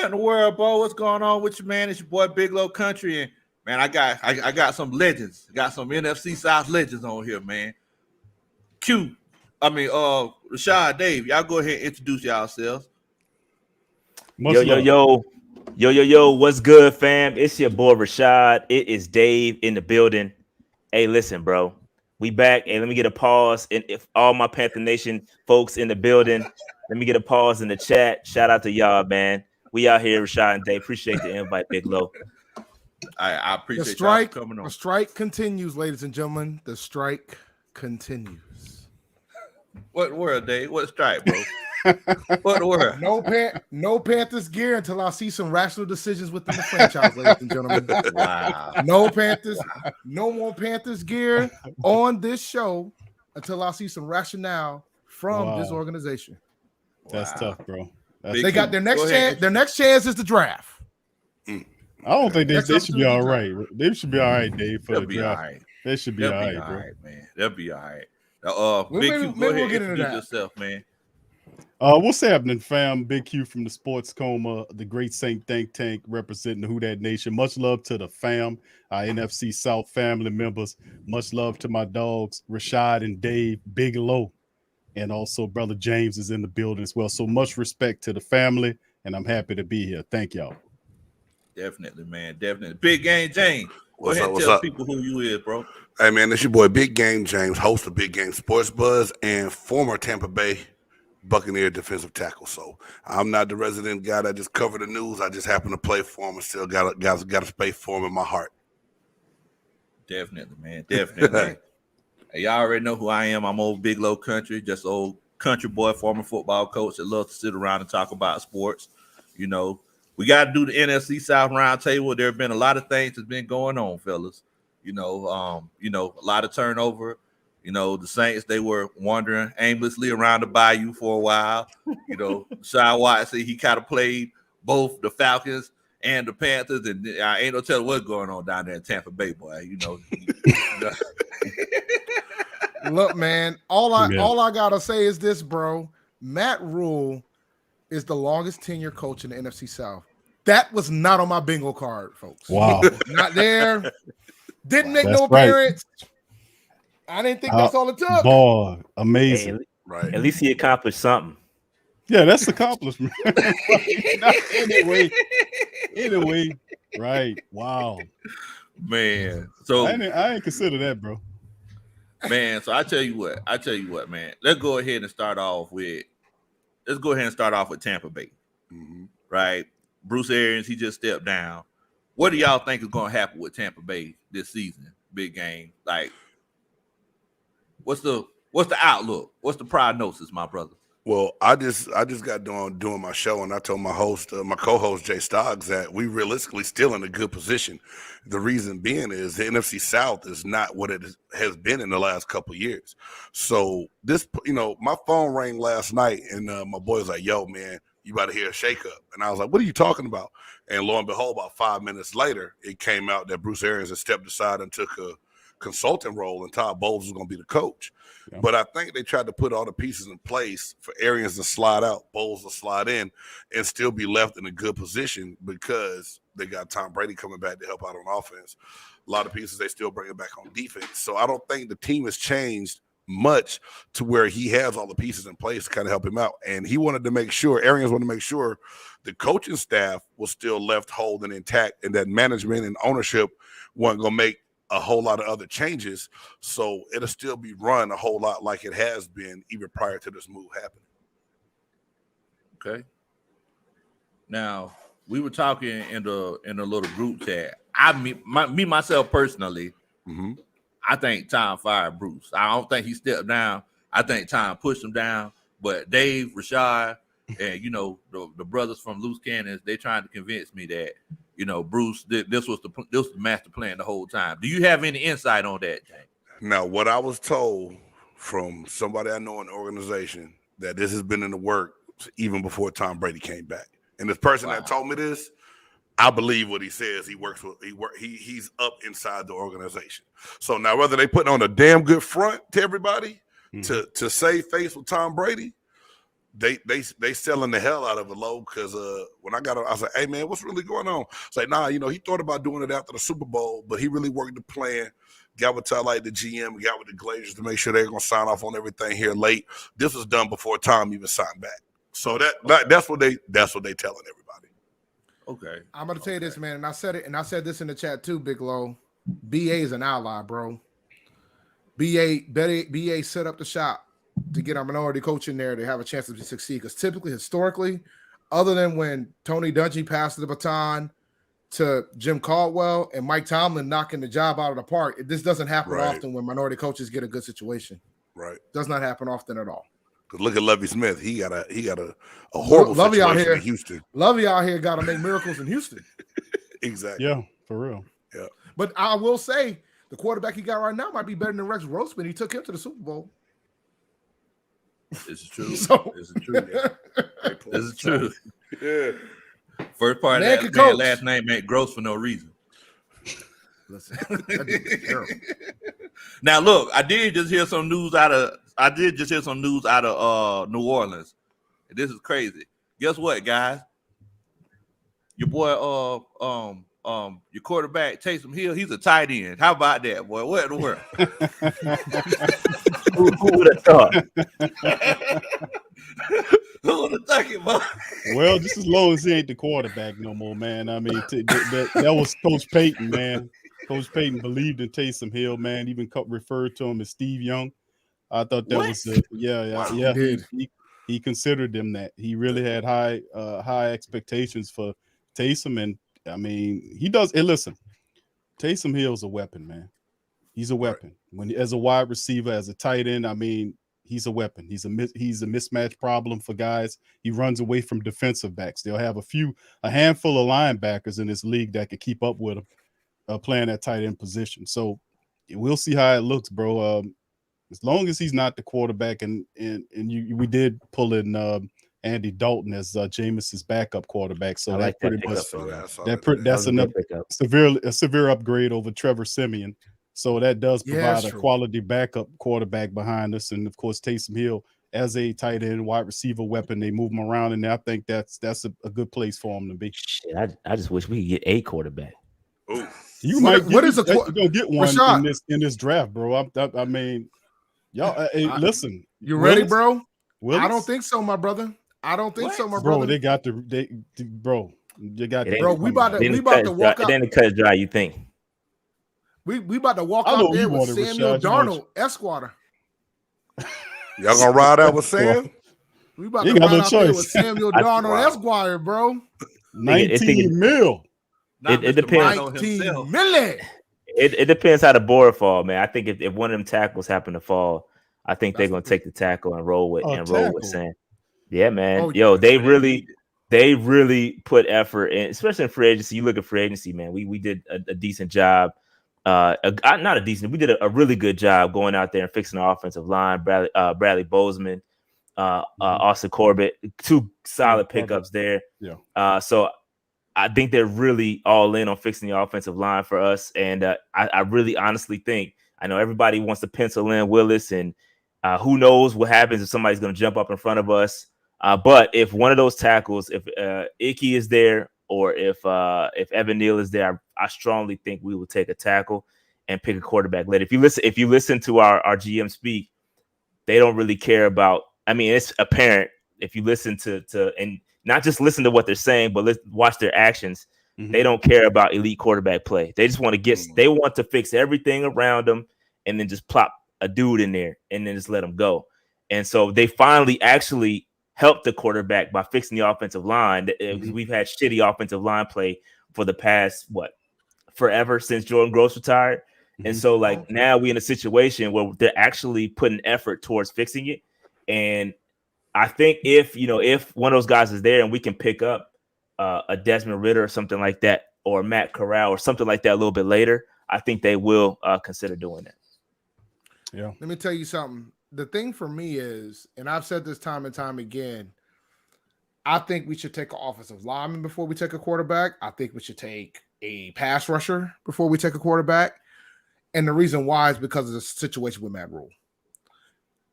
What in the world, bro? What's going on with you, man? It's your boy Big Low Kuntry, and man, I got some legends. Got some NFC South legends on here, man. Rashaad, Dave, y'all go ahead and introduce yourselves. Yo, what's good, fam? It's your boy Rashaad. It is Dave in the building. Hey, listen, bro. We back. Hey, let me get a pause. And if all my Panther Nation folks in the building, let me get a pause in the chat. Shout out to y'all, man. We out here, Rashaad and Dave. Appreciate the invite, Big Low. I appreciate y'all coming on. The strike continues, ladies and gentlemen. The strike continues. What word, Dave? What strike, bro? What word? No Panthers gear until I see some rational decisions within the franchise, ladies and gentlemen. Wow. No Panthers, no more Panthers gear on this show until I see some rationale from this organization. That's tough, bro. They got their next chance. Their next chance is the draft. I don't think they should be all right. They should be all right, Dave. For the draft, right. They should be all right, bro. Man. They'll be all right. Big Q, go ahead and introduce yourself, man. What's happening, fam? Big Q from the Sports Coma, the Great Saint Think Tank, representing the Who Dat Nation. Much love to the fam, our NFC South family members. Much love to my dogs, Rashaad and Dave, Big Low. And also, Brother James is in the building as well. So much respect to the family, and I'm happy to be here. Thank y'all. Definitely, man. Definitely. Big Game James. Go ahead and tell people who you is, bro. Hey, man, this your boy Big Game James, host of Big Game Sports Buzz and former Tampa Bay Buccaneer defensive tackle. So I'm not the resident guy that just covered the news. I just happen to play for him and still got a space for him in my heart. Definitely, man. Definitely. Hey, y'all already know who I am. I'm old Big Low Kuntry, just old country boy, former football coach that loves to sit around and talk about sports. You know, we got to do the NFC South Roundtable. There have been a lot of things that's been going on, fellas. You know, a lot of turnover. You know, the Saints, they were wandering aimlessly around the bayou for a while. You know, Sean Watson, he kind of played both the Falcons and the Panthers, and I ain't no telling what's going on down there in Tampa Bay, boy. You know. Look, man, all I gotta say is this, bro. Matt Rule is the longest tenure coach in the NFC South. That was not on my bingo card, folks. Wow. Not there. Didn't make no appearance. Right. I didn't think that's all it took. Boy, amazing. Hey, right. At least he accomplished something. Yeah, that's accomplishment. Anyway, right. Wow. Man. So I ain't consider that, bro. Man, so I tell you what, man. Let's go ahead and start off with Tampa Bay. Mm-hmm. Right? Bruce Arians, he just stepped down. What do y'all think is going to happen with Tampa Bay this season? Big game. Like, what's the outlook? What's the prognosis, my brother? Well, I just got done doing my show, and I told my co-host Jay Stoggs, that we realistically still in a good position. The reason being is the NFC South is not what it has been in the last couple of years. So this, my phone rang last night, and my boy was like, "Yo, man, you about to hear a shakeup?" And I was like, "What are you talking about?" And lo and behold, about 5 minutes later, it came out that Bruce Arians had stepped aside and took a consulting role, and Todd Bowles was going to be the coach. Yeah. But I think they tried to put all the pieces in place for Arians to slide out, Bowles to slide in, and still be left in a good position because they got Tom Brady coming back to help out on offense. A lot of pieces they still bring it back on defense. So I don't think the team has changed much to where he has all the pieces in place to kind of help him out. And he wanted to make sure, Arians wanted to make sure the coaching staff was still left whole and intact, and that management and ownership weren't going to make a whole lot of other changes, so it'll still be run a whole lot like it has been even prior to this move happening. Okay. Now, we were talking in a little group chat. Myself personally, mm-hmm. I think Tom fired Bruce. I don't think he stepped down. I think Tom pushed him down. But Dave, Rashaad, and the brothers from Loose Cannons, they trying to convince me that Bruce, this was the master plan the whole time. Do you have any insight on that, James? Now, what I was told from somebody I know in the organization, that this has been in the works even before Tom Brady came back. And this person that told me this, I believe what he says. He's up inside the organization. So now, whether they putting on a damn good front to everybody to save face with Tom Brady, they selling the hell out of it, low, because when I got on, I was like, hey man, what's really going on? It's like, nah, he thought about doing it after the Super Bowl, but he really worked the plan. Got with like the GM, got with the Glazers to make sure they're gonna sign off on everything here late. This was done before Tom even signed back. So that's what they telling everybody. Okay. I'm gonna tell you this, man, and I said this in the chat too, Big Low. BA is an ally, bro. BA set up the shop to get our minority coach in there to have a chance to succeed. Because typically, historically, other than when Tony Dungy passed the baton to Jim Caldwell and Mike Tomlin knocking the job out of the park, this doesn't happen often when minority coaches get a good situation. Right. Does not happen often at all. Because look at Lovie Smith. He got a horrible Lovie situation out here, in Houston. Lovie out here got to make miracles in Houston. Exactly. Yeah, for real. Yeah. But I will say the quarterback he got right now might be better than Rex Grossman. He took him to the Super Bowl. This is true. So, This is true. This is true. Yeah. First part Man of can that man, coach. last name ain't Gross for no reason. Listen, that dude is terrible. Now look, I did just hear some news out of New Orleans. This is crazy. Guess what, guys? Your boy, your quarterback Taysom Hill, he's a tight end. How about that, boy? What in the world? Who would have thought? Who would have thought it, boy? Well, just as long as he ain't the quarterback no more, man. I mean, that was Coach Payton, man. Coach Payton believed in Taysom Hill, man. Even referred to him as Steve Young. I thought that was yeah. He considered him that. He really had high expectations for Taysom, and I mean, he does. And listen, Taysom Hill's a weapon, man. He's a weapon. As a wide receiver, as a tight end, I mean, he's a weapon. He's a mismatch problem for guys. He runs away from defensive backs. They'll have a handful of linebackers in this league that could keep up with him playing that tight end position. So we'll see how it looks, bro. As long as he's not the quarterback, and we did pull in Andy Dalton as Jameis's backup quarterback. So like that pretty much that's another severe upgrade over Trevor Siemian. So that does provide a quality backup quarterback behind us, and of course Taysom Hill as a tight end wide receiver weapon. They move him around, and I think that's a good place for him to be. Shit, I just wish we could get a quarterback. Ooh. You gonna get one Rashaad, in this draft, bro. I mean, y'all. Hey, listen, you ready, bro? Willis? I don't think so, my brother. I don't think so, my bro. brother. They got bro. You got bro. We about to walk out. Then the cut dry. You think? We about to walk out there with Samuel Darnold, Esquire. Y'all gonna ride out with Sam? We about to ride out there with Samuel Darnold, Esquire, bro. 19 mil. It depends. 19 million. It depends how the board fall, man. I think if one of them tackles happen to fall, I think they're gonna take the tackle and roll with Sam. Yeah, man. They really put effort in, especially in free agency. You look at free agency, man. We did a decent job. We did a really good job going out there and fixing the offensive line. Bradley Bozeman, Austin Corbett, two solid pickups there. Yeah. So I think they're really all in on fixing the offensive line for us. And I really honestly think, I know everybody wants to pencil in Willis, and who knows what happens if somebody's going to jump up in front of us. But if one of those tackles, if Icky is there, or if Evan Neal is there, I strongly think we will take a tackle and pick a quarterback later. If you listen to our GM speak, they don't really care about. I mean, it's apparent if you listen to and not just listen to what they're saying, but watch their actions. Mm-hmm. They don't care about elite quarterback play. They just want to they want to fix everything around them and then just plop a dude in there and then just let them go. And so they finally actually helped the quarterback by fixing the offensive line. Mm-hmm. We've had shitty offensive line play for the past, forever since Jordan Gross retired. Mm-hmm. And so now we're in a situation where they're actually putting effort towards fixing it. And I think if one of those guys is there and we can pick up a Desmond Ridder or something like that, or Matt Corral or something like that a little bit later, I think they will consider doing that. Yeah. Let me tell you something. The thing for me is, and I've said this time and time again, I think we should take an offensive lineman before we take a quarterback. I think we should take a pass rusher before we take a quarterback. And the reason why is because of the situation with Matt Rule.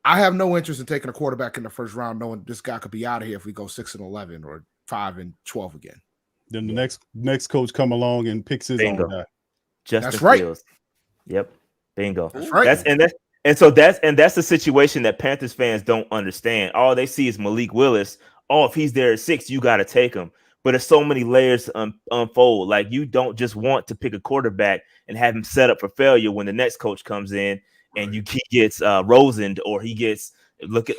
I have no interest in taking a quarterback in the first round, knowing this guy could be out of here if we go 6-11 or 5-12 again. Then the next coach come along and picks his Bingo. own guy. Justin That's right. Fields. Yep. Bingo. That's right. That's the situation that Panthers fans don't understand. All they see is Malik Willis. Oh, if he's there at 6, you got to take him. But there's so many layers to unfold. Like, you don't just want to pick a quarterback and have him set up for failure when the next coach comes in and he gets Rosen, or he gets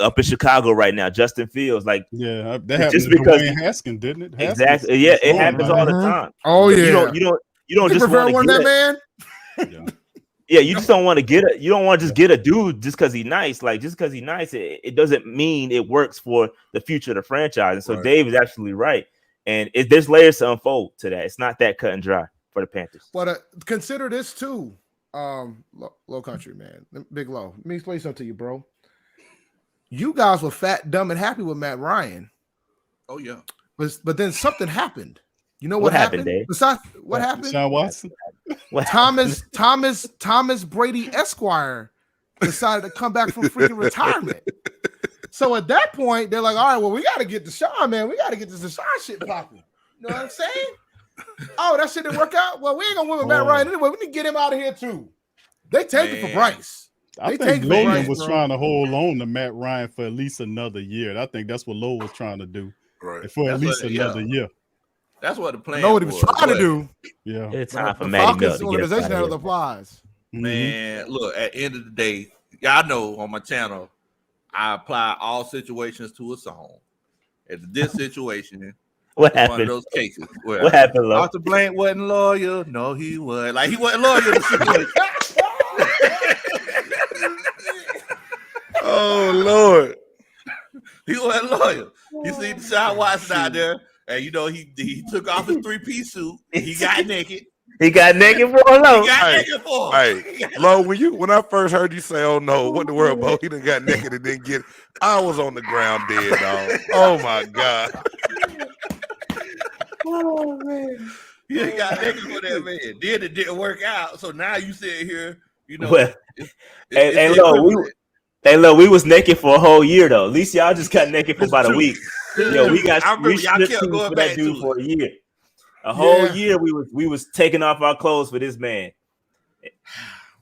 up in Chicago right now, Justin Fields. Like, yeah, that happened just to because Dwayne Haskins, didn't it? Exactly. Yeah, it happens all the time. Oh yeah. You don't just want to that man. Yeah, you just don't want to get it. You don't want to just get a dude just because he's nice. Like, just because he's nice, it doesn't mean it works for the future of the franchise. And so Dave is absolutely right. And there's layers to unfold to that. It's not that cut and dry for the Panthers. But consider this too, Low Country, man. Big Low. Let me explain something to you, bro. You guys were fat, dumb, and happy with Matt Ryan. Oh, yeah. But then something happened. You know what happened, Dave? Besides, what happened? Sean Watson? Thomas Brady Esquire decided to come back from freaking retirement. So at that point, they're like, all right, well, we got to get Deshaun, man. We got to get this Deshaun shit popping. You know what I'm saying? Oh, that shit didn't work out? Well, we ain't going to win with Matt Ryan anyway. We need to get him out of here, too. They take it for Bryce. I think Logan was trying to hold on to Matt Ryan for at least another year. I think that's what Lowe was trying to do. Right. For at least another year. That's what the plan. I know what he was trying to do. Yeah. It's time for the Matty Melt Falcons to get organization us out had applies. Man, look, at the end of the day, y'all know on my channel, I apply all situations to a song. It's this situation. What One happened? of those cases. Where What happened, Lo? Arthur Blank wasn't loyal. No, he was. Like, he wasn't loyal to the situation. Oh Lord. He wasn't loyal. You see Deshaun Watson out there, and you know he took off his 3-piece suit. He got naked. He got naked for a low. He got naked for him. Hey, Lo, when I first heard you say, "Oh no, what the world, Bo?" He done got naked and didn't get it. I was on the ground dead, dog. Oh my God. Oh man. He got naked for that man. Then it didn't work out. So now you sit here, you know. Well, Hey, look, we was naked for a whole year though. At least y'all just got naked for about a week. Yo, we stripped for that dude for a year. A whole year we was taking off our clothes for this man.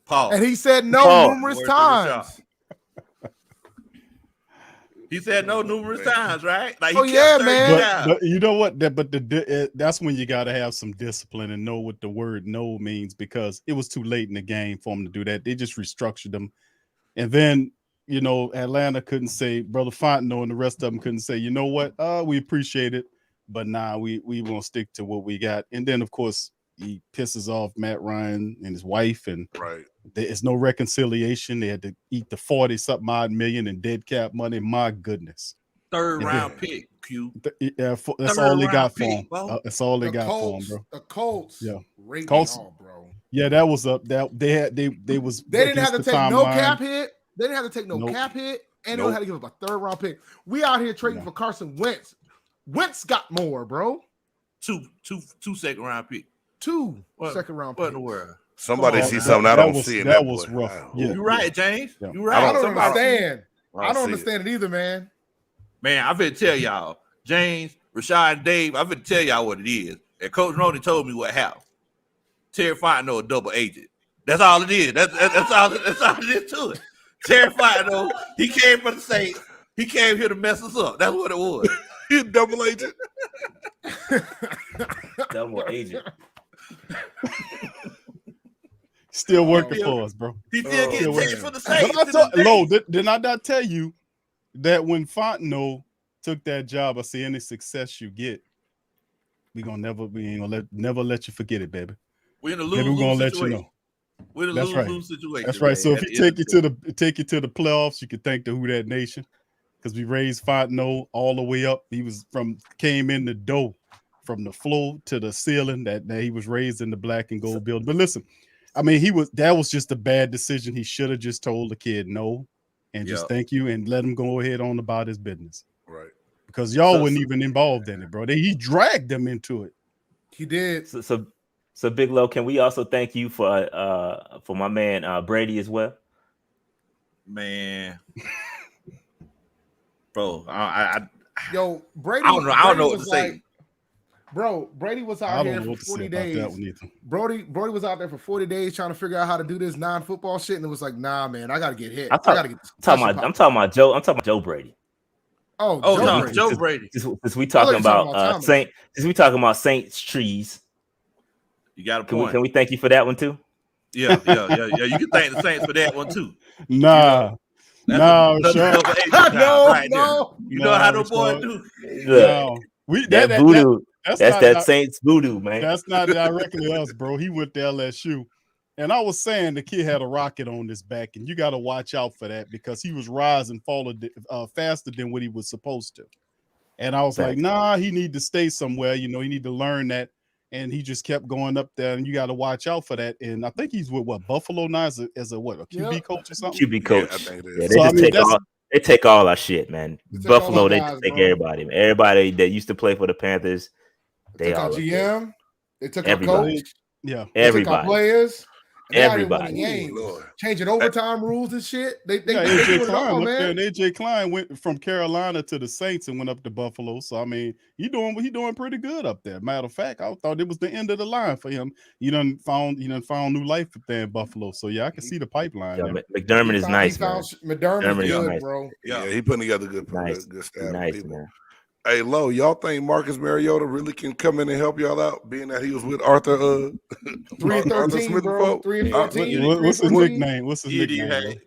Paul. And he said no numerous times. He said no numerous times, right? Like, man. But you know what? That's when you got to have some discipline and know what the word no means, because it was too late in the game for them to do that. They just restructured them. And then, you know, Atlanta couldn't say, Brother Fontenot and the rest of them couldn't say, you know what? We appreciate it, but we won't stick to what we got. And then, of course, he pisses off Matt Ryan and his wife, and there's no reconciliation. They had to eat the 40-something odd million in dead cap money. My goodness. Third round pick, Q. That's all they got for him. That's all they got for him, bro. The Colts. Yeah. Colts, bro. Yeah, that was up. They didn't have to take no cap hit. They didn't have to take no cap hit, and they don't have to give up a third round pick. We out here trading for Carson Wentz. Wentz got more, bro. Two second round pick. Second round pick. What in the world? Somebody see something I don't see. That was rough. Yeah. You're right, James. Yeah. You're right. I don't understand. I don't understand it either, man. Man, I better tell y'all, James, Rashaad, and Dave, I better tell y'all what it is. And Coach Roney told me what happened. Terry Fontenot, a double agent. That's all it is. That's all it is to it. Terry Fontenot, he came for the Saints. He came here to mess us up. That's what it was. He a double agent. Double agent. Still working for us, bro. He still getting taken for the Saints. Lo, did I not tell you that when Fontenot took that job, I see any success you get, we ain't gonna let you forget it, baby. We're in a lose-lose situation. You know. We're in a lose-lose situation. That's right. So if he take you to the playoffs, you can thank the Who Dat Nation, because we raised Fontenot all the way up. He came in the door from the floor to the ceiling. That he was raised in the black and gold building. But listen, I mean, that was just a bad decision. He should have just told the kid no and just thank you and let him go ahead on about his business. Right. Because y'all weren't even involved in it, bro. He dragged them into it. He did. So Big Low, can we also thank you for my man Brady as well? Man, bro. Yo, Brady. I don't know. I don't know what to say. Like, bro, Brady was I out don't here know for what to say 40 about days. that one either. Brody was out there for 40 days trying to figure out how to do this non-football shit, and it was like, nah, man, I gotta get hit. I'm talking about Joe Brady. Oh, no, Brady. Joe Brady. Since we talking about Saints trees, you got a point. Can we thank you for that one too? Yeah. You can thank the Saints for that one too. Nah. No, sure. No. You know how the boy do. No. That voodoo. That's that Saints voodoo, man. That's not directly us, bro. He went to LSU. And I was saying the kid had a rocket on his back, and you got to watch out for that because he was rising faster than what he was supposed to. And I was like, nah, he need to stay somewhere. You know, he need to learn that. And he just kept going up there, and you got to watch out for that. And I think he's with Buffalo now as a QB coach or something? QB coach. Yeah, I think it is. They take all our shit, man. Buffalo, they just take everybody, man. Everybody that used to play for the Panthers, they took all our GM. They took everybody. our coach. Yeah, they took our players. Everybody. Changing overtime rules and shit. AJ Klein up there, and AJ Klein went from Carolina to the Saints and went up to Buffalo. So I mean, he doing pretty good up there. Matter of fact, I thought it was the end of the line for him. He done found new life up there in Buffalo. So yeah, I can see the pipeline. Yeah, McDermott is nice, man. McDermott is good, bro. Yeah, he putting together good staff. Nice, man. Hey, Low, y'all think Marcus Mariota really can come in and help y'all out, being that he was with Arthur 3-13, bro. 3-13. What's his nickname? What's his nickname?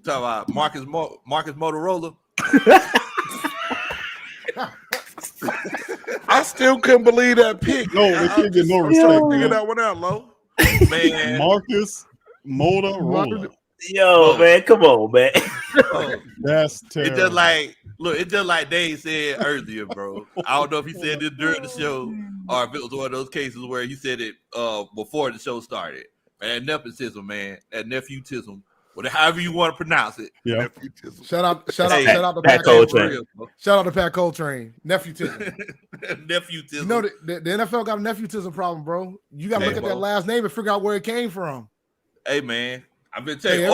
Talk about Marcus Motorola. I still couldn't believe that pick. No, they can't get no respect. Figure that one out, Low. Man, Marcus Motorola. Yo, man, come on, man. That's terrible. It's just like Dave said earlier, bro. I don't know if he said this during the show or if it was one of those cases where he said it before the show started. Man, that nepotism, man. That nepotism. However you want to pronounce it. Yeah. Nepotism. Shout out to Pat Coltrane. Shout out to Pat Coltrane. Nepotism. Nepotism. You know, the NFL got a nepotism problem, bro. You got to look at that last name and figure out where it came from. Hey, man. I've been telling you,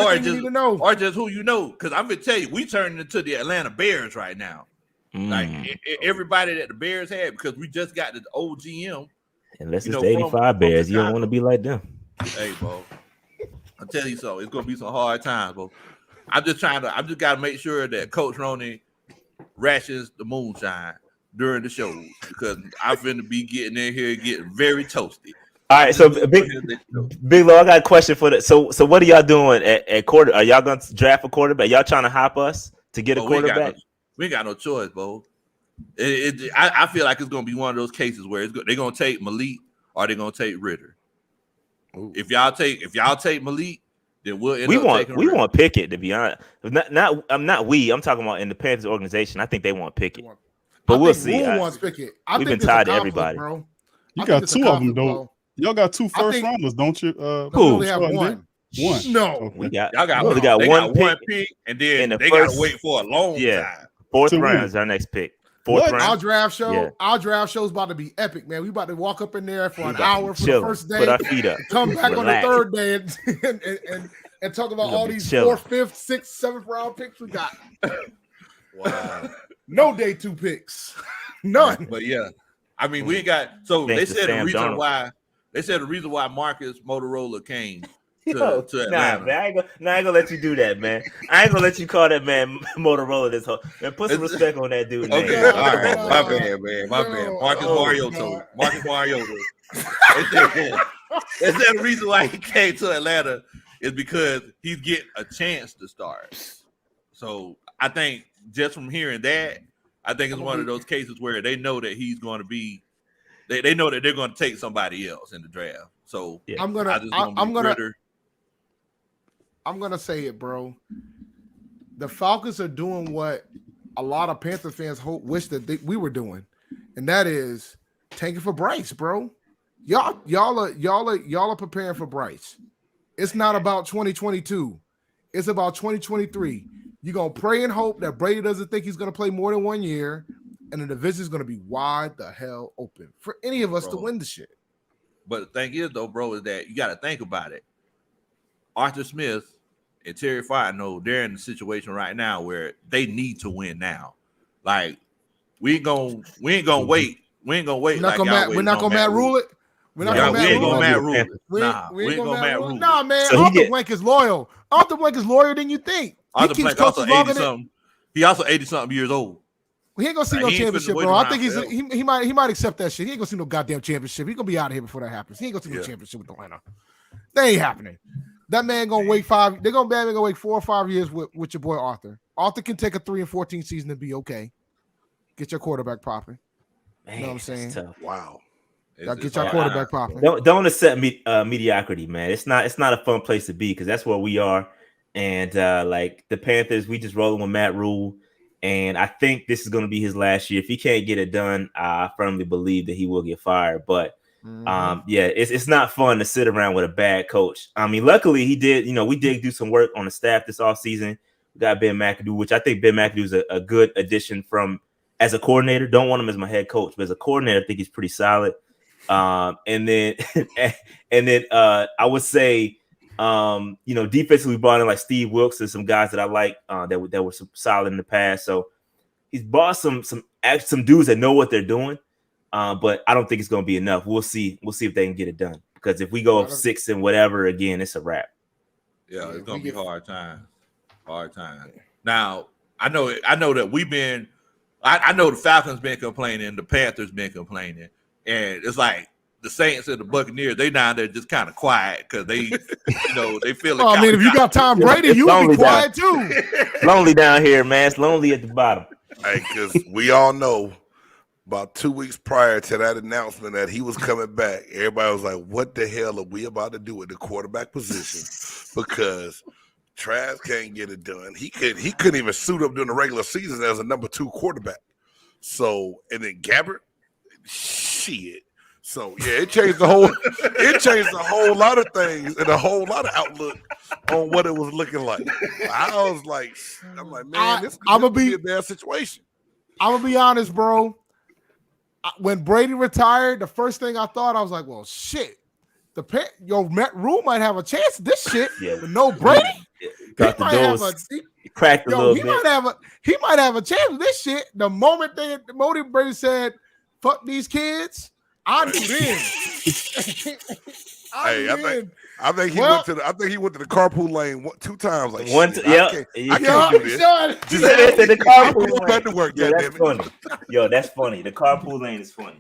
or just who you know, because I'm gonna tell you, we turning into the Atlanta Bears right now. Like everybody that the Bears had, because we just got the old GM. Unless it's the 85 Bears, you don't want to be like them. Hey, bro, I'll tell you so. It's gonna be some hard times, bro. I just gotta make sure that Coach Roney rashes the moonshine during the shows because I'm finna be getting in here getting very toasty. All right, so Big Low, I got a question for that. So what are y'all doing at quarter? Are y'all going to draft a quarterback? Y'all trying to hop us to get a quarterback? We ain't got no choice, bro. I feel like it's going to be one of those cases where they're going to take Malik or they're going to take Ritter. Ooh. If y'all take Malik, then we want Pickett, to be honest. I'm talking about in the Panthers organization. I think they want Pickett, but we'll see. Wants Pickett. We've been tied to everybody. Bro. You got two of them, though. Y'all got two first rounders, don't you? We only have one. No, we got one pick, and then they got to wait for a long time. Fourth round is our next pick. Fourth round. Our draft show's about to be epic, man. We about to walk up in there for an hour for the first day. Put our feet up. Come back on the third day and talk about all these 4th, 5th, 6th, 7th round picks we got. Wow. No day 2 picks. None. But yeah, I mean, we ain't got. So they said the reason why. They said the reason why Marcus Motorola came to Atlanta. Nah, man, I ain't gonna let you do that, man. I ain't gonna let you call that man Motorola this whole. Man, put some respect on that dude. Okay, name. All right, my bad, man, my bad. Marcus Mariota. They said the reason why he came to Atlanta is because he's getting a chance to start. So I think just from hearing that, I think it's one of those cases where they know that he's going to be. They know that they're going to take somebody else in the draft. So yeah. I'm gonna say it, bro. The Falcons are doing what a lot of Panther fans wish that we were doing, and that is tanking for Bryce, bro. Y'all are preparing for Bryce. It's not about 2022. It's about 2023. You're gonna pray and hope that Brady doesn't think he's gonna play more than 1 year. And the division is going to be wide the hell open for any of us to win the shit. But the thing is, though, bro, is that you got to think about it. Arthur Smith and Terry Fontenot, they're in the situation right now where they need to win now. Like we ain't gonna wait. We ain't gonna wait. We're not gonna Matt rule it. We're not we ain't gonna Matt rule it. rule it. Nah, we ain't gonna Matt rule it. Nah, man. So Arthur Blank is loyal. Arthur Blank is loyal than you think. Arthur Blank also 80-something. He also 80-something years old. He ain't gonna see no championship, bro. I think he might accept that shit. He ain't gonna see no goddamn championship. He gonna be out of here before that happens. He ain't gonna see no championship with Atlanta. That ain't happening. That man gonna wait 5. They're gonna wait 4 or 5 years with your boy Arthur. Arthur can take a 3-14 season and be okay. Get your quarterback popping. You know what I'm saying? Tough. Wow. Get your quarterback popping. Don't accept mediocrity, man. It's not a fun place to be because that's where we are. And like the Panthers, we just rolling with Matt Rule. And I think this is going to be his last year. If he can't get it done, I firmly believe that he will get fired. But it's not fun to sit around with a bad coach. I mean, luckily he did. We did do some work on the staff this offseason. We got Ben McAdoo, which I think Ben McAdoo is a good addition as a coordinator. Don't want him as my head coach, but as a coordinator, I think he's pretty solid. And then I would say. Defensively brought in like Steve Wilkes and some guys that I like that were solid in the past. So he's brought some dudes that know what they're doing, but I don't think it's going to be enough. We'll see if they can get it done because if we go up 6 and whatever again, it's a wrap. Yeah, it's going to be hard time. Now I know that I know the Falcons been complaining, the Panthers been complaining, and it's like. The Saints and the Buccaneers, they down there just kind of quiet because they, they feel. I mean, if you got Tom Brady, you be quiet too. Lonely down here, man. It's lonely at the bottom. Hey, because we all know about 2 weeks prior to that announcement that he was coming back, everybody was like, "What the hell are we about to do with the quarterback position?" Because Trav can't get it done. He couldn't even suit up during the regular season as a number 2 quarterback. So, and then Gabbert, shit. So yeah, it changed a whole lot of things and a whole lot of outlook on what it was looking like. I'm like, man, this could be a bad situation. I'm gonna be honest, bro. When Brady retired, the first thing I thought, I was like, well, shit. Matt Rule might have a chance at this shit, but no Brady. He cracked a little bit. He might have a chance with this shit. The moment Brady said, "Fuck these kids." I knew then. I think he went to the carpool lane 2 times. Like, I can't do this. The carpool lane. Back to work. That's funny. Yo, that's funny. The carpool lane is funny.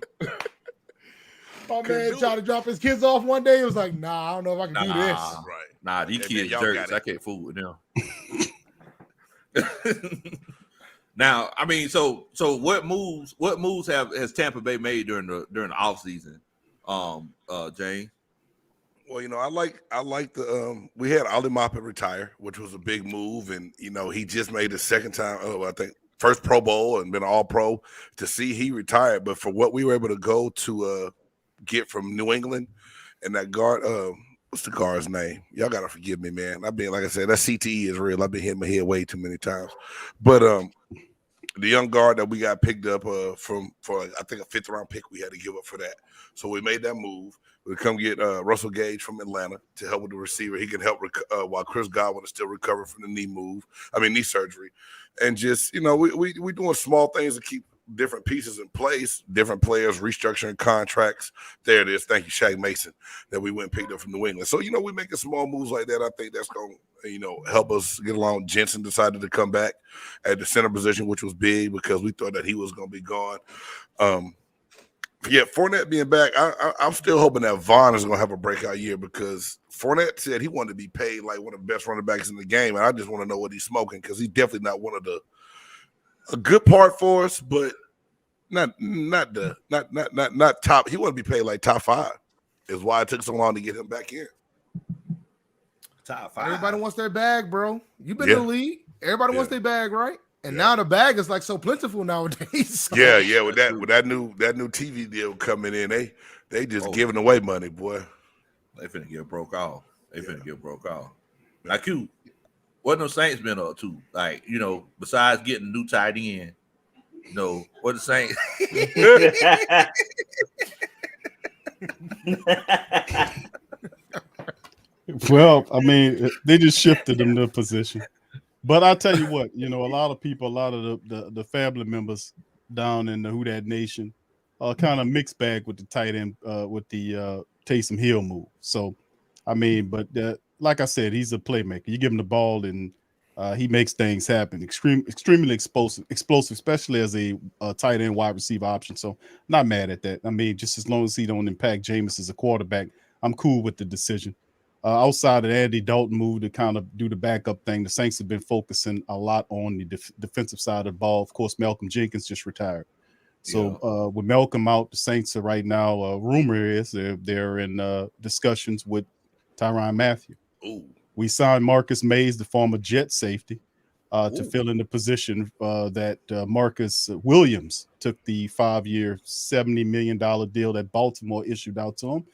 My man tried to drop his kids off one day. He was like, "Nah, I don't know if I can do this." Right. Nah, these kids jerks. I can't fool with them. Now, I mean, so what moves has Tampa Bay made during the offseason, Jane? Well, I like the we had Ollie Moppet retire, which was a big move, and he just made his second time. I think first Pro Bowl and been All Pro. To see he retired, but for what we were able to go to get from New England and that guard, what's the guard's name? Y'all gotta forgive me, man. I've been, like I said, that CTE is real. I've been hitting my head way too many times, but the young guard that we got picked up for I think a 5th round pick we had to give up for that. So we made that move. We come get Russell Gage from Atlanta to help with the receiver. He can help while Chris Godwin is still recovering from the knee surgery. And just, we doing small things to keep different pieces in place, different players restructuring contracts. There it is. Thank you, Shaq Mason, that we went and picked up from New England. So, we're making small moves like that. I think that's going to, help us get along. Jensen decided to come back at the center position, which was big because we thought that he was going to be gone. Fournette being back, I'm still hoping that Vaughn is going to have a breakout year because Fournette said he wanted to be paid like one of the best running backs in the game, and I just want to know what he's smoking because he's definitely not one of a good part for us, but not top. He want to be paid like top 5. Is why it took so long to get him back in. Top 5. Everybody wants their bag, bro. You've been in the league. Everybody wants their bag, right? And now the bag is like so plentiful nowadays. So. Yeah. With that new TV deal coming in, they just giving away money, boy. They finna get broke off. Like you, what them Saints been up to? Like, besides getting a new tight end, what the Saints? Well, I mean, they just shifted him to position. But I tell you what, a lot of people, a lot of the family members down in the Who Dat Nation kind of mixed bag with the tight end, with the Taysom Hill move. So, I mean, but like I said, he's a playmaker. You give him the ball and he makes things happen. Extremely explosive, especially as a tight end wide receiver option. So, not mad at that. I mean, just as long as he don't impact Jameis as a quarterback, I'm cool with the decision. Outside of the Andy Dalton move to kind of do the backup thing, the Saints have been focusing a lot on the defensive side of the ball. Of course, Malcolm Jenkins just retired. So with Malcolm out, the Saints are right now, rumor is they're in discussions with Tyrann Mathieu. Ooh. We signed Marcus Mays, the former Jet safety, to fill in the position that Marcus Williams took the 5-year, $70 million deal that Baltimore issued out to him.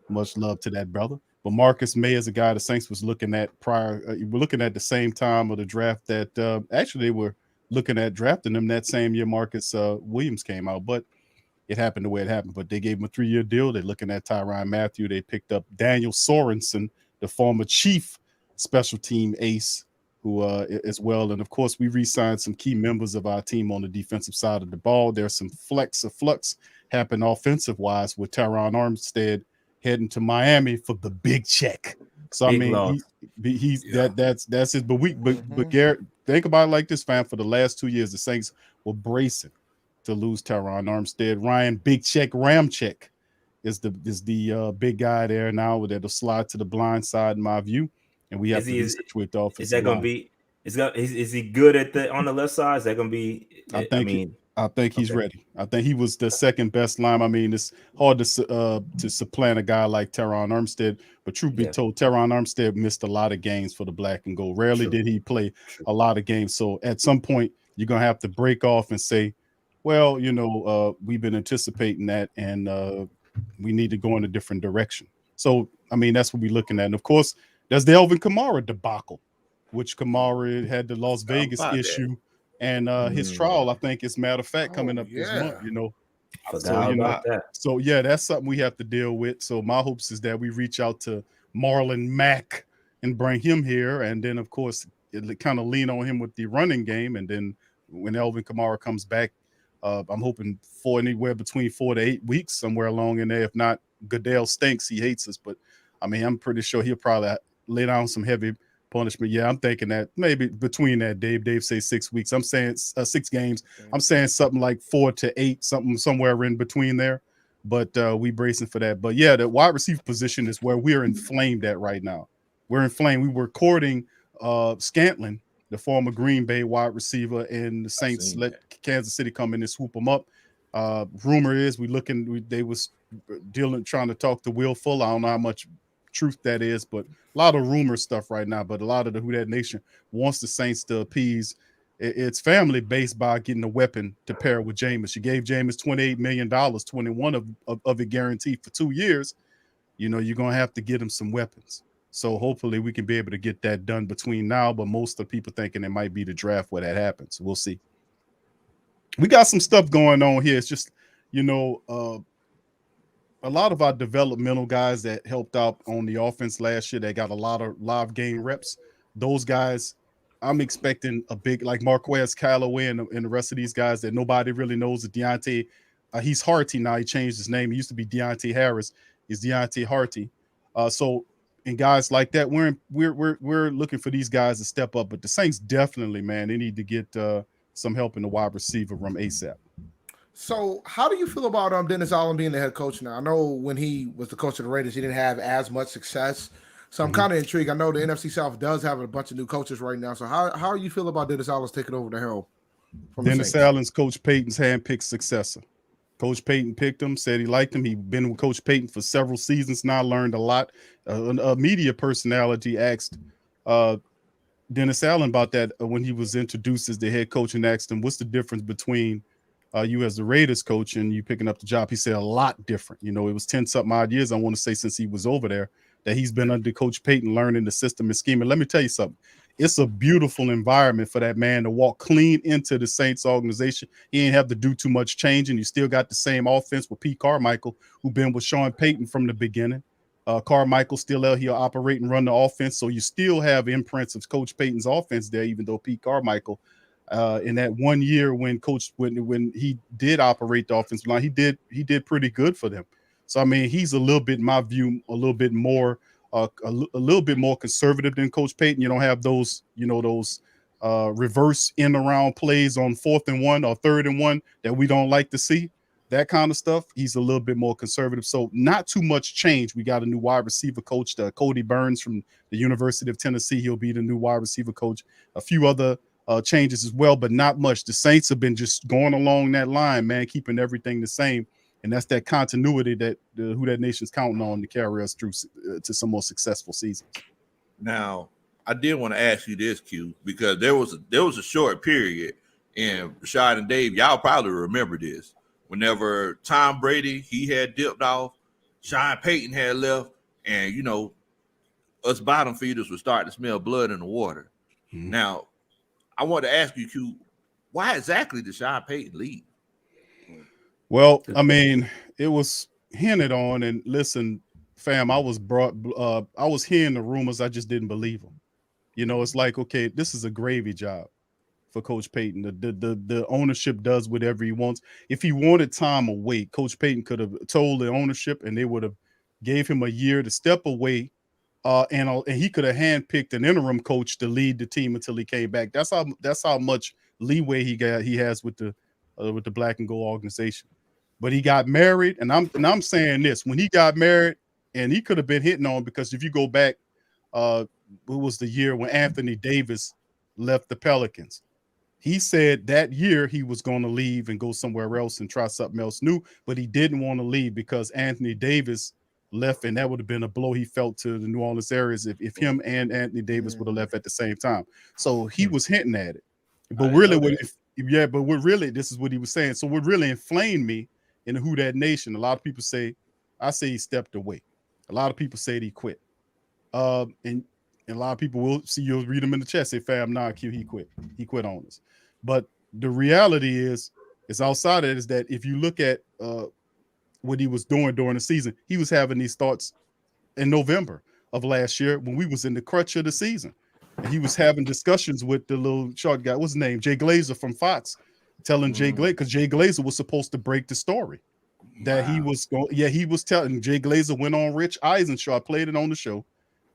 Much love to that brother. But Marcus May is a guy the Saints was looking at prior. We're looking at the same time of the draft that actually they were looking at drafting him that same year Marcus Williams came out. But it happened the way it happened. But they gave him a 3-year deal. They're looking at Tyrann Mathieu. They picked up Daniel Sorensen, the former chief special team ace, who as well. And, of course, we re-signed some key members of our team on the defensive side of the ball. There's some flux happened offensive-wise with Teron Armstead heading to Miami for the big check. So Big I mean, loss. that's it. But Garrett, think about it like this, fam. For the last 2 years, the Saints were bracing to lose Teron Armstead. Ryan Big Check Ramcheck is the big guy there now that'll slide to the blind side in my view, and we have to resituate the offensive. Is that going to be? Is he good on the left side? Is that going to be? I think he's ready. I think he was the second best line. I mean, it's hard to supplant a guy like Teron Armstead, but truth be told, Teron Armstead missed a lot of games for the black and gold. Rarely did he play a lot of games. So at some point, you're going to have to break off and say, well, we've been anticipating that, and we need to go in a different direction. So, I mean, that's what we're looking at. And, of course, there's the Alvin Kamara debacle, which Kamara had the Las Vegas issue. And his trial, I think, is matter of fact, coming up this month, So, that's something we have to deal with. So my hopes is that we reach out to Marlon Mack and bring him here. And then, of course, kind of lean on him with the running game. And then when Alvin Kamara comes back, I'm hoping for anywhere between 4 to 8 weeks, somewhere along in there. If not, Goodell stinks. He hates us. But, I mean, I'm pretty sure he'll probably lay down some heavy punishment. Yeah, I'm thinking that maybe between that, Dave says 6 weeks. I'm saying 6 games. I'm saying something like 4 to 8, somewhere in between there. But we bracing for that. But yeah, the wide receiver position is where we're inflamed at right now. We're inflamed. We were courting Scantling, the former Green Bay wide receiver, and the Saints let Kansas City come in and swoop them up. Rumor is they was trying to talk to Will Fuller. I don't know how much truth that is, but a lot of rumor stuff right now. But a lot of the Who Dat Nation wants the Saints to appease its family base by getting a weapon to pair with Jameis. You gave Jameis $28 million, 21 of it guaranteed for 2 years. You're going to have to get him some weapons. So hopefully we can be able to get that done between now, but most of the people thinking it might be the draft where that happens. We'll see. We got some stuff going on here. It's just, a lot of our developmental guys that helped out on the offense last year, they got a lot of live game reps. Those guys, I'm expecting a big, like Marquez Callaway and the rest of these guys that nobody really knows. Deontay, he's Harty now. He changed his name. He used to be Deontay Harris. He's Deontay Harty. And guys like that, we're looking for these guys to step up. But the Saints definitely, man, they need to get some help in the wide receiver room ASAP. So how do you feel about Dennis Allen being the head coach now? I know when he was the coach of the Raiders, he didn't have as much success. So I'm kind of intrigued. I know the NFC South does have a bunch of new coaches right now. So how do you feel about Dennis Allen's taking over the helm? Dennis Allen's Coach Payton's handpicked successor. Coach Payton picked him, said he liked him. He'd been with Coach Payton for several seasons now, learned a lot. A media personality asked Dennis Allen about that when he was introduced as the head coach, and asked him, what's the difference between you as the Raiders coach and you picking up the job? He said a lot different. It was 10-something odd years, I want to say, since he was over there, that he's been under Coach Payton learning the system and scheme. And let me tell you something. It's a beautiful environment for that man to walk clean into the Saints organization. He ain't have to do too much changing. You still got the same offense with Pete Carmichael, who been with Sean Payton from the beginning. Carmichael still out here operate and run the offense. So you still have imprints of Coach Payton's offense there, even though Pete Carmichael, in that 1 year when he did operate the offensive line, he did pretty good for them. So I mean, he's a little bit, in my view, a little bit more conservative than Coach Payton. You don't have those, reverse in around plays on 4th and 1 or 3rd and 1 that we don't like to see. That kind of stuff. He's a little bit more conservative. So not too much change. We got a new wide receiver coach, Cody Burns from the University of Tennessee. He'll be the new wide receiver coach. A few other changes as well, but not much. The Saints have been just going along that line, man, keeping everything the same. And that's that continuity that Who That Nation's counting on to carry us through to some more successful seasons. Now, I did want to ask you this, Q, because there was a short period, and Rashaad and Dave, y'all probably remember this. Whenever Tom Brady, he had dipped off, Sean Payton had left, and, us bottom feeders would start to smell blood in the water. Mm-hmm. Now, I want to ask you, Q, why exactly did Sean Payton leave? Well, I mean, it was hinted on, and listen, fam, I was hearing the rumors. I just didn't believe them. It's like, okay, this is a gravy job for Coach Payton. The ownership does whatever he wants. If he wanted time away, Coach Payton could have told the ownership, and they would have gave him a year to step away, and he could have handpicked an interim coach to lead the team until he came back. That's how much leeway he has with the Black and Gold organization. But he got married, and I'm saying this, when he got married, and he could have been hitting on, because if you go back, it was the year when Anthony Davis left the Pelicans. He said that year he was going to leave and go somewhere else and try something else new, but he didn't want to leave because Anthony Davis left, and that would have been a blow he felt to the New Orleans areas if him and Anthony Davis would have left at the same time. So he was hinting at it. But really, this is what he was saying. So what really inflamed me in the Who That Nation, a lot of people say he stepped away. A lot of people say he quit. And a lot of people will see, you'll read them in the chat, say, fam, nah, Q, he quit. He quit on us. But the reality is outside of it, is that if you look at what he was doing during the season, he was having these thoughts in November of last year when we was in the crutch of the season. And he was having discussions with the little short guy, what's his name? Jay Glazer from Fox, telling Jay Glazer, because Jay Glazer was supposed to break the story that he was going. Yeah, he was telling. Jay Glazer went on Rich Eisenshaw. I played it on the show,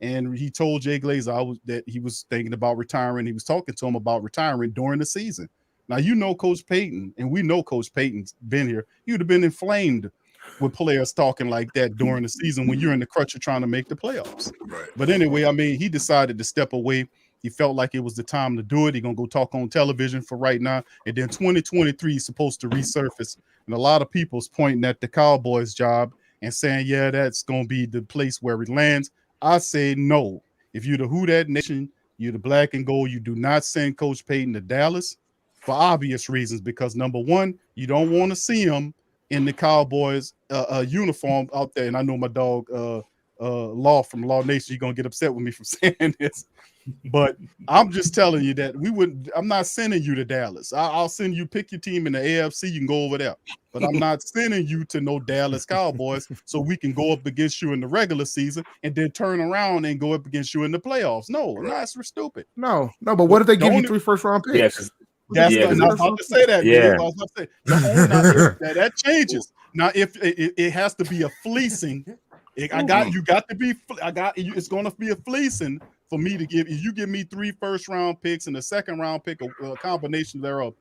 and he told Jay Glazer that he was thinking about retiring. He was talking to him about retiring during the season. Now, Coach Payton, and we know Coach Payton's been here. He would have been inflamed with players talking like that during the season when you're in the crutch of trying to make the playoffs. Right. But anyway, I mean, he decided to step away. He felt like it was the time to do it. He's going to go talk on television for right now. And then 2023 is supposed to resurface. And a lot of people's pointing at the Cowboys job and saying, yeah, that's going to be the place where it lands. I say no. If you're the Who That Nation, you're the Black and Gold, you do not send Coach Payton to Dallas for obvious reasons. Because number one, you don't want to see him in the Cowboys uniform out there. And I know my dog Law from Law Nation, you're going to get upset with me for saying this. But I'm just telling you that I'm not sending you to Dallas. I'll send you, pick your team in the AFC, you can go over there. But I'm not sending you to no Dallas Cowboys so we can go up against you in the regular season and then turn around and go up against you in the playoffs. No, that's stupid. No, but what if they give you 3 first-round picks? Yes. I was about to say that. Yeah. I was about to say that changes. Now, if it has to be a fleecing, it's going to be a fleecing for me to give. If you give me 3 first-round picks and a second-round pick, a combination thereof,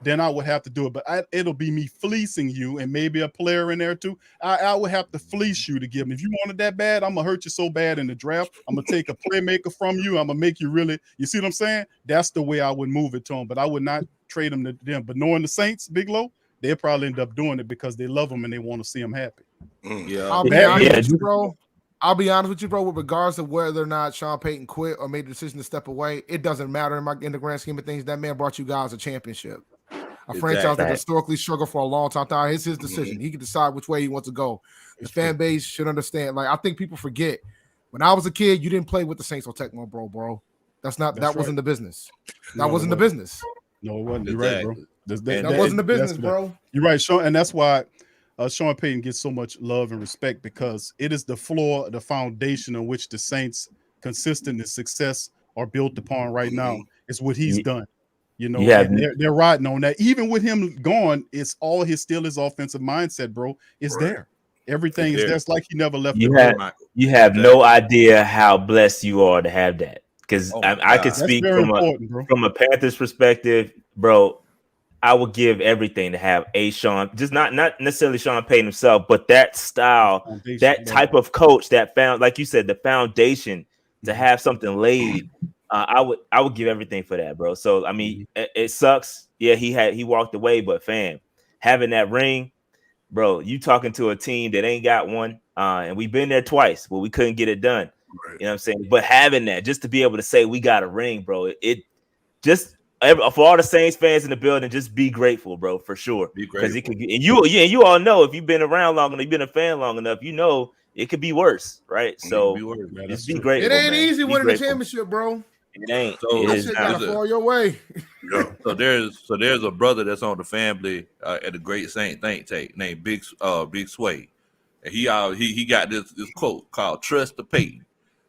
then I would have to do it. But it'll be me fleecing you and maybe a player in there too. I would have to fleece you to give me. If you wanted that bad, I'm going to hurt you so bad in the draft. I'm going to take a playmaker from you. I'm going to make you really, you see what I'm saying? That's the way I would move it to them. But I would not trade them to them. But knowing the Saints, Big Low, they'll probably end up doing it because they love them and they want to see them happy. Yeah. I'll be honest with you, bro. With regards to whether or not Sean Payton quit or made the decision to step away, it doesn't matter in the grand scheme of things. That man brought you guys a championship. A franchise that historically struggled for a long time. It's his decision. He can decide which way he wants to go. The fan base should understand. Like, I think people forget. When I was a kid, you didn't play with the Saints or Tecmo, bro. That wasn't the business. That wasn't the business. No, it wasn't. You're right, bro. That wasn't the business, bro. You're right, Sean, and that's why Sean Payton gets so much love and respect because it is the floor, the foundation on which the Saints' consistent success are built upon right now. It's what he's done. You know, and they're riding on that. Even with him gone, it's all still his offensive mindset, bro. It's there. Everything is there. It's like he never left. You have no idea how blessed you are to have that. Because I could speak from a Panthers perspective, bro. I would give everything to have Sean, just not necessarily Sean Payton himself, but that style, that type of coach that found, like you said, the foundation to have something laid. I would give everything for that, bro. So I mean, it sucks. Yeah, he walked away, but fam, having that ring, bro, you talking to a team that ain't got one, and we've been there twice, but we couldn't get it done. Right. You know what I'm saying? But having that, just to be able to say we got a ring, bro, it just for all the Saints fans in the building, just be grateful, bro, for sure. Because it could be, and you all know if you've been around long enough, you've been a fan long enough, you know it could be worse, right? So just be grateful. It ain't easy winning the championship, bro. It ain't. So that shit gotta fall your way. Yeah. So there's a brother that's on the family at the Great Saint Think Tank named Big Sway, and he got this quote called "Trust the Payton,"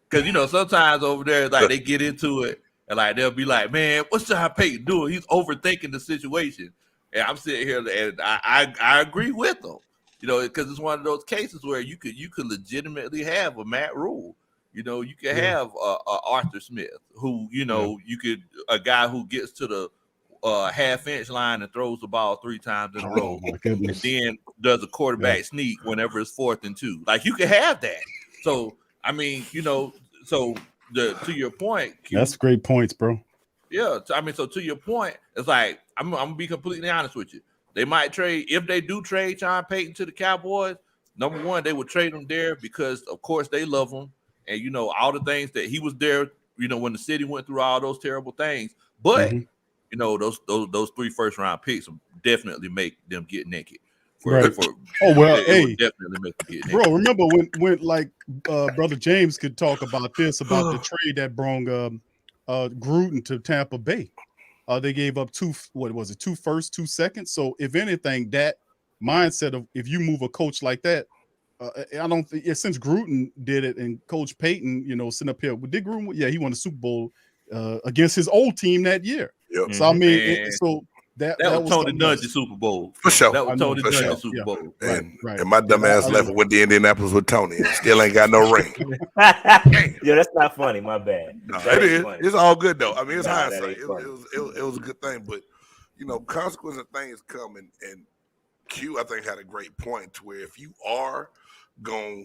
because you know sometimes over there like they get into it and like they'll be like, man, what's Sean Payton doing? He's overthinking the situation, and I'm sitting here and I agree with him, you know, because it's one of those cases where you could legitimately have a Matt Rule. You know, you can have Arthur Smith, who, you know, a guy who gets to the half-inch line and throws the ball 3 times in a row, and then does a quarterback sneak whenever it's 4th and 2. Like, you can have that. So, I mean, you know, to your point, Q, that's great points, bro. Yeah, so to your point, it's like I'm gonna be completely honest with you. They might trade, if they do trade Sean Payton to the Cowboys. Number one, they would trade him there because, of course, they love him. And, you know, all the things that he was there, you know, when the city went through all those terrible things. But, you know, those 3 first-round picks definitely make them get naked. Definitely make them get naked. Bro, remember when like Brother James could talk about this, about the trade that brought Gruden to Tampa Bay. They gave up 2 firsts, 2 seconds. So, if anything, that mindset of if you move a coach like that, I don't think since Gruden did it and Coach Payton, you know, sitting up here, did Gruden? Yeah, he won the Super Bowl against his old team that year. Yep. So I mean, that was Tony Dungy's Super Bowl for sure. That was Tony Dungy's Super Bowl. And my dumb ass left went to Indianapolis with Tony and still ain't got no ring. Yeah, that's not funny. My bad. No, it is. Funny. It's all good though. I mean, it's hindsight. It was a good thing, but you know, consequences of things come and Q, I think, had a great point to where if you are gonna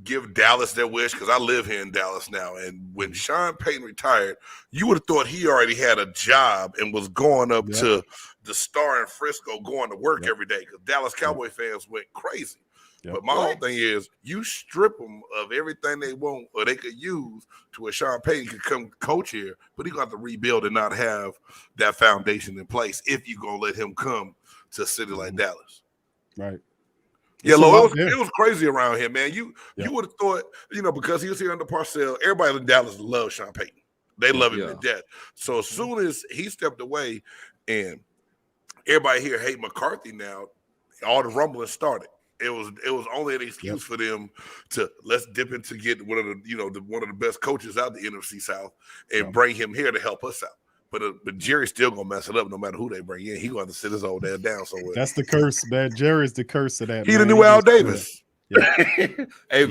give Dallas their wish, because I live here in Dallas now, and when Sean Payton retired, you would have thought he already had a job and was going up to the Star in Frisco, going to work every day, because Dallas Cowboy fans went crazy. But my whole thing is, you strip them of everything they want or they could use to where Sean Payton could come coach here, but he got to rebuild and not have that foundation in place if you're gonna let him come to a city like Dallas. Right. Yeah, it was crazy around here, man. You would have thought, you know, because he was here under Parcells, everybody in Dallas loves Sean Payton. They love him to death. So as soon as he stepped away and everybody here hate McCarthy now, all the rumbling started. It was only an excuse for them to let's dip into get one of the best coaches out the NFC South and bring him here to help us out. But Jerry's still gonna mess it up no matter who they bring in. He's going to sit his old ass down somewhere. That's the curse, man. Jerry's the curse of that. He the new Al Davis. Hey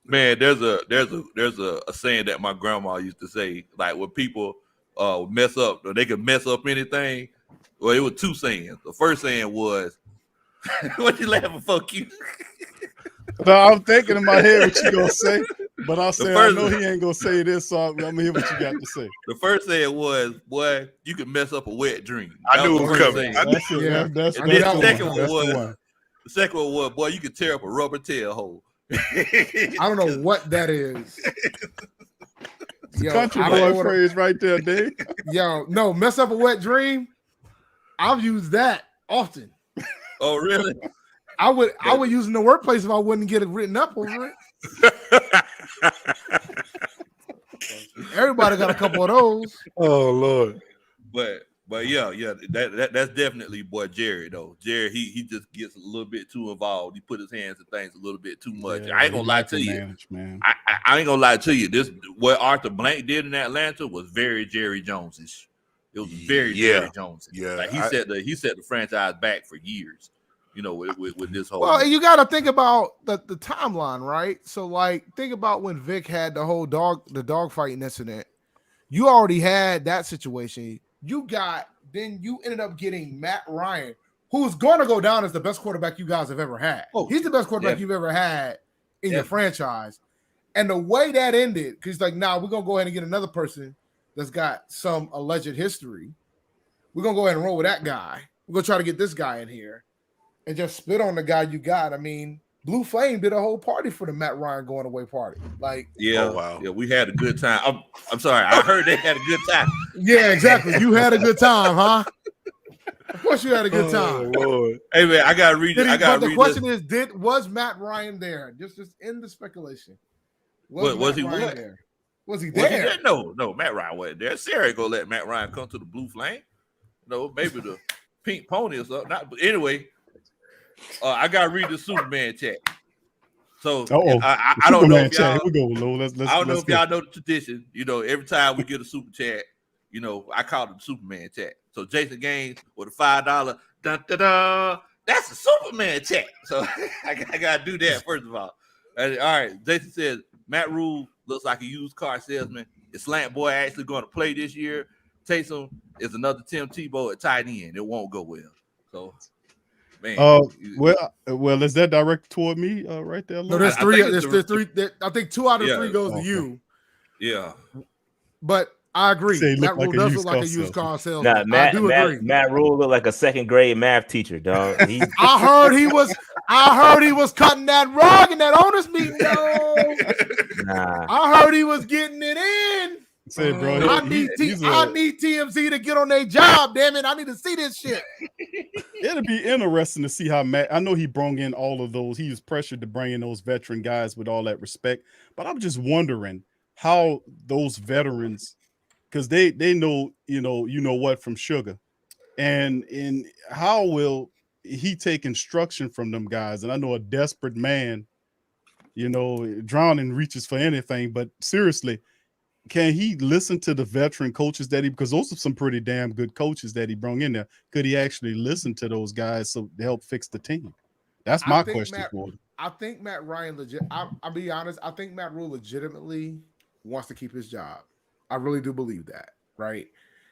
man, there's a saying that my grandma used to say, like when people mess up, or they could mess up anything. Well, it was 2 sayings. The first saying was, "What you laughing for, Q?" No, I'm thinking in my head what you gonna say, but I'll say I know he ain't gonna say this, so I'm gonna hear what you got to say. The first saying was, "Boy, you can mess up a wet dream." I knew it was coming. The second one was, "Boy, you can tear up a rubber tail hole." I don't know what that is. Country boy phrase right there, Dave. Yo, no, mess up a wet dream. I've used that often. Oh, really? I would use it in the workplace if I wouldn't get it written up over it. Everybody got a couple of those. Oh Lord! But But yeah, that's definitely boy Jerry though. Jerry, he just gets a little bit too involved. He put his hands in things a little bit too much. Yeah, I ain't gonna lie to you. Man. I ain't gonna lie to you. This what Arthur Blank did in Atlanta was very Jerry Jones-ish. It was very Jerry Jones. Yeah, like he set the franchise back for years. You know, with this whole. Well, you got to think about the timeline, right? So, like, think about when Vic had the whole dog fighting incident. You already had that situation. Then you ended up getting Matt Ryan, who's going to go down as the best quarterback you guys have ever had. Oh, he's the best quarterback you've ever had in your franchise. And the way that ended, because like, we're going to go ahead and get another person that's got some alleged history. We're going to go ahead and roll with that guy. We're going to try to get this guy in here and just spit on the guy you got. I mean, Blue Flame did a whole party for the Matt Ryan going away party. Like, yeah, we had a good time. I'm sorry, I heard they had a good time. Yeah, exactly. You had a good time, huh? Of course, you had a good time. Lord. Hey man, I gotta read it. The question is, was Matt Ryan there? Just end the speculation. Was he Ryan there? Was he there? No, Matt Ryan wasn't there. Sarah gonna let Matt Ryan come to the Blue Flame. No, maybe the Pink Pony or something. But anyway. I gotta read the Superman chat. So I don't know if y'all. Here we go, Lo. Let's I don't know if y'all know the tradition. You know, every time we get a super chat, you know, I call it the Superman chat. So Jason Gaines with a $5, dun, dun, dun, that's a Superman chat. So I gotta do that first of all. All right, Jason says Matt Rule looks like a used car salesman. Is Slant Boy actually going to play this year? Taysom is another Tim Tebow at tight end. It won't go well. So. Man, well, is that directed toward me right there? No, there's three. There's three. I think 2 out of 3 goes to you. Yeah, but I agree. Matt Rule does look like a used car salesman. I do agree. Matt Rule looked like a second grade math teacher, dog. I heard he was cutting that rug in that owners meeting. I heard he was getting it in. Say, bro, I need TMZ to get on their job. Damn it, I need to see this shit. It'll be interesting to see how Matt. I know he brought in all of those. He was pressured to bring in those veteran guys with all that respect. But I'm just wondering how those veterans, because they know you know what from Sugar, and how will he take instruction from them guys? And I know a desperate man, drowning reaches for anything. But seriously. Can he listen to the veteran coaches because those are some pretty damn good coaches that he brought in there? Could he actually listen to those guys to help fix the team? That's my question for him. I think Matt Ryan I'll be honest. I think Matt Rule legitimately wants to keep his job. I really do believe that, right?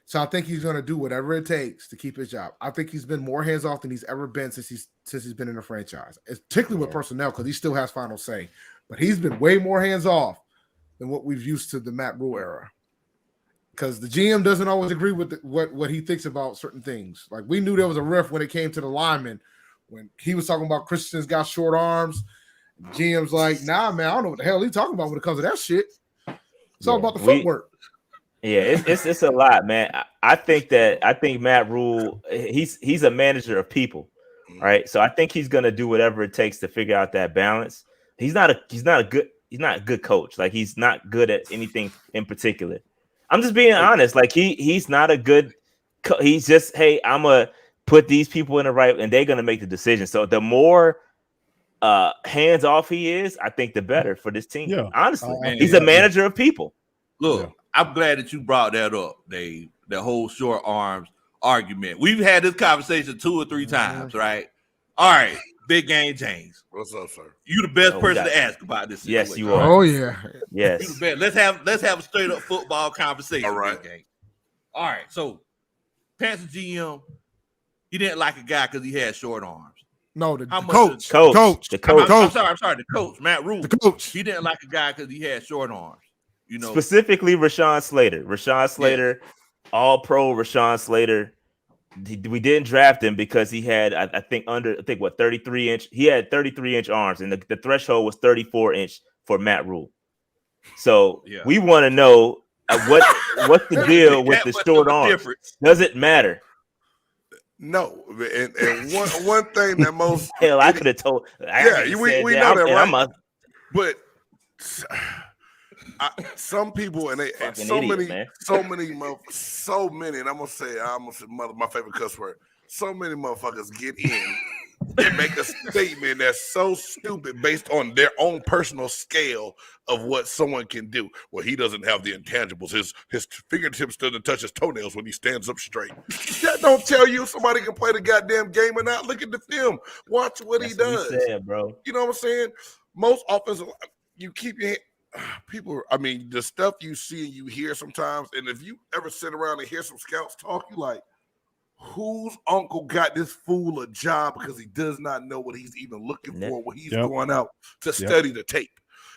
So I think he's going to do whatever it takes to keep his job. I think he's been more hands off than he's ever been since he's been in the franchise, particularly with personnel because he still has final say. But he's been way more hands off than what we've used to the Matt Rule era, because the GM doesn't always agree with what he thinks about certain things. Like we knew there was a rift when it came to the linemen, when he was talking about Christian's got short arms. GM's like, nah, man, I don't know what the hell he's talking about when it comes to that shit. It's all about the footwork. It's a lot, man. I think Matt Rule, he's a manager of people, right? So I think he's gonna do whatever it takes to figure out that balance. He's not a good coach. Like he's not good at anything in particular. I'm just being honest. Like he's not a good. He's just, hey, I'm gonna put these people in the right, and they're gonna make the decision. So the more hands off he is, I think the better for this team. Yeah, honestly, he's a manager of people. Look, I'm glad that you brought that up, Dave. The whole short arms argument. We've had this conversation 2 or 3 times, right? All right. Big Game James. What's up, sir? You the best person to ask about this situation. Yes, you are. Oh, yeah. Yes. You the best. Let's have a straight up football conversation. All right. All right. So Panthers GM, he didn't like a guy because he had short arms. No, the coach. I'm sorry, the coach, Matt Rule. The coach. He didn't like a guy because he had short arms. Specifically Rashaad Slater. All pro Rashaad Slater. We didn't draft him because he had, I think 33 inch. He had 33-inch arms, and the threshold was 34-inch for Matt Rule. So we want to know what's the deal with the short arms. Does it matter? No, and one thing that most hell I could have told. We know that, right? But some people and Fucking so idiot, many, man. so many, and I'm gonna say my favorite cuss word. So many motherfuckers get in and make a statement that's so stupid based on their own personal scale of what someone can do. Well, he doesn't have the intangibles. His fingertips doesn't touch his toenails when he stands up straight. That don't tell you if somebody can play the goddamn game or not. Look at the film. Watch what he does. What he said, bro. You know what I'm saying? Most offensive, you keep your people. I mean, the stuff you see and you hear sometimes, and if you ever sit around and hear some scouts talk, you like, whose uncle got this fool a job because he does not know what he's even looking for when he's going out to study the tape?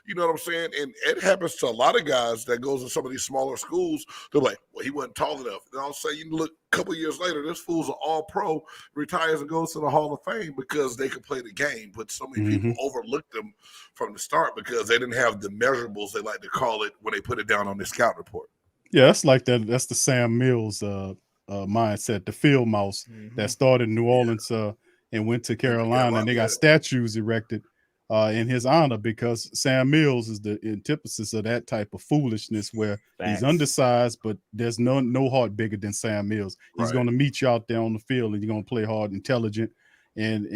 You know what I'm saying? And it happens to a lot of guys that goes to some of these smaller schools. They're like, well, he wasn't tall enough. And I'll say, you look a couple of years later, this fool's an all-pro, retires and goes to the Hall of Fame because they could play the game. But so many people overlooked them from the start because they didn't have the measurables, they like to call it, when they put it down on their scout report. Yeah, that's like that. That's the Sam Mills mindset, the field mouse that started in New Orleans and went to Carolina, and they got statues erected in his honor because Sam Mills is the antithesis of that type of foolishness where he's undersized, but there's no heart bigger than Sam Mills. He's going to meet you out there on the field, and you're going to play hard, intelligent, and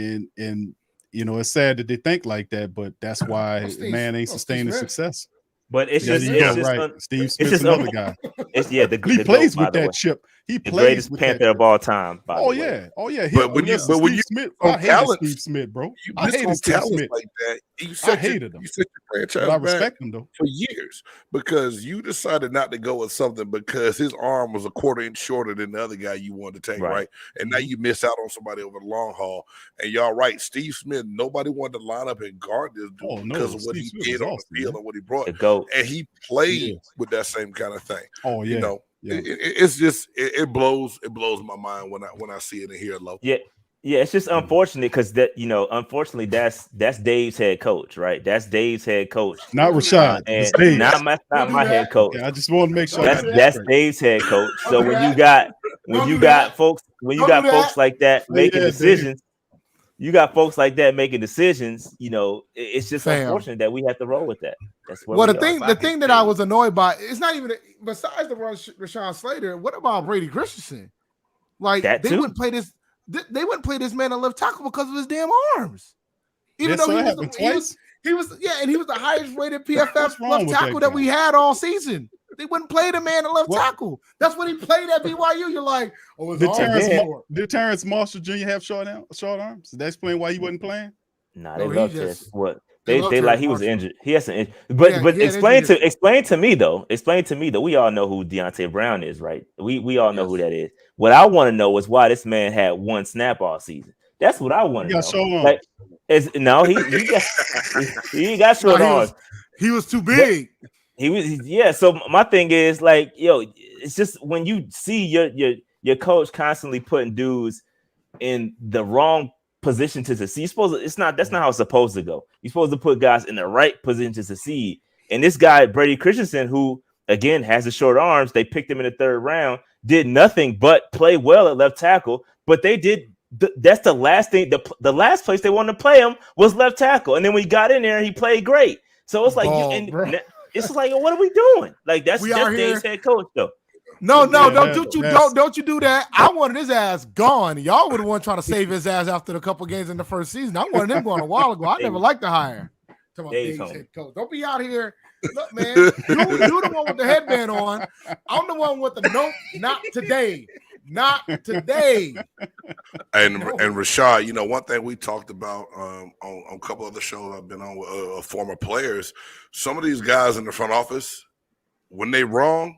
you know, it's sad that they think like that, but that's why man ain't sustaining success. But it's just Steve Smith's another guy. He plays with that chip. He the plays greatest with Panther that. of all time. Oh yeah. But when you Smith, I hated Steve Smith, bro. I hated Steve Smith like that. I hated him. You set your franchise I back respect him though for years because you decided not to go with something because his arm was a quarter inch shorter than the other guy you wanted to take, right? And now you miss out on somebody over the long haul. And y'all right, Steve Smith. Nobody wanted to line up and guard this dude because of what he did on the field and what he brought. And he played with that same kind of thing. Oh yeah. You know, it's just it blows my mind when I see it and hear it low. Yeah, it's just unfortunate because unfortunately that's Dave's head coach, right? That's Dave's head coach, not Rashaad, and not my head coach. Yeah, I just want to make sure that's Dave's head coach. So when you got folks like that making decisions. You got folks like that making decisions, you know, it's just unfortunate that we have to roll with that. That's what the thing that I was annoyed by, it's not even besides the Rashawn Slater, what about Brady Christensen? Like they wouldn't play this man on left tackle because of his damn arms. Even though he was the highest rated PFF left tackle that we had all season. They wouldn't play the man at left tackle. That's when he played at BYU. You're like, did Terrence Marshall Jr. have short arms? Did that explain why he wasn't playing? Nah, they love Terrence. What they like he was injured. He has an injury. But explain to me though. We all know who Deontay Brown is, right? We all know who that is. What I want to know is why this man had one snap all season. That's what I want to know. He got short arms. He was too big. So my thing is like, it's just when you see your coach constantly putting dudes in the wrong position to succeed. That's not how it's supposed to go. You're supposed to put guys in the right position to succeed. And this guy, Brady Christensen, who again has the short arms, they picked him in the third round, did nothing but play well at left tackle. But they did. That's the last thing. The last place they wanted to play him was left tackle. And then we got in there, he played great. So it's like it's like, what are we doing? Like that's Dave's head coach though. No, don't you do that. I wanted his ass gone. Y'all would have one trying to save his ass after the couple games in the first season. I wanted him going a while ago. I never liked the hire. Dave's head coach. Don't be out here. Look, man, you the one with the headband on. I'm the one with the nope, not today. Not today. And Rashaad, one thing we talked about on a couple other shows I've been on with former players, some of these guys in the front office, when they wrong,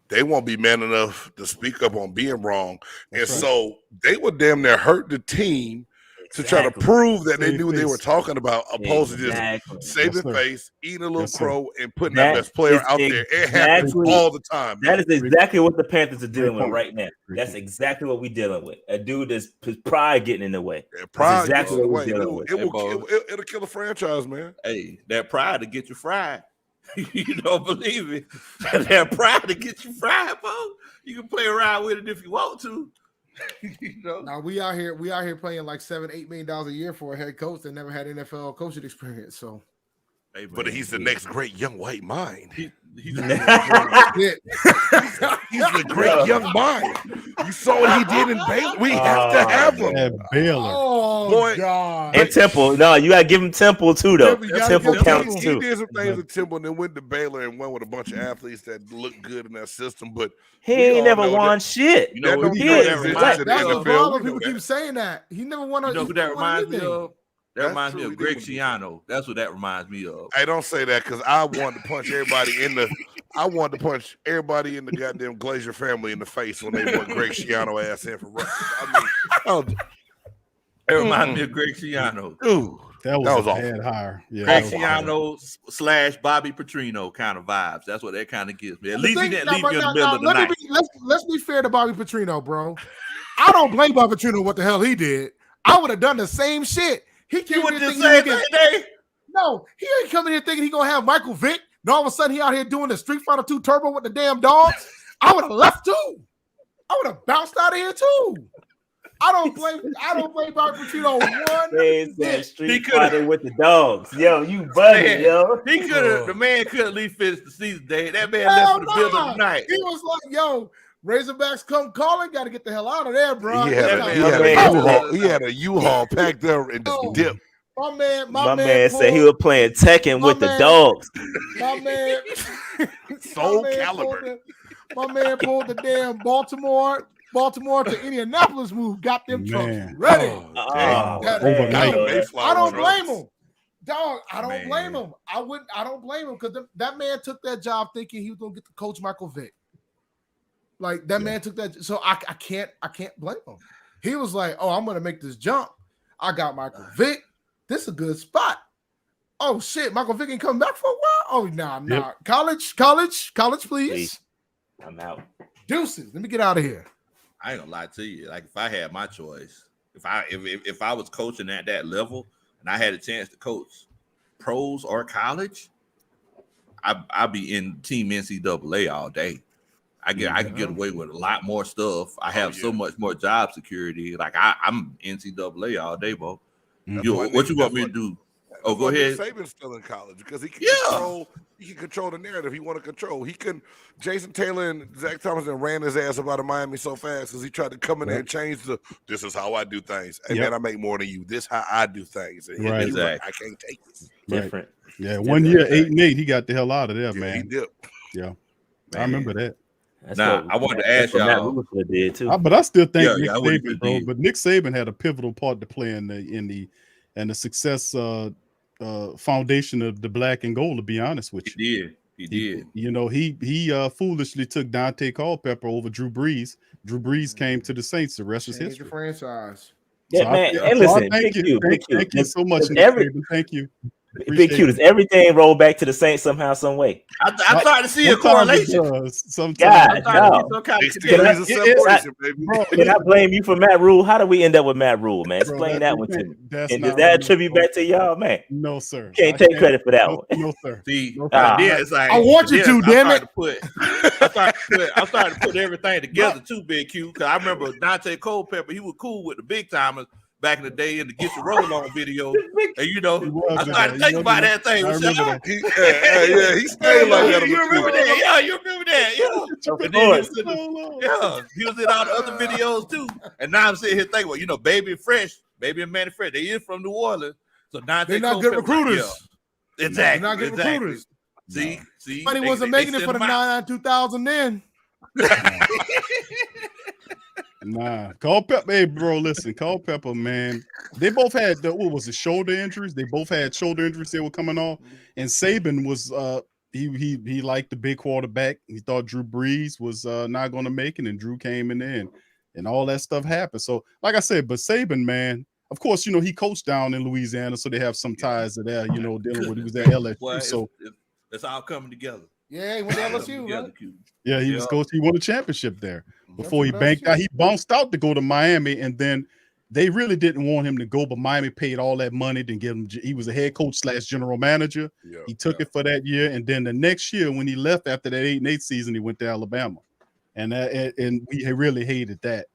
they won't be man enough to speak up on being wrong. So they would damn near hurt the team to try to prove that they knew what they were talking about, opposed to just saving face, eating a little crow, and putting that best player out there. It happens all the time. That is exactly what the Panthers are dealing with right now. That's exactly what we're dealing with. A dude that's his pride getting in the way. Pride exactly what we're dealing with. It'll kill a franchise, man. Hey, that pride to get you fried. You don't believe it. That pride to get you fried, folks. You can play around with it if you want to. Now we out here playing like $7-8 million a year for a head coach that never had NFL coaching experience. So Hey, but man, he's the next great young white mind. He's He's the great young mind. You saw what he did in Baylor. We have to have him. At Baylor. Oh, Boy. God. And Temple. No, you gotta give him Temple too, though. Temple, you gotta Temple give counts Temple. too. He did some things at Temple and then went to Baylor and won with a bunch of athletes that looked good in that system. But He we ain't all never know won shit. You know, don't he transition is. to the That's the NFL. problem. We know People keep that. saying that. He never won a. You know who he that never won reminds me anything. of? That That's reminds true. me He of did Greg what he Schiano. That's what that reminds me of. I don't say that because I wanted to punch everybody in the. I wanted to punch everybody in the goddamn Glazier family in the face when they put Greg Schiano ass in for Rutgers. I mean, It reminds me of Greg Schiano. dude, That was was a awful. bad hire. Yeah, Greg that was bad. Schiano / Bobby Petrino kind of vibes. That's what that kind of gives me. At least he didn't Now, leave you in the middle of the let me night. be, let's be fair to Bobby Petrino, bro. I don't blame Bobby Petrino what the hell he did. I would have done the same shit. He You came would here just thinking say he that get, day. no, he ain't coming here thinking he gonna have Michael Vick. And all of a sudden he out here doing the Street Fighter 2 Turbo with the damn dogs. I would have left too. I would have bounced out of here too. I don't blame Bobby Petrino one They said bit. Street Fighter with the dogs. Yo, you bugging, yo. He could have. The man could at least finish the season day. That man Hell left for the nah. middle of the night. He was like, yo, Razorbacks come calling, got to get the hell out of there, bro. he had a U-Haul packed there and just dipped. My man said he was playing Tekken with the dogs. My man, Soul Calibur. My man pulled the damn Baltimore to Indianapolis move, got them trucks Man. ready. Overnight. I don't blame him, dog. I don't Man. blame him. I don't blame him because that man took that job thinking he was gonna get to coach Michael Vick. Like that man took that, so I can't blame him. He was like, "Oh, I'm gonna make this jump. I got Michael Vick. This is a good spot. Oh shit, Michael Vick ain't coming back for a while. Oh nah. Yep. College, please. I'm out. Deuces. Let me get out of here. I ain't gonna lie to you. Like if I had my choice, if I was coaching at that level and I had a chance to coach pros or college, I'd be in Team NCAA all day. I can get away with a lot more stuff. I have so much more job security. Like I'm NCAA all day, bro. What you want me to do? Oh, go ahead. Saban's still in college because he can control the narrative he want to control. He couldn't. Jason Taylor and Zach Thomas ran his ass about in Miami so fast because he tried to come in there and change this is how I do things. Hey man, I make more than you. This how I do things. And Right. like, I can't take this. Different. Yeah, 1 year, 8-8, he got the hell out of there, He man. dipped. Yeah, Man. I remember that. I wanted to ask Matt y'all. Rule did too. But I still think Yeah, Nick I would've Saban, bro. did. But Nick Saban had a pivotal part to play in the success foundation of the black and gold. To be honest with you, He did. You know, he foolishly took Dante Culpepper over Drew Brees. Drew Brees came to the Saints. The rest is Change the history. franchise. Yeah, man. Hey, listen, thank you so much, Does Nick Saban. Thank you. Big Q, does everything roll back to the Saints somehow, some way? I started to see a Sometimes it correlation. does. Sometimes. God, no. Some kind of Big degrees of separation, baby. Bro, Can I blame you for Matt Rule? How do we end up with Matt Rule, man? Bro, Explain that one to me. that's And not does that right, attribute bro. back to y'all, man? No, sir. Can't I take credit for that one. No, sir. See, No, and then it's like I want you to, damn it. I started to put everything together too, Big Q. Because I remember Dante Culpepper, he was cool with the big timers back in the day in the Get Your Roll On video. And He was I in started that. thinking about that thing. I remember that. He stayed like that. You remember that? Yeah, you remember that? Yeah. Of And then course. he was in all the other videos too. And now I'm sitting here thinking, well, Baby and Manny Fresh, they is from New Orleans. So Dante They're not good Culpepper, recruiters. yeah. Exactly. They're not good recruiters. See. But he wasn't making it for the 2000 then. Nah, Culpepper. Hey, bro, listen, Culpepper, man. They both had shoulder injuries. They both had shoulder injuries they were coming off. And Saban was he liked the big quarterback. He thought Drew Brees was not going to make it, and Drew came in there, and all that stuff happened. So, like I said, but Saban, man, of course, he coached down in Louisiana, so they have some ties to there. Dealing with he was at LSU. Boy, So it's all coming together. Yeah, he went to LSU, right? yeah, he was coach. He won a championship there before he That's banked what out. He bounced out to go to Miami, and then they really didn't want him to go, but Miami paid all that money to give him. He was a head coach / general manager. He took it for that year, and then the next year when he left after that 8-8 season, he went to Alabama, and we really hated that.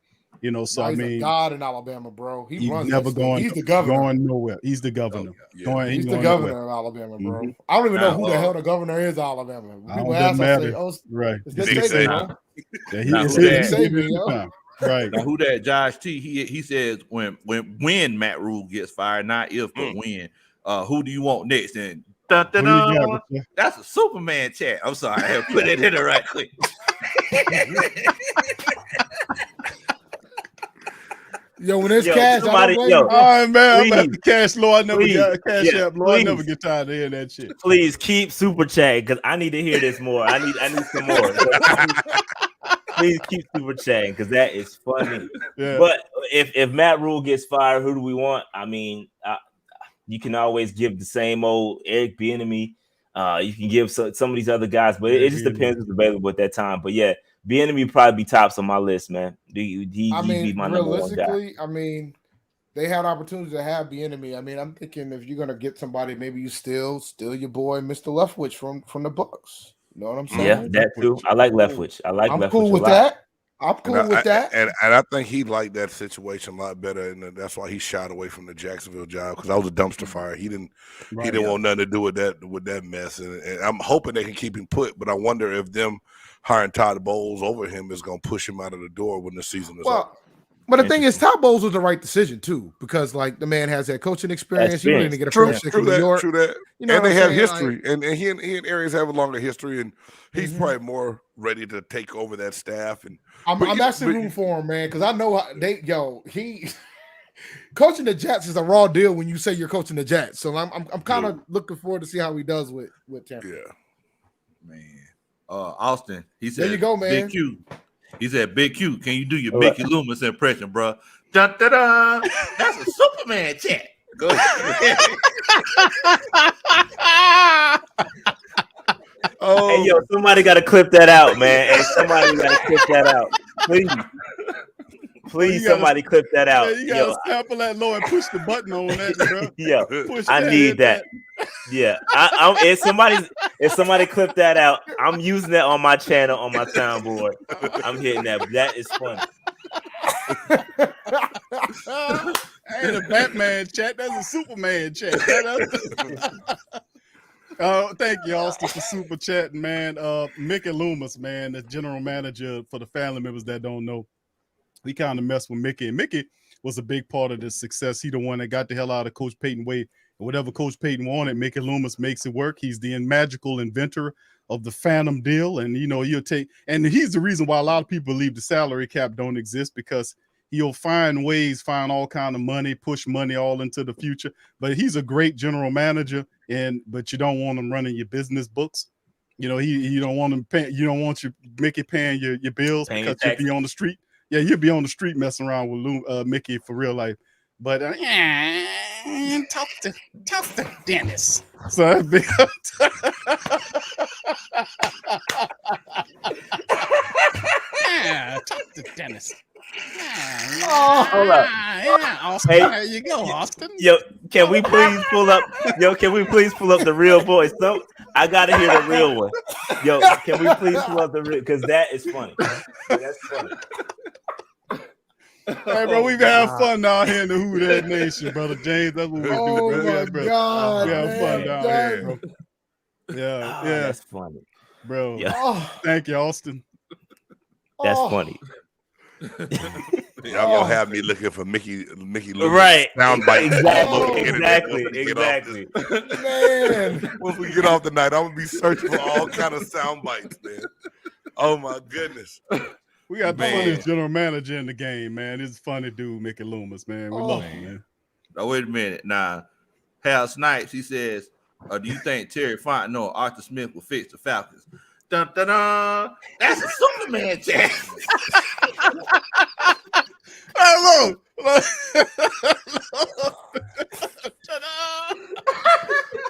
You know, so he's I mean, a god in Alabama, bro. He's never going. He's the governor. Going nowhere. He's the governor. He's the governor of Alabama, bro. Mm-hmm. I don't even know who the hell the governor is of Alabama. People ask, I say, "Oh, right." It's Nick Saban, Yeah, Nick Saban, yo. Right. Now, who that Josh T? He says when Matt Rule gets fired, not if but when. Who do you want next? And that's a Superman chat. I'm sorry, I have to put it in there right quick. Yo, when there's cash, all right, man. I'm at the cash low. I never got cash app low. I never get tired of hearing that shit. Please keep super chatting because I need to hear this more. I need some more. Please keep super chatting because that is funny. Yeah. But if Matt Rule gets fired, who do we want? I mean, you can always give the same old Eric Bieniemy. You can give some of these other guys, but it just depends who's available at that time. But yeah, Bieniemy probably be tops on my list, man. He be my number one guy. I mean, they had opportunities to have Bieniemy. I mean, I'm thinking if you're gonna get somebody, maybe you still your boy Mr. Leftwich from the Bucks. You know what I'm saying? Yeah, that too. I like Leftwich. I'm cool with that. I'm cool with that. And I think he liked that situation a lot better, and that's why he shied away from the Jacksonville job because I was a dumpster fire. He didn't want nothing to do with that mess, and I'm hoping they can keep him put. But I wonder if them hiring Todd Bowles over him is going to push him out of the door when the season is over. But the thing is, Todd Bowles was the right decision too, because like the man has that coaching experience. He didn't get a first in New York. True that. You know, and they have history, and he and Arians have a longer history, and he's probably more ready to take over that staff. And I'm actually rooting for him, man, because I know he coaching the Jets is a raw deal when you say you're coaching the Jets. So I'm kind of looking forward to see how he does with Tampa. Yeah, man. Austin, he said, "There you go, man." Big Q. He said, "Big Q, can you do your Mickey Loomis impression, bro?" Dun, dun, dun. That's a Superman chat. Go ahead. Hey, yo, somebody got to clip that out, man. Hey, somebody got to clip that out. Please, somebody clip that out. Yeah, you got to sample that low and push the button on that, bro. Yeah, I need that. Yeah, if somebody clip that out, I'm using that on my channel, on my soundboard. I'm hitting that. That is funny. Ain't a Batman chat. That's a Superman chat. Thank you, Austin, for super chatting, man. Mickey Loomis, man, the general manager, for the family members that don't know, we kind of messed with Mickey, and Mickey was a big part of the success. He the one that got the hell out of Coach Payton way. And whatever Coach Payton wanted, Mickey Loomis makes it work. He's the magical inventor of the Phantom deal, and and he's the reason why a lot of people believe the salary cap don't exist, because he'll find ways, find all kind of money, push money all into the future. But he's a great general manager, but you don't want him running your business books. You know, you don't want him you don't want Mickey paying your bills because you'll be on the street. Yeah, you'll be on the street messing around with Mickey for real life. But talk to Dennis. So that's big. Talk to Dennis. Hold up. Yeah, Austin. Hey, there you go, Austin. Yo, can we please pull up the real voice? So I gotta hear the real one. Yo, can we please pull up the real? Because that is funny. That's funny. Hey, bro, we have fun down here in the Who That Nation, brother James. That's what we do, bro. Oh, my God. We have fun down here, bro. Yeah. That's funny. Bro, yeah. Thank you, Austin. That's funny. Y'all gonna have me looking for Mickey Loomis right soundbite. Exactly. Man, once we get off the night, I'm gonna be searching for all kind of sound bites, man. Oh my goodness. We got the funniest general manager in the game, man. This is funny dude, Mickey Loomis, man. We love him, man. Now, wait a minute. Now, Hal Snipes, he says, do you think Terry Fontenot or Arthur Smith will fix the Falcons? Dun, dun, dun. That's a Superman chat. Hello.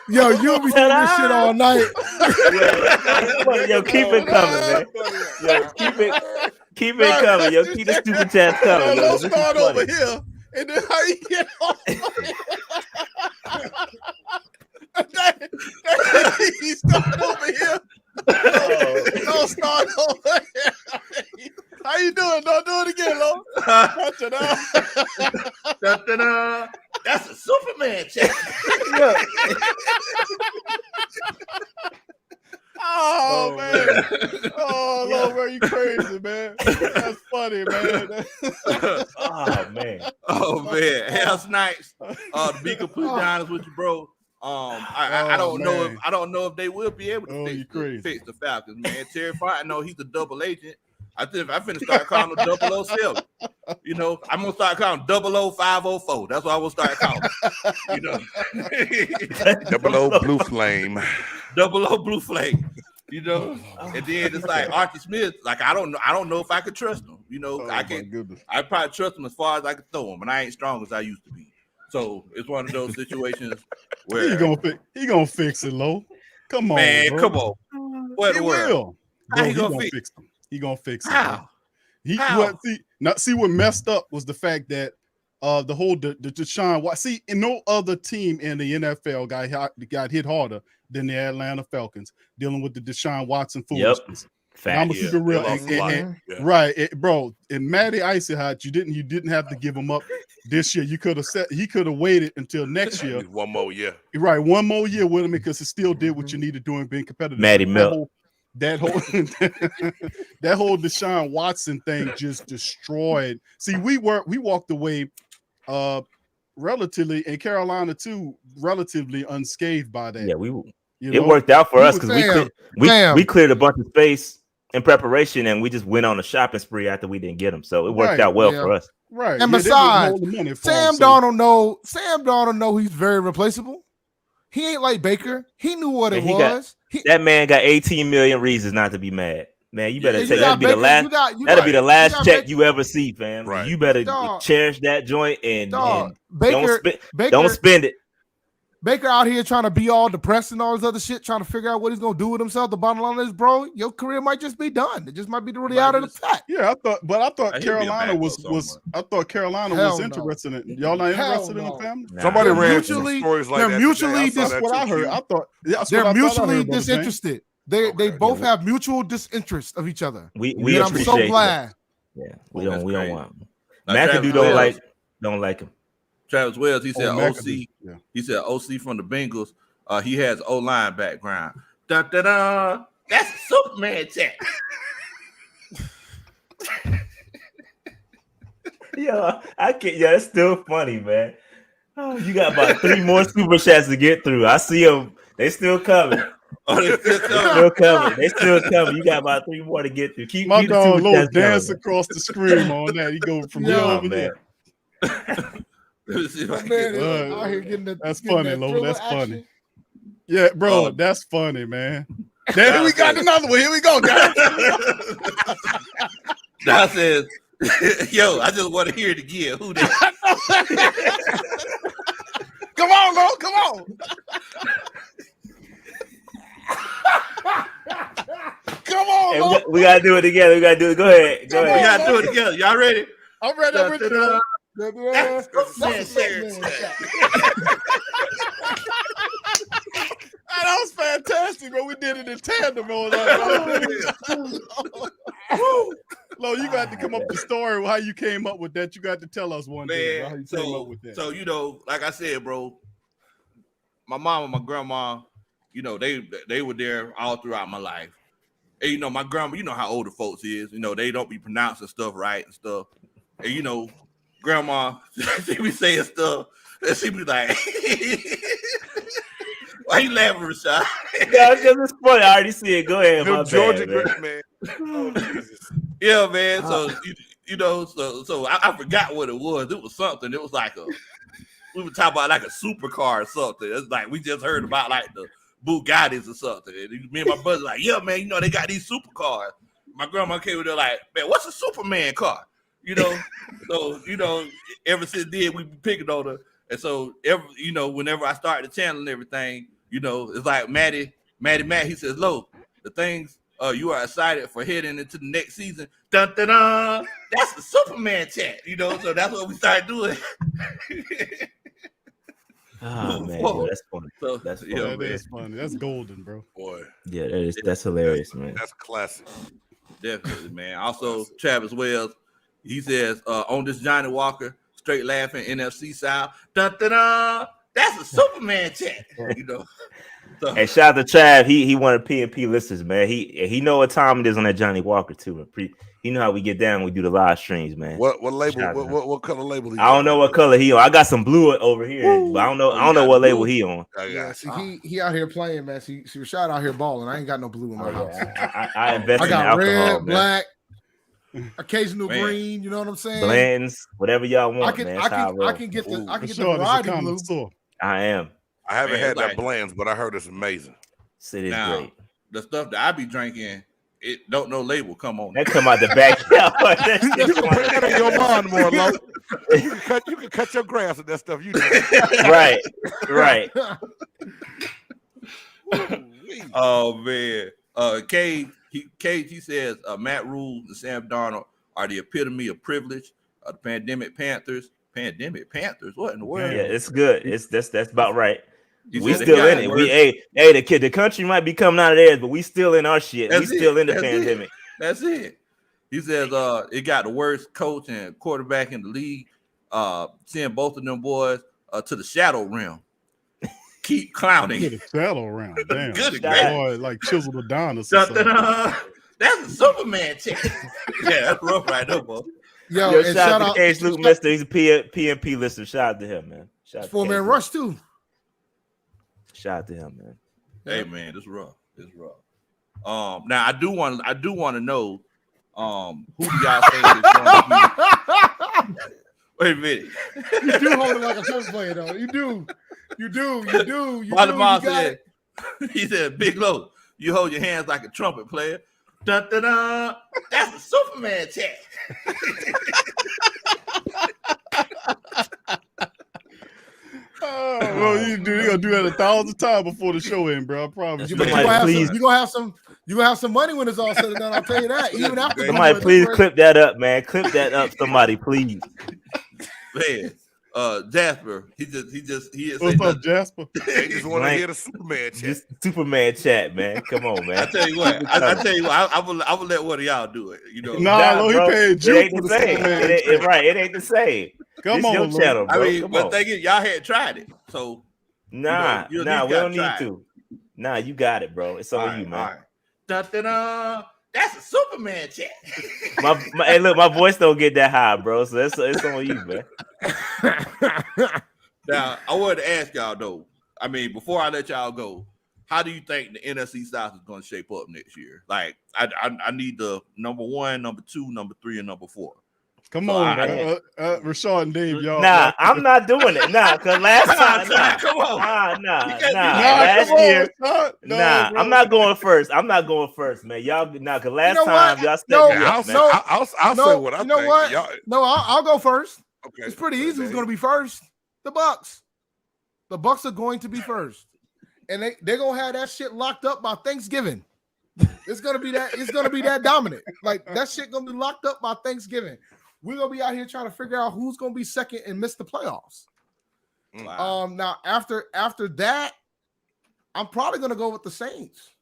Yo, you'll be doing this shit all night. Yo, keep it coming, man. Yo, keep it coming. Yo, keep the stupid chat coming. Yo, let's start over here, and then how you get off? He started over here. Don't start over here. How you doing? Don't do it again, Lo. Da-da-da. That's a Superman chat. Oh man. Oh Lord, bro, you crazy, man. That's funny, man. Oh man. Oh man, hell snipes. To be completely honest with you, bro. I don't know if they will be able to fix the Falcons, man. Terry Fry, I know he's a double agent. I think I finna start calling him 007. You know, I'm gonna start calling 00504. That's what I will start calling. You know, 00 Blue Flame. 00 Blue Flame. You know, and then it's like Archie Smith. Like I don't know if I could trust him. You know, I probably trust him as far as I can throw him, and I ain't strong as I used to be. So it's one of those situations where he gonna fix it, Lo. Come on, man. bro. Come on. What he will? Bro, he gonna fix it. He gonna fix it. How? See what messed up was the fact that the whole Deshaun Watson. See, and no other team in the NFL got hit harder than the Atlanta Falcons dealing with the Deshaun Watson foolishness. Yep. I'm gonna keep it real, right, bro. And Matty Icy Hot, you didn't have to give him up this year. He could have waited until next year. One more year, right? One more year with him because he still did what you need to do and being competitive. Matty Milk. That whole Deshaun Watson thing just destroyed. See, we walked away relatively, in Carolina too, relatively unscathed by that. Yeah, it worked out for us because we cleared a bunch of space in preparation, and we just went on a shopping spree after we didn't get them. So it worked out well for us. Right. And besides, Sam Darnold know he's very replaceable. He ain't like Baker. He knew what it was. That man got 18 million reasons not to be mad. Man, you better take that'll be the last check you ever see, fam. Right. You better cherish that joint and don't spend it. Baker out here trying to be all depressed and all this other shit, trying to figure out what he's gonna do with himself. The bottom line is, bro, your career might just be done. It just might be really out of the fact. Yeah, I thought Carolina was interested in y'all not interested in the family. Nah. Somebody ran some stories like that. That's what I heard. I thought they're mutually disinterested. They both have mutual disinterest of each other. We I'm so glad. Yeah, we don't want McAdoo don't like him. Travis Wells, he said OC. Yeah. He said OC from the Bengals. He has O-line background. Da da da. That's a Superman chat. I can't. Yeah, it's still funny, man. Oh, you got about 3 more super chats to get through. I see them. They still coming. They still coming. You got about 3 more to get through. Keep my dog Low dance across the screen on that. He go from here over there. That's funny, Lo. That's funny. Yeah, bro, that's funny, man. Then we got another one. Here we go, guys. Now says, yo, I just want to hear it again. Who that? Come on, Lo. Come on. Come on, hey, we gotta do it together. We gotta do it. Go ahead. We gotta do it together. Y'all ready? I'm ready. That was fantastic, bro. We did it in tandem on that. Lo, you got to come up with the story how you came up with that. You got to tell us one day how you came up with that. So you know, like I said, bro, my mom and my grandma, you know, they were there all throughout my life. And you know, my grandma, you know how older folks is. You know, they don't be pronouncing stuff right and stuff. And you know, grandma, she be saying stuff, and she be like, "Why you laughing, Rashaad?" Yeah, it's funny. I already see it. Go ahead, my Georgia bad, man. Oh, Jesus. Yeah, man. So you know, so I forgot what it was. It was something. It was like we were talking about like a supercar or something. It's like we just heard about like the Bugattis or something. And me and my brother like, yeah, man. You know they got these supercars. My grandma came with there like, man, what's a Superman car? You know, so you know, ever since then we be picking on her, and so you know, whenever I start the channel and everything, you know, it's like Matt. He says, "Lo, the things you are excited for heading into the next season." Dun dun dun. That's the Superman chat, you know. So that's what we started doing. Oh man, that's funny. So, that's funny. That's golden, bro. Boy, yeah, that's hilarious, man. That's classic. Definitely, man. Also, Travis Wells, he says, on this Johnny Walker, straight laughing NFC South. Dun, dun, dun. That's a Superman chat, you know. So, Hey, shout out to Trav. He one of the PNP listeners, man. He know what time it is on that Johnny Walker too. He know how we get down when we do the live streams, man. What label? What color label? I don't know what color he on. I got some blue over here, but I don't know what label he on. Yeah, see, he out here playing, man. See, Rashaad out here balling. I ain't got no blue in my house. I invest in got alcohol, red, black, occasional green. You know what I'm saying? Blends, whatever y'all want, I can get the variety blue. I am. I haven't had that blends, but I heard it's amazing. It is great. The stuff that I be drinking, it don't no label. Come on, that come out the backyard. You can put that in your lawn more, Lo. You can cut your grass with that stuff. You do. right. Oh man, Cage he says Matt Rule and Sam Darnold are the epitome of privilege. The Pandemic Panthers. What in the world? Yeah, it's good. That's about right. We said still in it. The country might be coming out of theirs, but we still in our shit. We still in the pandemic. That's it. He says it got the worst coach and quarterback in the league. Seeing both of them boys to the shadow realm. Keep clowning. To the shadow realm. Damn. Good boy, like Chisel the Don or something. That's a Superman chick. Yeah, that's rough right there, boy. Yo, shout out to Cage Luke Mister. He's a PNP listener. Shout out to him, man. Shout out to 4-man rush too. Shout out to him, man. Hey man, this rough. Now I do want to know who do y'all think is going to be. Wait a minute. You do hold it like a church player, though. You do. Baltimore said, he said, Big Low, you hold your hands like a trumpet player. Dun, dun, dun. That's a Superman chat. Well, you gonna do that 1,000 times before the show end, bro. I promise you. You're gonna have some money when it's all said and done. I'll tell you that. Even after somebody please clip that up, man. Clip that up, somebody, please. Man, Jasper, he is. What's up, Jasper? They just want to hear the Superman chat. Just Superman chat, man. Come on, man. I tell you what, I will let one of y'all do it. You know, nah, he paid you for the same. It ain't the same. Come on, your channel, bro. I mean, but thing is, y'all had tried it, so nah, we don't need to. Nah, you got it, bro. It's on you, man. Right. Dun, dun, dun. That's a Superman chat. Hey, look, my voice don't get that high, bro. So it's on you, man. Now, I wanted to ask y'all though. I mean, before I let y'all go, how do you think the NFC South is going to shape up next year? Like, I need the number 1, number 2, number 3, and number 4. Come on, man. Rashaad and Dave, y'all. Nah, I'm not doing it. Nah, because last time, come on. Last year, I'm not going first. Man. Y'all, because last time y'all said I'll say what I think. You know what? No, I'll go first. Okay, it's pretty easy. Who's going to be first? The Bucs. The Bucs are going to be first, and they're going to have that shit locked up by Thanksgiving. It's going to be that. It's going to be that dominant. Like that shit going to be locked up by Thanksgiving. We're gonna be out here trying to figure out who's gonna be second and miss the playoffs. Wow. Now after that, I'm probably gonna go with the Saints.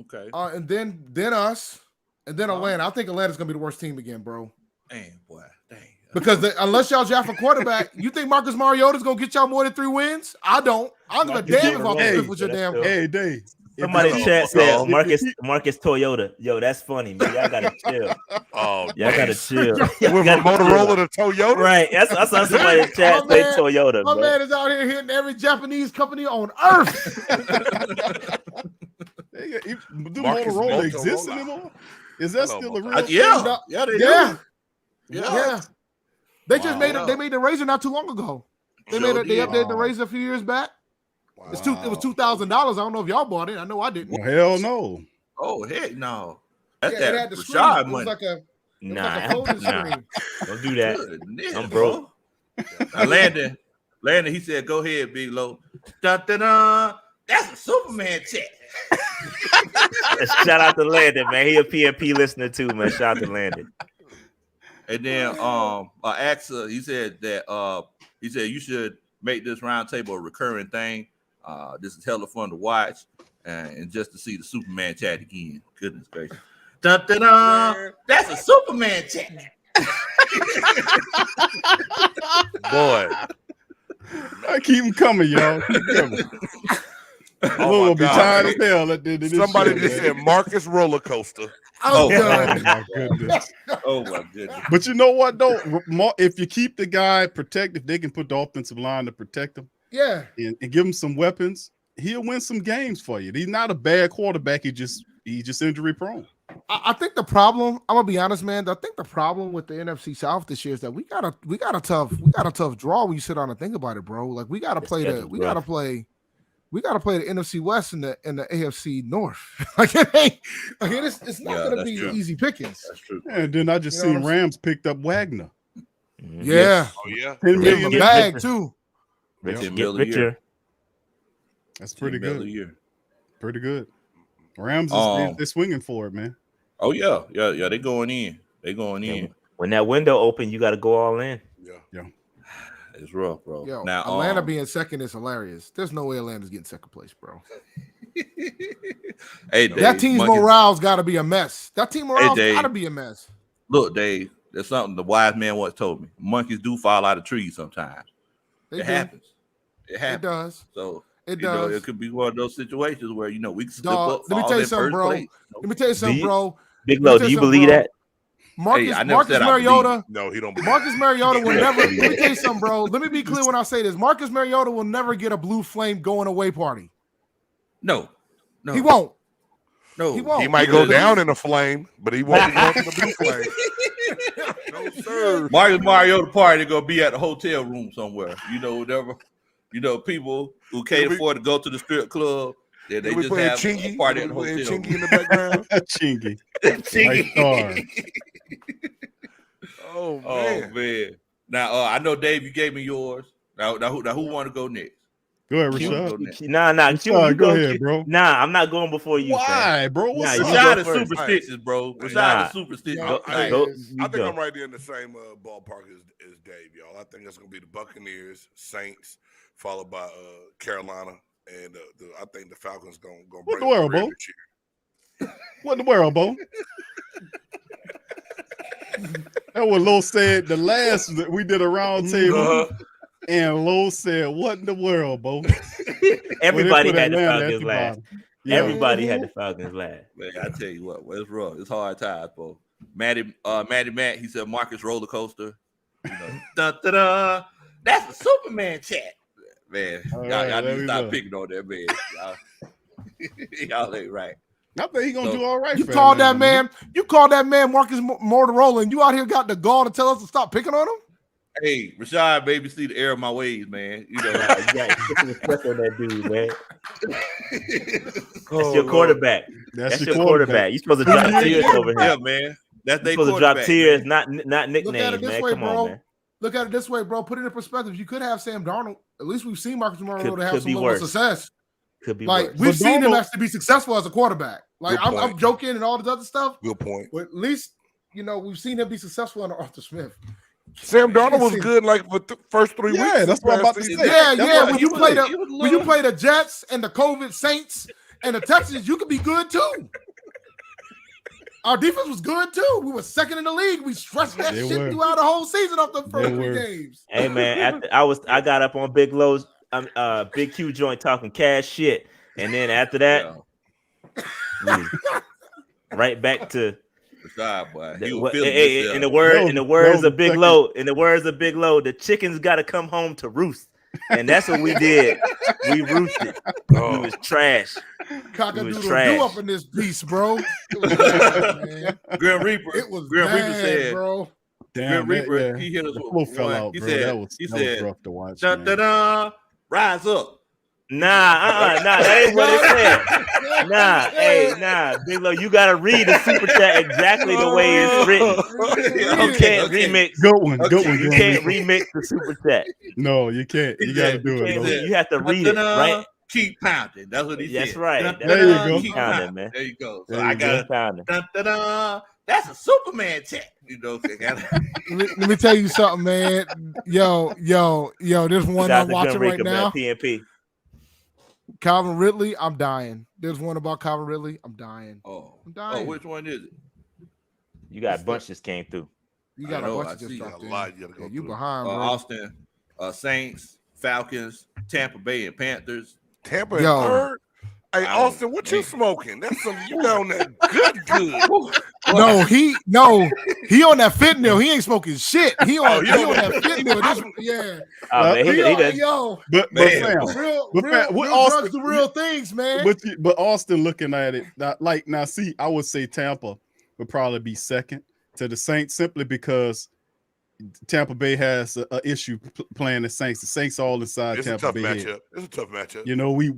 Okay. And then us, and then Atlanta. I think Atlanta's gonna be the worst team again, bro. Dang, boy, dang. Because unless y'all draft a quarterback, you think Marcus Mariota's gonna get y'all more than 3 wins? I don't. I'm gonna damn if I'm fifth with your damn. Hey, Dave. Somebody in chat said Marcus Toyota. Yo, that's funny, man. Y'all gotta chill. Oh, y'all gotta chill. With a Motorola to Toyota, right? That's saw somebody in chat say Toyota. My man is out here hitting every Japanese company on earth. Do Motorola exist anymore? Is that still a real thing? Yeah, they do. Yeah. They just made it. They made the Razor not too long ago. They updated the Razor a few years back. Wow. It was $2,000. I don't know if y'all bought it. I know I didn't. Well, hell no. Oh, heck no. That's it had the Rashaad money. Nah. Don't do that. I'm broke. Landon, he said, "Go ahead, Big Low." Dun, dun, dun. That's a Superman chat. Shout out to Landon, man. He a PNP listener too, man. Shout out to Landon. And then Axa, he said you should make this roundtable a recurring thing. This is hella fun to watch and just to see the Superman chat again. Goodness gracious. Dun, dun, dun. That's a Superman check. Boy. I keep them coming, y'all. Keep coming. We're gonna be tired as hell at the end of this. Somebody show, just man. said Marcus Roller Coaster. I'm Oh, done. my goodness. Oh my goodness. But you know what though? If you keep the guy protected, if they can put the offensive line to protect him Yeah. and give him some weapons, he'll win some games for you. He's not a bad quarterback. He's just injury prone. I think the problem, I'm gonna be honest, man. I think the problem with the NFC South this year is that we got a tough draw when you sit down and think about it, bro. Like we gotta play the NFC West and the AFC North. It's not gonna be true. easy pickings. That's true. And then I just seen Rams picked up Wagner. Yeah, Oh yeah. 10 give million. him a bag too. $10 Get million a richer. year. That's pretty $10 million good. a year. Pretty good. Rams they're swinging for it, man. Oh yeah. They going in. In. When that window open, you got to go all in. Yeah. It's rough, bro. Yo, Now Atlanta being second is hilarious. There's no way Atlanta's getting second place, bro. Hey, That Dave, team's monkeys- morale's got to be a mess. That team morale's Dave. got to be a mess. Look, Dave, there's something the wise man once told me. Monkeys do fall out of trees sometimes. They It do. happens. It It happens. does. So It you know, does. it could be one of those situations where we can slip Dog, up. let me fall tell you in something, first bro. place. Let me tell you something, you- bro. Big Low, do you believe that? Marcus, I never Marcus said I believe Mariota. No, he don't. Marcus Mariota will never. Let me tell you something, bro. Let me be clear when I say this. Marcus Mariota will never get a blue flame going away party. No. He won't. No. He won't. He might go down in a flame, but he won't be going to the blue flame. No, sir. Marcus Mariota party gonna be at the hotel room somewhere. Whatever. People who can't afford to go to the strip club, they We just playing have Chingy. a party at We the playing hotel. Chingy in the background. Chingy. Chingy. Oh Oh man. man! Now I know Dave, you gave me yours. Now who want to go next? Go ahead, Q, Rashad. go next. Nah. Rashad, You go ahead, bro. Nah, I'm not going before you. Fam. Why, bro? What's Nah, up? you Rashad go is first. superstitious, bro. Rashad Nah. is superstitious. Yo, I Go- is- you I think go. I'm right there in the same ballpark as Dave, y'all. I think it's gonna be the Buccaneers, Saints, followed by Carolina, and I think the Falcons gonna What break the world, the Bo? this year. What in the world, Bo? That what Lo said the last that we did a round table, and Lo said, "What in the world, Bo?" Everybody Well, they had put the Atlanta Falcons at the last. bottom. Yeah. Everybody had the Falcons last. Man, I tell you what, it's rough. It's hard times, bro. Matty Matt, he said Marcus roller coaster. Dun, dun, dun. That's a Superman chat. Man, All y'all right, need there to we stop go. picking on that man. Y'all ain't right. I think he gonna do all right. You for called that Atlanta, man. You called that man Marcus Motorola, and you out here got the gall to tell us to stop picking on him. Hey, Rashaad, baby, see the error of my ways, man. You got respect on that dude, man. Oh, That's your quarterback. That's That's your quarterback. You supposed to drop tears over here. Yeah, man. That's You they supposed to drop quarterback, tears, man. not Look at nicknames, it this man. way, Come bro. on, man. Look at it this way, bro. Put it in perspective. You could have Sam Darnold. At least we've seen Marcus Mariota have could some be level of worse. success. Could be Like worse. we've But seen him Darnold- actually be successful as a quarterback. Like Good I'm point. joking and all this other stuff, Good point. but at least we've seen him be successful under Arthur Smith. Sam Darnold was good like for the first 3 weeks. Yeah, that's what I'm about to last say. season. Yeah, That's yeah. what When he you was. play He was a when you little- play the Jets and the COVID Saints and the Texans, you could be good too. Our defense was good too. We were second in the league. We stretched that They shit were. throughout the whole season of the first They 3 were. games. Hey man, I got up on Big Low's Big Q joint talking cash shit, and then after that, right back to Rashaad, boy. He the, was what, feeling hey, himself. in the That words was of Big second. Low, the chickens got to come home to roost, and that's what we did. We roosted. We was trash. Cock-a-doodle trash. do up in this beast, bro. It was bad, man. Grim Reaper. It was Grim bad, Reaper said, bro. Damn, Grim Reaper, that, he hit us the with flow fell one. out, He bro. said, that was rough to watch. dun, man. dun, dun, rise up. Nah, that ain't what it said. Nah, Big Low, you gotta read the super chat exactly the way it's written. You can't remix. Good one, good Okay, one. You Grim can't Reaper. remix the super chat. No, you can't. You got to do it. can't Bro. read. You have to Dun, read dun, it, dun, right? Keep pounding. That's what he said. That's right. Dun, dun, There you dun, go. Keep Pounding, pounding, man. There you go. So There I you got Pounding. dun, dun, dun. That's a Superman chat. Let me tell you something, man. Yo, there's one Shout out I'm to watching Grim right Reaper, now. man. PNP. Calvin Ridley, I'm dying. There's one about Calvin Ridley, I'm dying. Oh, I'm dying. which one is it? You got a bunch just came through. You got I know, a bunch I of just see dropped a in. lot you gotta go You through. behind, bro. Austin, Saints, Falcons, Tampa Bay, and Panthers. Tampa Yo. and third. Hey, I don't- Austin, what you man. smoking? That's something you got on that good. No, he on that fentanyl. He ain't smoking shit. He on that fentanyl. Yeah. Oh, man, he does. Yo, But Man. fam, real what drugs Austin- do real things, man. but Austin looking at it now. See, I would say Tampa would probably be second to the Saints simply because Tampa Bay has an issue playing the Saints. The Saints all inside It's a Tampa tough Bay. matchup. It's a tough matchup. You know, we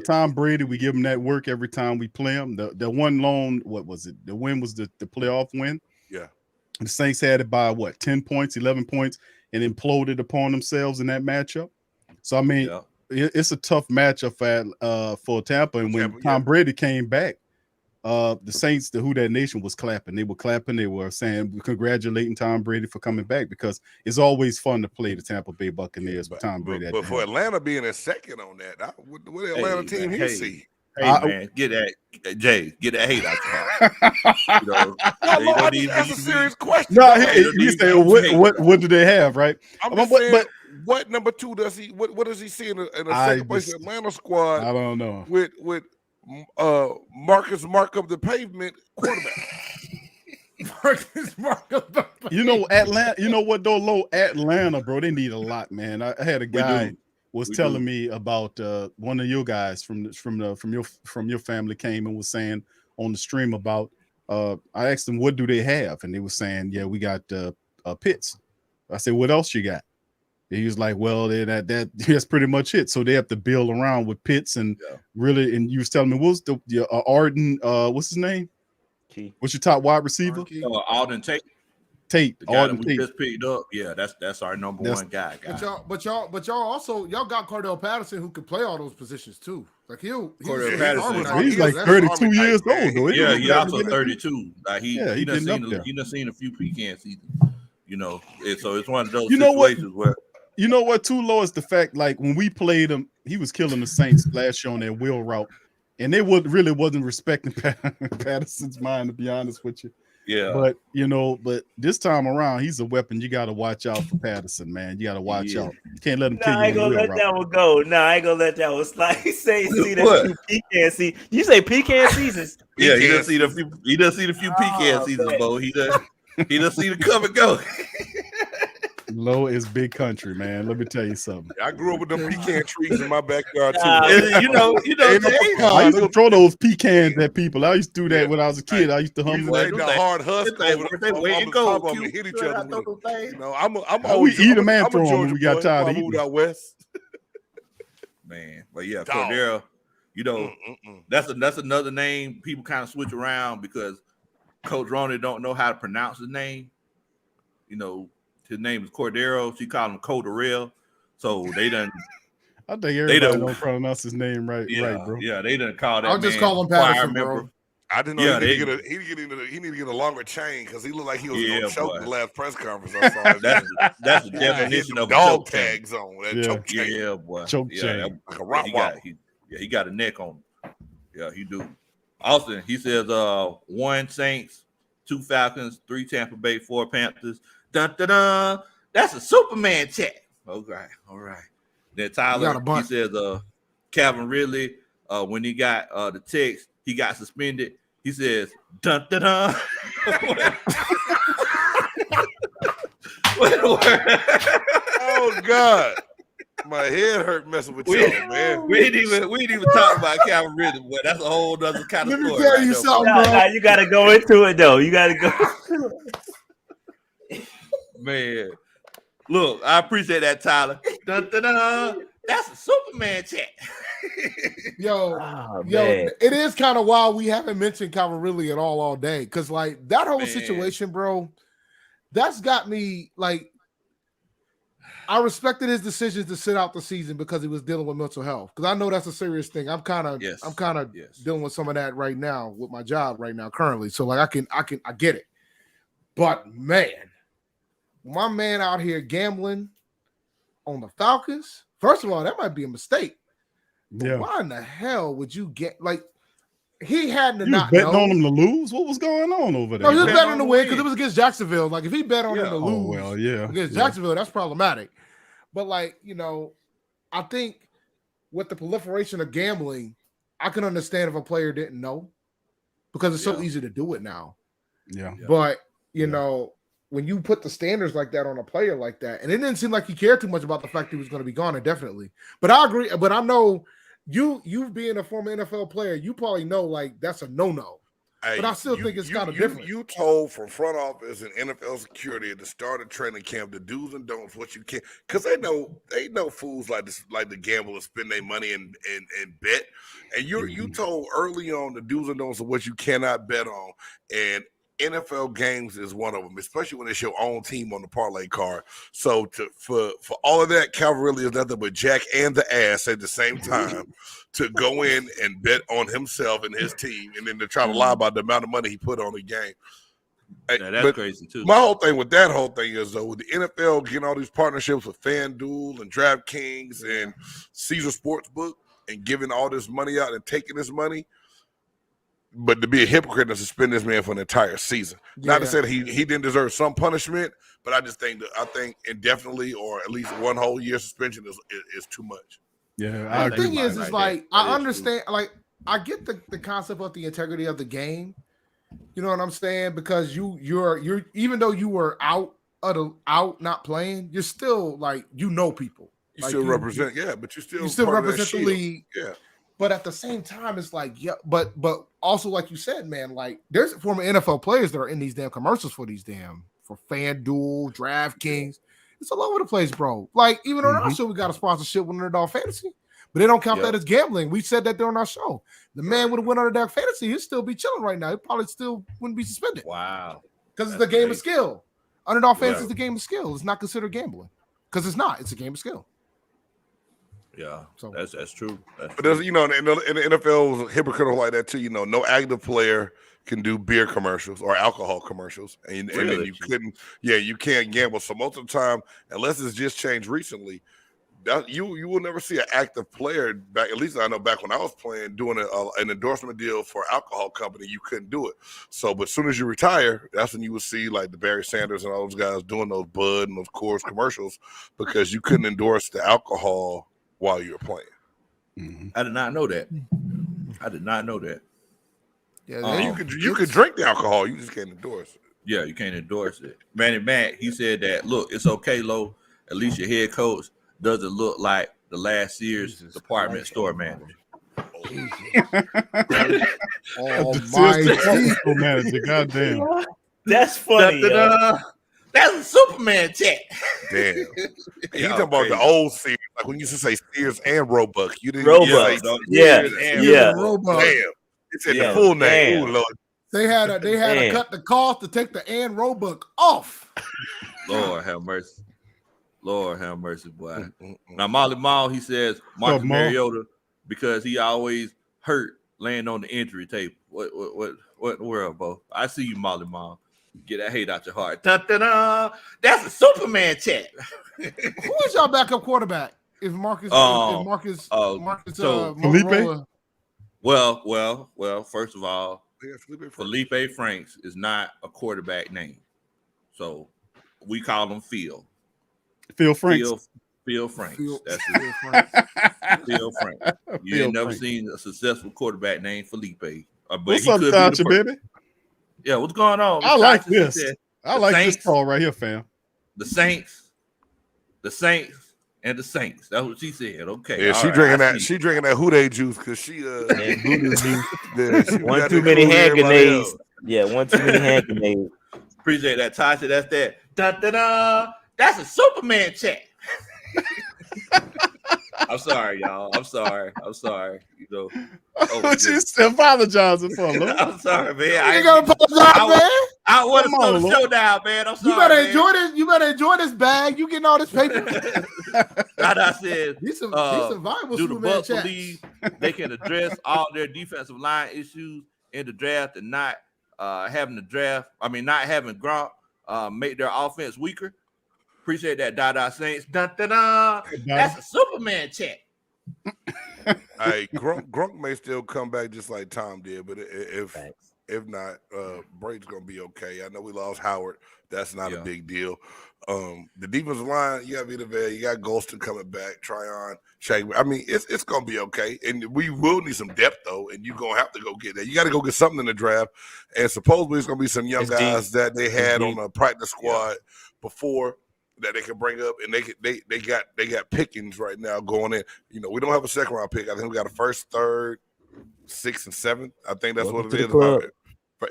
Tom Brady, we give him that work every time we play him. The one lone, what was it? The win was the playoff win. Yeah. The Saints had it by 10 points, 11 points, and imploded upon themselves in that matchup. So I mean, it's a tough matchup for Tampa. And when Tom Brady came back, the Saints, the Who That Nation was clapping. They were clapping. They were saying, congratulating Tom Brady for coming back because it's always fun to play the Tampa Bay Buccaneers with Tom Brady. But for Atlanta being a second on that, what Atlanta team he see? Hey, man, get that hate out your heart. That's a serious question. No, he said, what do they have, right? I'm just saying, what number two does he? What does he see in a second place Atlanta squad? I don't know. With Marcus Mark of the pavement quarterback. Marcus Mark of the pavement. You know, Atlanta. You know what though? Low Atlanta, bro. They need a lot, man. I had a guy was telling me about one of your guys from your family came and was saying on the stream about. I asked them what do they have, and they were saying, yeah, we got Pitts. I said, what else you got? He was like, well, that's pretty much it. So they have to build around with Pitts and really. And you was telling me, what was the Arden? What's his name? Key. What's your top wide receiver? Alden Tate. Tate. The guy that we just picked up. Yeah, that's our number one guy. But y'all also got Cordell Patterson who could play all those positions too. Like he's like 32 years old though. Yeah, he also 32. Like he done seen a few pecan seasons. You know, so it's one of those situations where. You know what, too, low is the fact, like, when we played him, he was killing the Saints last year on that wheel route, and they really wasn't respecting Patterson's mind, to be honest with you. Yeah. But this time around, he's a weapon. You got to watch out for Patterson, man. You got to watch out. You can't let him kill you. I ain't gonna let that one go. No, I ain't gonna let that one slide. You say that few pecan seasons. You say pecan seasons. Yeah, he doesn't see the few pecan seasons, Bo. He doesn't see the come and go. Low is big country, man. Let me tell you something. I grew up with them pecan trees in my backyard too. I used to throw those pecans at people. I used to do that when I was a kid. I used to hum them. The hard husk over the top of them to hit each other. You know, I'm always eat them and throw them when we got tired of eating. Out west. Man, but yeah, Cordero. You know, that's another name people kind of switch around because Coach Ronnie don't know how to pronounce his name. You know. His name is Cordero. She called him Cordero. So they done. I think everybody don't pronounce his name right, bro. Yeah, they done call that. I'll just call him Patterson, bro. I didn't know he need to get a longer chain because he looked like he was going to choke the last press conference I saw. that's the definition of dog tags on that choke chain. Yeah, boy. Choke chain. Like a Rottweiler. He got a neck on him. Yeah, he do. Austin, he says 1 Saints, 2 Falcons, 3 Tampa Bay, 4 Panthers. Dun, dun, dun. That's a Superman chat. Okay, all right. Then Tyler, he says Calvin Ridley, when he got the text, he got suspended. He says, dun, dun, dun. Oh God. My head hurt messing with y'all, man. We ain't even talk about Calvin Ridley, but that's a whole other kind of story. Let me tell you something, bro. Nah, you gotta go into it though. You gotta go. Man, look, I appreciate that, Tyler. Dun, dun, dun. That's a Superman chat. Yo, it is kind of wild we haven't mentioned Calvin Ridley at all day because, like, that whole situation, bro, that's got me like. I respected his decisions to sit out the season because he was dealing with mental health. Because I know that's a serious thing. I'm kind of dealing with some of that right now with my job right now currently. So like I get it. But man, my man out here gambling on the Falcons. First of all, that might be a mistake. Yeah. Why in the hell would you get like he had to You was not betting know. on him to lose. What was going on over there? No, he was bet betting on on the the win win. because it was against Jacksonville. Like if he bet on him to Oh, lose well, yeah. against yeah. Jacksonville, that's problematic. But like, I think with the proliferation of gambling, I can understand if a player didn't know because it's so easy to do it now. Yeah. But when you put the standards like that on a player like that, and it didn't seem like he cared too much about the fact he was going to be gone indefinitely. But I agree. But I know you being a former NFL player, you probably know like that's a no-no. But I still think it's kind of different. You told from front office and NFL security at the start of training camp the do's and don'ts, what you can, because they know fools like this, like the gamble and spend their money and bet. And you told early on the do's and don'ts of what you cannot bet on. And NFL games is one of them, especially when it's your own team on the parlay card. So for all of that, Calvin really is nothing but jack and the ass at the same time to go in and bet on himself and his team, and then to try to lie about the amount of money he put on the game. Yeah, that's crazy too. My whole thing with that whole thing is though, with the NFL getting all these partnerships with FanDuel and DraftKings and Caesar Sportsbook and giving all this money out and taking this money. But to be a hypocrite and suspend this man for an entire season. Not to say that he didn't deserve some punishment, but I just think indefinitely or at least one whole year suspension is too much. Yeah, The thing is like I understand, true. like I get the concept of the integrity of the game. You know what I'm saying? Because you're even though you were out not playing, you're still like people. You like still represent, but you still part of that represent the shield. league. Yeah. But at the same time, it's like, but also like you said, man, like there's former NFL players that are in these damn commercials for FanDuel, DraftKings. It's all over the place, bro. Like even on our show, we got a sponsorship with Underdog Fantasy, but they don't count that as gambling. We said that during our show. The man would have went Underdog Fantasy, he'd still be chilling right now. He probably still wouldn't be suspended. Wow. Because it's the game of skill. Underdog Fantasy is the game of skill. It's not considered gambling because it's not. It's a game of skill. Yeah, so that's true. But there's, in the NFL is hypocritical like that too. No active player can do beer commercials or alcohol commercials, and then you couldn't. Yeah, you can't gamble. So most of the time, unless it's just changed recently, that you will never see an active player back. At least I know back when I was playing, doing an endorsement deal for an alcohol company, you couldn't do it. So, but as soon as you retire, that's when you would see like the Barry Sanders and all those guys doing those Bud and those Coors commercials because you couldn't endorse the alcohol while you were playing. I did not know that. Yeah, you could drink the alcohol, you just can't endorse it. Yeah, you can't endorse it. Manny Mac, he said that. Look, it's okay, Lo. At least your head coach doesn't look like the last year's department store manager. Manager, goddamn. That's funny. That's a Superman check. Damn. He talking about the old Sears, like when you used to say Sears and Roebuck. You didn't Roebuck. say Roebuck. Damn. It's in the full name. Ooh, Lord. They had to cut the cost to take the Ann Roebuck off. Lord have mercy. Lord have mercy, boy. Now Molly Mall, he says Marcus Mariota because he always hurt laying on the injury table. What in the world, bro? I see you, Molly Mall. Get that hate out your heart. Da-da-da. That's a Superman check. Who is y'all backup quarterback? If Marcus, Felipe? Well, first of all, Felipe Franks is not a quarterback name. So we call him Phil. Phil Franks. Phil Franks. That's Phil Franks. Phil Franks. You ain't never seen a successful quarterback named Felipe. What's up, Dodger, baby? Yeah, what's going on? I like this. I like this call right here, fam. The Saints, and the Saints. That's what she said. Okay. Yeah, she drinking that. She drinking that Houday juice because she one too many hand grenades. Yeah, one too many hand grenades. Appreciate that, Tasha. That's that. Da-da-da. That's a Superman check. I'm sorry, y'all. I'm sorry. You know. What you still apologizing for, Lou? I'm sorry, man. I ain't gonna apologize, man. I want to slow the show down, man. I'm sorry. You better enjoy this. You better enjoy this bag. You getting all this paper. I said, these some viable do the Superman Bucks checks. believe they can address all their defensive line issues in the draft and not having Gronk make their offense weaker? Appreciate that, Dada Saints. Da-da-da. That's a Superman check. Hey, Grunk may still come back just like Tom did, but if not, Brady's gonna be okay. I know we lost Howard. That's not a big deal. The defensive line, you got Vita, you got Golston coming back, Tryon, Shaq. I mean, it's gonna be okay. And we will need some depth though, and you're gonna have to go get that. You got to go get something in the draft. And supposedly it's gonna be some young guys that they had on the practice squad before that they can bring up, and they got pickings right now going in. You know, we don't have a second round pick. I think we got a first, third, 6th, and 7th. I think that's what it is.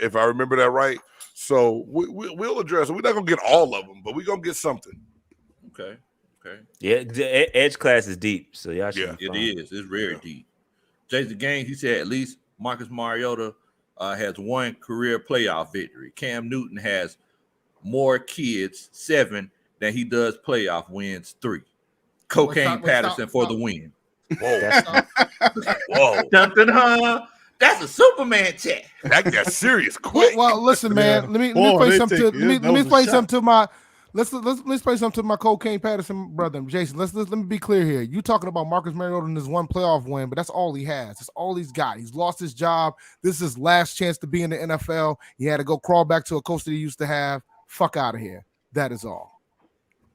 If I remember that right. So we'll address it. We're not gonna get all of them, but we're gonna get something. Okay. Yeah, the edge class is deep, so y'all should be fine. It is. It's very deep. Jason Gaines, he said at least Marcus Mariota has one career playoff victory. Cam Newton has more kids, 7, than he does playoff wins, 3. Cocaine Patterson for the win. Whoa. That's a Superman check. That got serious quick. Well, listen, man. Let me play something. Let me play something to my. Let's play something to my Cocaine Patterson brother, Jason. Let me be clear here. You talking about Marcus Mariota and his one playoff win, but that's all he has. That's all he's got. He's lost his job. This is his last chance to be in the NFL. He had to go crawl back to a coach that he used to have. Fuck out of here. That is all.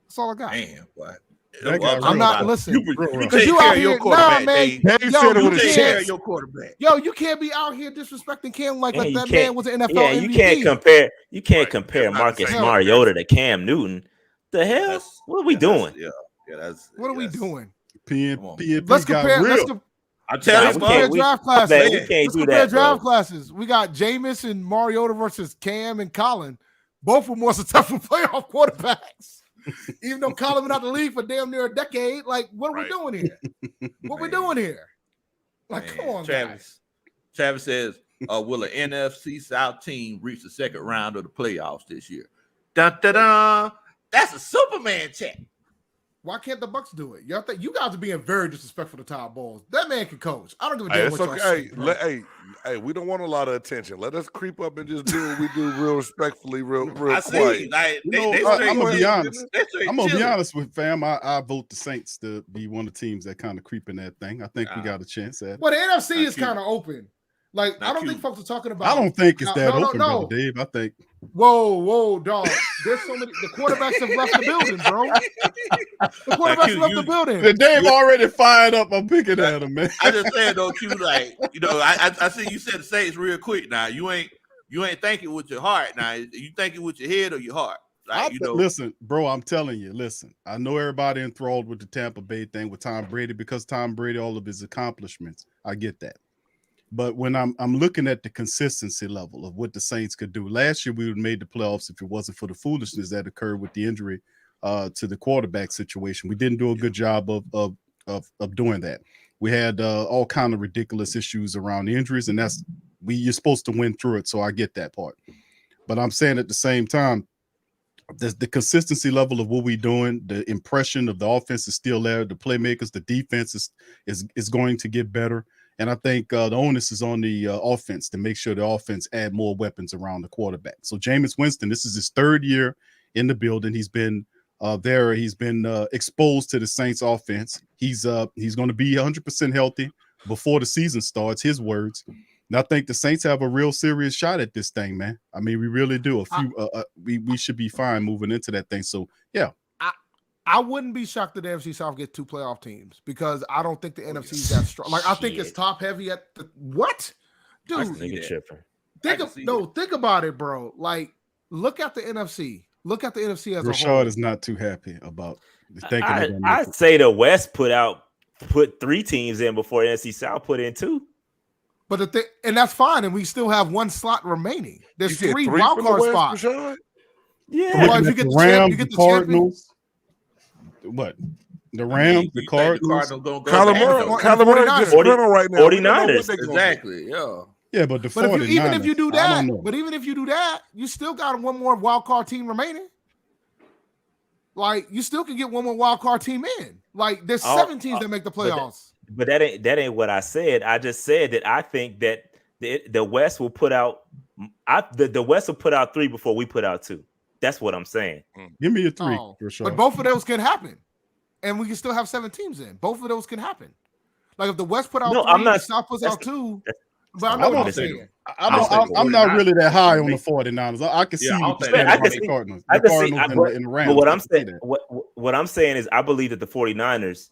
That's all I got. Damn, what? I'm not listening. Because you out here, nah, man. Yo, you can't your quarterback. Yo, you can't be out here disrespecting Cam like that man was an NFL MVP. You can't compare Marcus Mariota to Cam Newton. The hell? What are we doing? What are we doing? Let's compare. I'm telling you, compare draft classes. We can't do that. Draft classes. We got Jameis and Mariota versus Cam and Colin. Both were more successful playoff quarterbacks. Even though Colin been out the league for damn near a decade, like, what are we doing here? What we doing here? Like, come on, Travis. Travis says, will an NFC South team reach the second round of the playoffs this year? Dun, dun, dun. That's a Superman check. Why can't the Bucs do it? Y'all think you guys are being very disrespectful to Todd Bowles. That man can coach. I don't give a damn what y'all say. Hey, we don't want a lot of attention. Let us creep up and just do what we do real respectfully, real I see. quiet. I'm gonna be honest. I'm gonna be honest with fam. I vote the Saints to be one of the teams that kind of creep in that thing. I think we got a chance at it. Well, the NFC is kind of open. Like, I don't think folks are talking about. I don't think it's that open, brother Dave. I think. Whoa, dog. There's so many. The quarterbacks have left the building, bro. The quarterbacks left the building. The Dave already fired up. I'm picking at him, man. I just said though, Q, like, I see you said the Saints real quick. Now you ain't thinking with your heart. Now you thinking with your head or your heart. Like, listen, bro. I'm telling you. Listen, I know everybody enthralled with the Tampa Bay thing with Tom Brady because Tom Brady, all of his accomplishments. I get that. But when I'm looking at the consistency level of what the Saints could do, last year we would have made the playoffs if it wasn't for the foolishness that occurred with the injury to the quarterback situation. We didn't do a good job of doing that. We had all kind of ridiculous issues around the injuries, and you're supposed to win through it. So I get that part. But I'm saying at the same time, the consistency level of what we're doing, the impression of the offense is still there. The playmakers, the defense is going to get better. And I think the onus is on the offense to make sure the offense add more weapons around the quarterback. So Jameis Winston, this is his 3rd year in the building. He's been there. He's been exposed to the Saints offense. He's going to be 100% healthy before the season starts, his words. And I think the Saints have a real serious shot at this thing, man. I mean, we really do. We should be fine moving into that thing. So, yeah. I wouldn't be shocked that the NFC South gets 2 playoff teams because I don't think the NFC is that strong. Like, I think it's top heavy at the what? Dude, think about it, bro. Like, look at the NFC. Look at the NFC as a whole. Rashaad is not too happy about thinking. I'd say the West put 3 teams in before the NFC South put in 2. But and that's fine, and we still have 1 slot remaining. There's 3 wild card spots. Yeah, well, if you get the Rams, you get the Cardinals. What? The Rams, the Cardinals. Kyler Murray gets rental right now. 49ers. Exactly. Yeah. Yeah, but even if you do that, you still got 1 more wild card team remaining. Like, you still can get 1 more wild card team in. Like, there's 7 teams that make the playoffs. But that ain't what I said. I just said that I think that the West will put out. The West will put out 3 before we put out 2. That's what I'm saying. Give me a 3 for sure. But both of those can happen, and we can still have 7 teams in. Both of those can happen. Like if the West put out No, 3, I'm not. the South puts out 2. But I I know don't what you're think- saying. I'm not really that high on the 49ers. I can see Yeah, I what don't you're think- saying I about can the see- Cardinals. I The can see. Cardinals and the Rams. But what I I'm can see saying, that. what I'm saying is, I believe that the 49ers,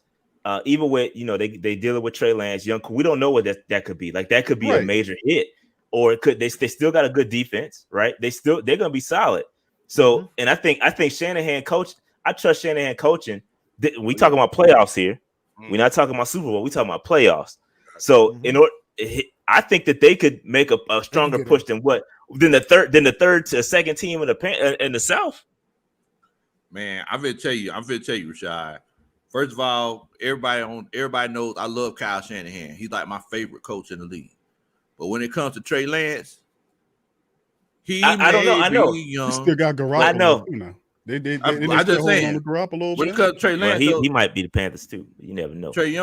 even with they dealing with Trey Lance, young, we don't know what that could be. Like that could be a Right. major hit, or it could they still got a good defense, right? They're gonna be solid. So, and I think Shanahan coach. I trust Shanahan coaching. We talking about playoffs here. We're not talking about Super Bowl. We talking about playoffs. So in order, I think that they could make a stronger push than the second team in the South. Man, I'm gonna tell you, Rashaad. First of all, everybody knows I love Kyle Shanahan. He's like my favorite coach in the league. But when it comes to Trey Lance, I don't know. I know. You still got Garoppolo. I know. You know. They I'm just saying. on to Garoppolo. When it comes to Trey Well, Lance, he might be the Panthers too. You never know. Trey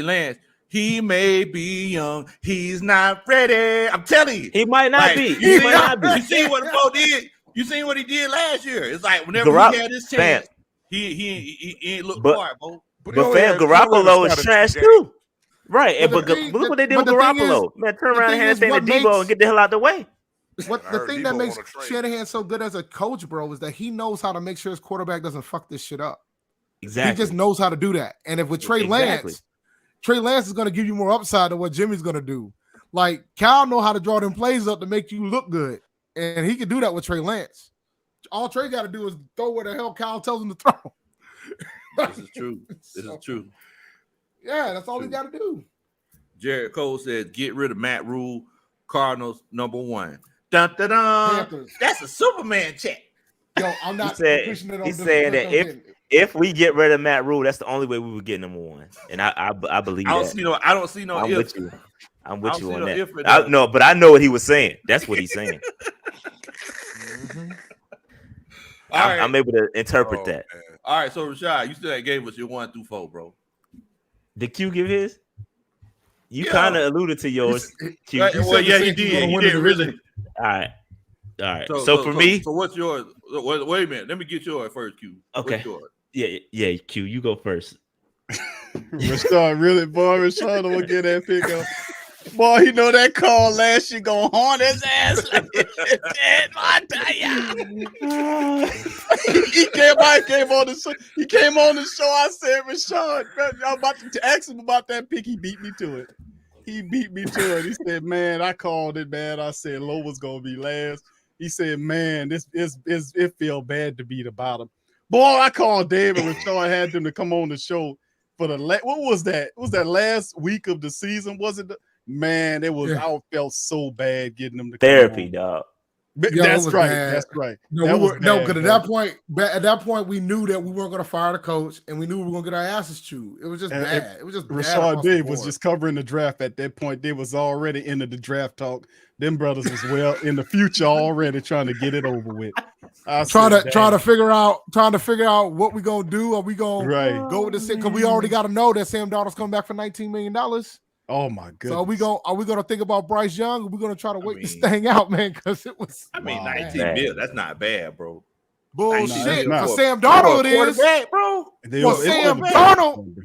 Lance, he may be young. He's not ready. I'm telling you. He might not Like, be. He might not be. You seen what the bro did? You seen what he did last year? It's like whenever he had his chance, he ain't look hard, bro. But fam, Garoppolo is trash too. Right. But look what they did with Garoppolo. Man, turn around and hand that thing to Debo and get the hell out the way. What the thing that makes Shanahan so good as a coach, bro, is that he knows how to make sure his quarterback doesn't fuck this shit up. Exactly. He just knows how to do that. And if with Trey Lance is going to give you more upside than what Jimmy's going to do. Like Cal know how to draw them plays up to make you look good, and he can do that with Trey Lance. All Trey got to do is throw where the hell Cal tells him to throw. This is true. This is true. Yeah, that's all he got to do. Jared Cole says, "Get rid of Matt Rule. Cardinals #1." Dun, dun, dun. Panthers. That's a Superman check. Yo, I'm not. He's saying that if we get rid of Matt Rule, that's the only way we would get #1, and I believe I don't that. see no. I'm if. with you. I'm with you on no that. if for that. No, but I know what he was saying. That's what he's saying. All right. I'm able to interpret that. Man. All right, so Rashaad, you still gave us your 1 through 4, bro. Did Q give his? You kind of alluded to yours. Q. Well, yeah, he did. He did really. All right. So for me, so what's yours? Wait a minute. Let me get yours first, Q. Okay. What's yours? Yeah. Q, you go first. Rashaad, really, boy. Rashaad will get that pick up. Boy, you know that call last year gonna haunt his ass. He came on the show. He came on the show. I said, Rashaad, I'm about to ask him about that pick. He beat me to it. He said, man, I called it, man. I said Low was gonna be last. He said, man, it feel bad to be the bottom. Boy, I called David Rashaad, had them to come on the show for what was that? Was that last week of the season? Was it? Man, it was. Yeah. I felt so bad getting them to therapy, dog. That's right. Bad. That's right. No, because at that point, we knew that we weren't going to fire the coach, and we knew we were going to get our asses chewed. It was just bad. It was just Rashaad Dave was just covering the draft at that point. They was already into the draft talk. Them brothers was well in the future already trying to get it over with. Trying to figure out what we gonna do. Are we gonna go with this? Because we already got to know that Sam Darnold's coming back for $19 million. Oh my goodness! So are we gonna think about Bryce Young? Or are we gonna try to wait this thing out, man? Because it was. 19 million. That's not bad, bro. Bullshit. For Sam Darnold, it is, bro. For Sam Darnold.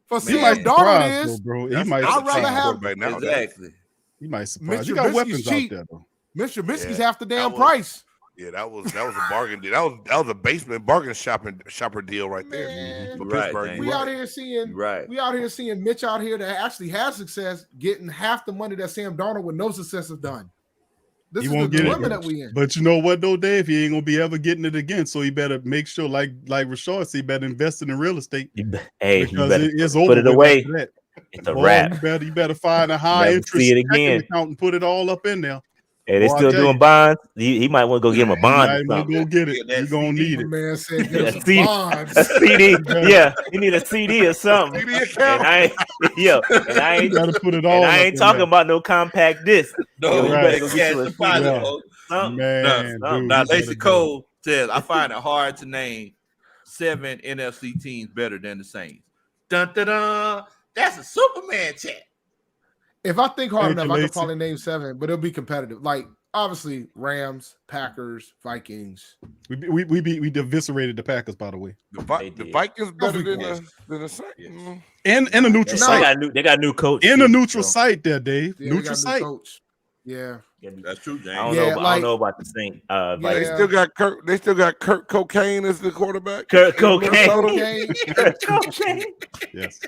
For Sam Darnold, is, bro. I'd rather have exactly. He might surprise. You got weapons out there, though. Mr. Trubisky's half the damn price. Yeah, that was a bargain deal. That was a basement bargain shopper deal right there. For Pittsburgh. We out here seeing Mitch out here that actually has success getting half the money that Sam Darnold with no success has done. This is the dilemma that we in. But you know what though, Dave? He ain't gonna be ever getting it again. So he better make sure, like Rashaad said, he better invest in real estate. It's over. Put it away. It's a wrap. You better find a high interest account and put it all up in there. Hey, they still doing bonds. He might want to go get him a bond. He might go get it. He's gonna need it. Man said get a CD. Yeah, you need a CD or something. CD account. And I ain't gotta put it all. And I ain't talking about no compact disc. No, right. Now, Lacey Cole says, I find it hard to name 7 NFC teams better than the Saints. Dun dun dun. That's a Superman chat. If I think hard enough, I could probably name 7, but it'll be competitive. Like obviously Rams, Packers, Vikings. We eviscerated the Packers, by the way, The Vikings better than the Saints. Yes. and a neutral site. They got a new coach. In too, a neutral so. site there, Dave. Yeah, neutral site. coach. Yeah, That's true, James. I don't know about the Saint. They still got Kirk. They still got Kirk Cocaine as the quarterback. Kirk Cocaine. Yes.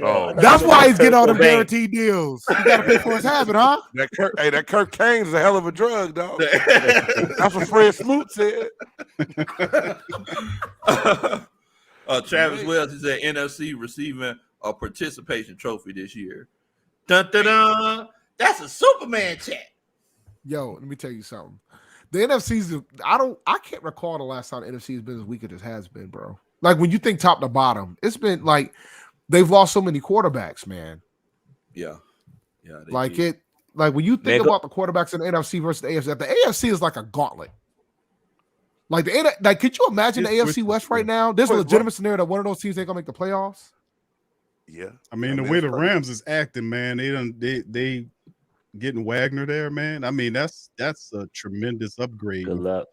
Oh, That's why he's getting all the Cobain. guaranteed deals. You got to pay for his habit, huh? that Kirk Cocaine is a hell of a drug, dog. That's what Fred Smoot said. Travis Wells, he said NFC receiving a participation trophy this year. Dun, dun, dun. That's a Superman check. Yo, let me tell you something. The NFC's I can't recall the last time the NFC has been as weak as it has been, bro. Like when you think top to bottom, it's been like they've lost so many quarterbacks, man. Yeah. Like when you think about the quarterbacks in the NFC versus the AFC, the AFC is like a gauntlet. Like could you imagine the AFC West right now? There's a legitimate scenario that one of those teams ain't gonna make the playoffs. Yeah, I mean the way the Rams is acting, man, they getting Wagner there, man. I mean that's a tremendous upgrade. Good luck.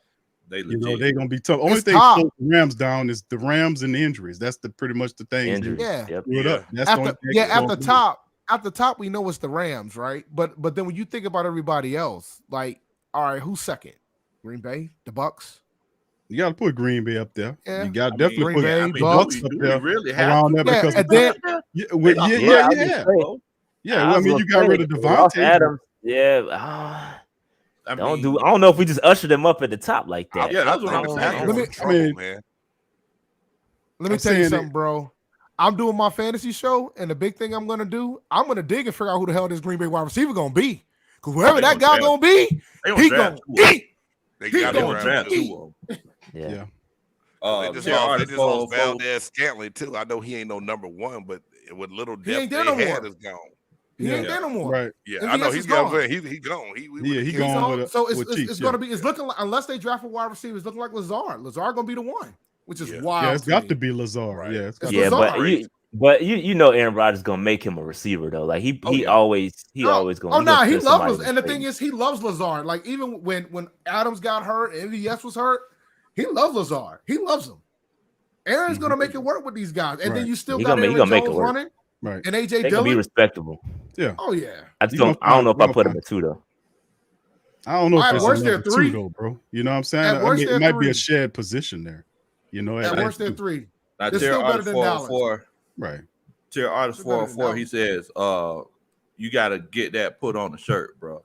They're gonna be tough. Only It's thing tough. slows the Rams down is the Rams and the injuries. That's pretty much the thing. Injuries. Yeah. Yep. That's At the top, we know it's the Rams, right? But then when you think about everybody else, like, all right, who's second? Green Bay, the Bucks. You got to put Green Bay up there. Yeah. You got to definitely Green put Bay, Bucks Bucks up we there really have around to. there because and then yeah. I mean, you got rid of Devontae Adams. Yeah. I don't know if we just usher them up at the top like that. Yeah, that's what I'm saying. Let me tell you something, bro. I'm doing my fantasy show, and the big thing I'm gonna do, I'm gonna dig and figure out who the hell this Green Bay wide receiver gonna be. Because whoever that guy gonna be, he gonna eat. They got gonna draft eat. Yeah. They just lost Valdez Scantling too. I know he ain't no number one, but with little depth they had is gone. He ain't there no more. Right. Yeah, I know he's gone. He gone. He gone. It's gonna be. It's looking like, unless they draft a wide receiver, it's looking like Lazard. Lazard gonna be the one, which is wild. Yeah, it's got to be Lazard. Right. Yeah, Lazard. but you know Aaron Rodgers gonna make him a receiver though. Like he always gonna. Oh no, he loves. And the thing is, he loves Lazard. Like even when Adams got hurt and MVS was hurt, he loves Lazard. He loves him. Aaron's gonna make it work with these guys, and then you still got Aaron Jones running. Right. And AJ They Dillon. can be respectable. Yeah. Oh yeah. I don't know if I put him at 2 though. I don't know if it's worst another they're 3 though, bro. You know what I'm saying? At worst, it might be 3. a shared position there. You know, at worst they're 3. Now, They're still better than Dallas. Right. Tier Artist 404, he says, you gotta get that put on the shirt, bro.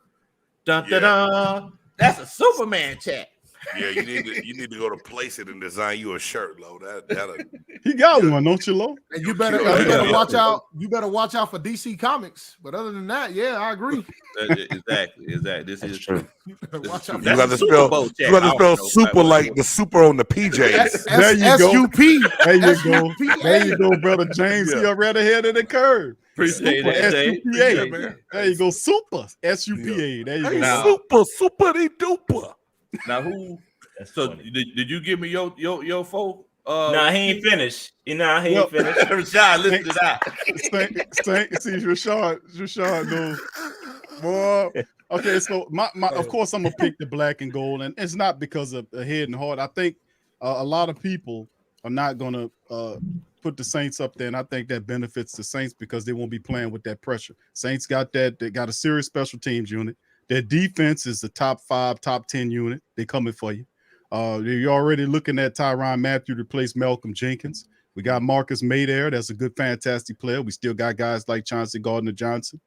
Dun, dun, dun. That's a Superman check. Yeah, you need to go to Place It and design you a shirt, Lo. He got one, don't you, Lo? And you better watch out. You better watch out for DC Comics. But other than that, yeah, I agree. Exactly. This is true. Watch out. You got to spell super like the super on the PJs. There you go. SUP. There you go, brother James. He already ahead of the curve. Appreciate that. man. There you go. Super SUPA. There you go. Super duper. Now who? So did you give me your folk? Nah, he ain't finished. He ain't finished. Rashaad, listen to that. See, Rashaad knows. Boy. Okay, so my of course I'm gonna pick the black and gold, and it's not because of the head and heart. I think a lot of people are not gonna put the Saints up there, and I think that benefits the Saints because they won't be playing with that pressure. Saints got that. They got a serious special teams unit. Their defense is the top 5, top 10 unit. They coming for you. You're already looking at Tyrann Mathieu to replace Malcolm Jenkins. We got Marcus May there. That's a good, fantastic player. We still got guys like Chauncey Gardner-Johnson.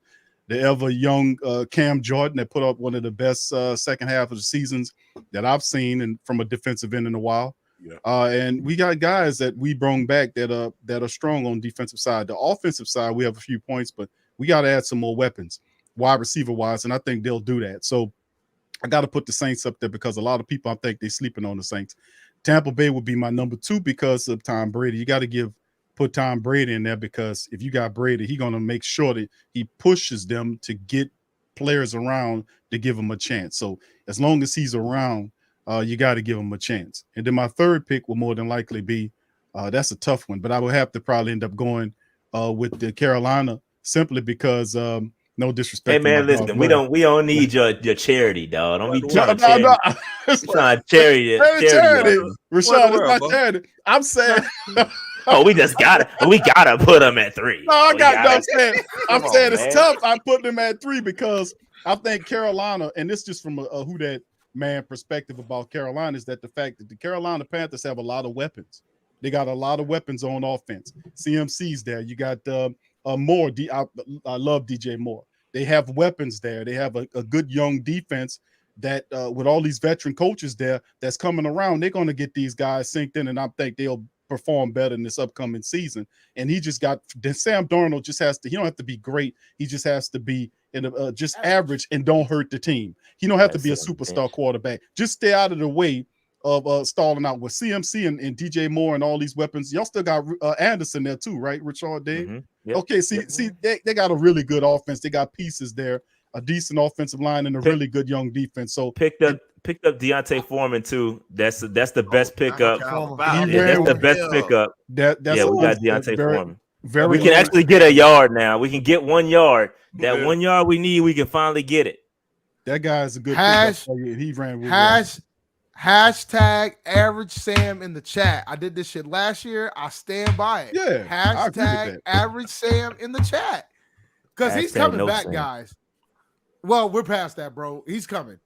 The ever young Cam Jordan that put up one of the best second half of the seasons that I've seen and from a defensive end in a while. Yeah. And we got guys that we brought back that are strong on defensive side. The offensive side, we have a few points, but we got to add some more weapons, wide receiver wise, and I think they'll do that. So I got to put the Saints up there because a lot of people, I think they're sleeping on the Saints. Tampa Bay would be my number 2 because of Tom Brady. You got to put Tom Brady in there because if you got Brady, he's going to make sure that he pushes them to get players around to give them a chance. So as long as he's around, you got to give him a chance. And then my third pick will more than likely be, that's a tough one, but I will have to probably end up going with the Carolina simply because No disrespect. Hey to man, my dog, listen, Lo. we don't need your charity, dog. Don't be No, trying no, no. to charity. Charity. Rashaad, What it's not bro? charity. I'm saying. Oh, we gotta put them at 3. No, I'm Come saying on, it's man. tough. I put them at 3 because I think Carolina, and this just from a who that man perspective about Carolina, is that the fact that the Carolina Panthers have a lot of weapons. They got a lot of weapons on offense. CMC's there. You got Moore. I love DJ Moore. They have weapons there. They have a good young defense that with all these veteran coaches there that's coming around, they're going to get these guys synced in, and I think they'll perform better in this upcoming season. And he just got Sam Darnold just has to. He don't have to be great. He just has to be just average and don't hurt the team. He don't have to be a superstar quarterback. Just stay out of the way of stalling out with CMC and DJ Moore and all these weapons. Y'all still got Anderson there too, right? Rashaad Dave. Mm-hmm. Yep. Okay, see, they got a really good offense. They got pieces there, a decent offensive line and a really good young defense. So picked up Deontay Foreman too. That's the best pickup. That's the best pickup. We got Deontay Foreman. We can actually get a yard now. We can get 1 yard. That 1 yard we need, we can finally get it. That guy is a good pickup. He ran with Hashtag average Sam in the chat. I did this shit last year. I stand by it. Yeah. Hashtag average Sam in the chat. Because he's coming back, guys. Well, we're past that, bro. He's coming.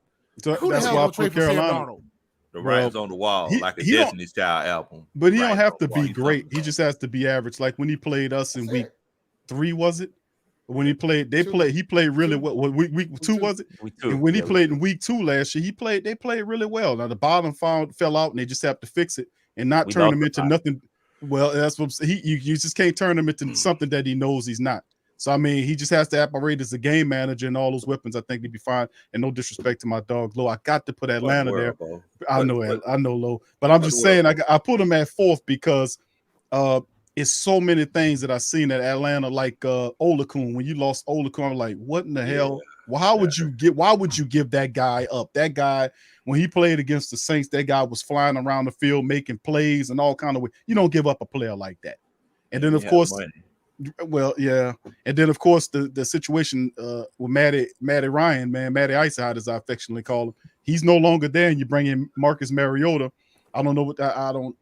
So who that's the hell why I will trade put for Sam Carolina. Darnold? The writings on the wall, like a Destiny's Child album. But he don't have to be great. He just has to be average. Like when he played us in week 3, was it? When he played, he played really well. Week 2 was it? And when he played in week 2 last year, they played really well. Now the bottom fell out, and they just have to fix it and not turn him into nothing. Well, that's what you just can't turn him into something that he knows he's not. So I mean, he just has to operate as a game manager and all those weapons. I think he'd be fine. And no disrespect to my dog Low, I got to put Atlanta there. I know Low, but I'm just saying I put him at 4th because it's so many things that I've seen at Atlanta, like Olakun. When you lost Olakun, I'm like, what in the hell? Well, why would you give that guy up? That guy, when he played against the Saints, that guy was flying around the field making plays and all kind of way. You don't give up a player like that. And then of course, well, yeah. And then of course the situation with Matty Ryan, man, Matty Iceheart, as I affectionately call him, he's no longer there, and you bring in Marcus Mariota. I don't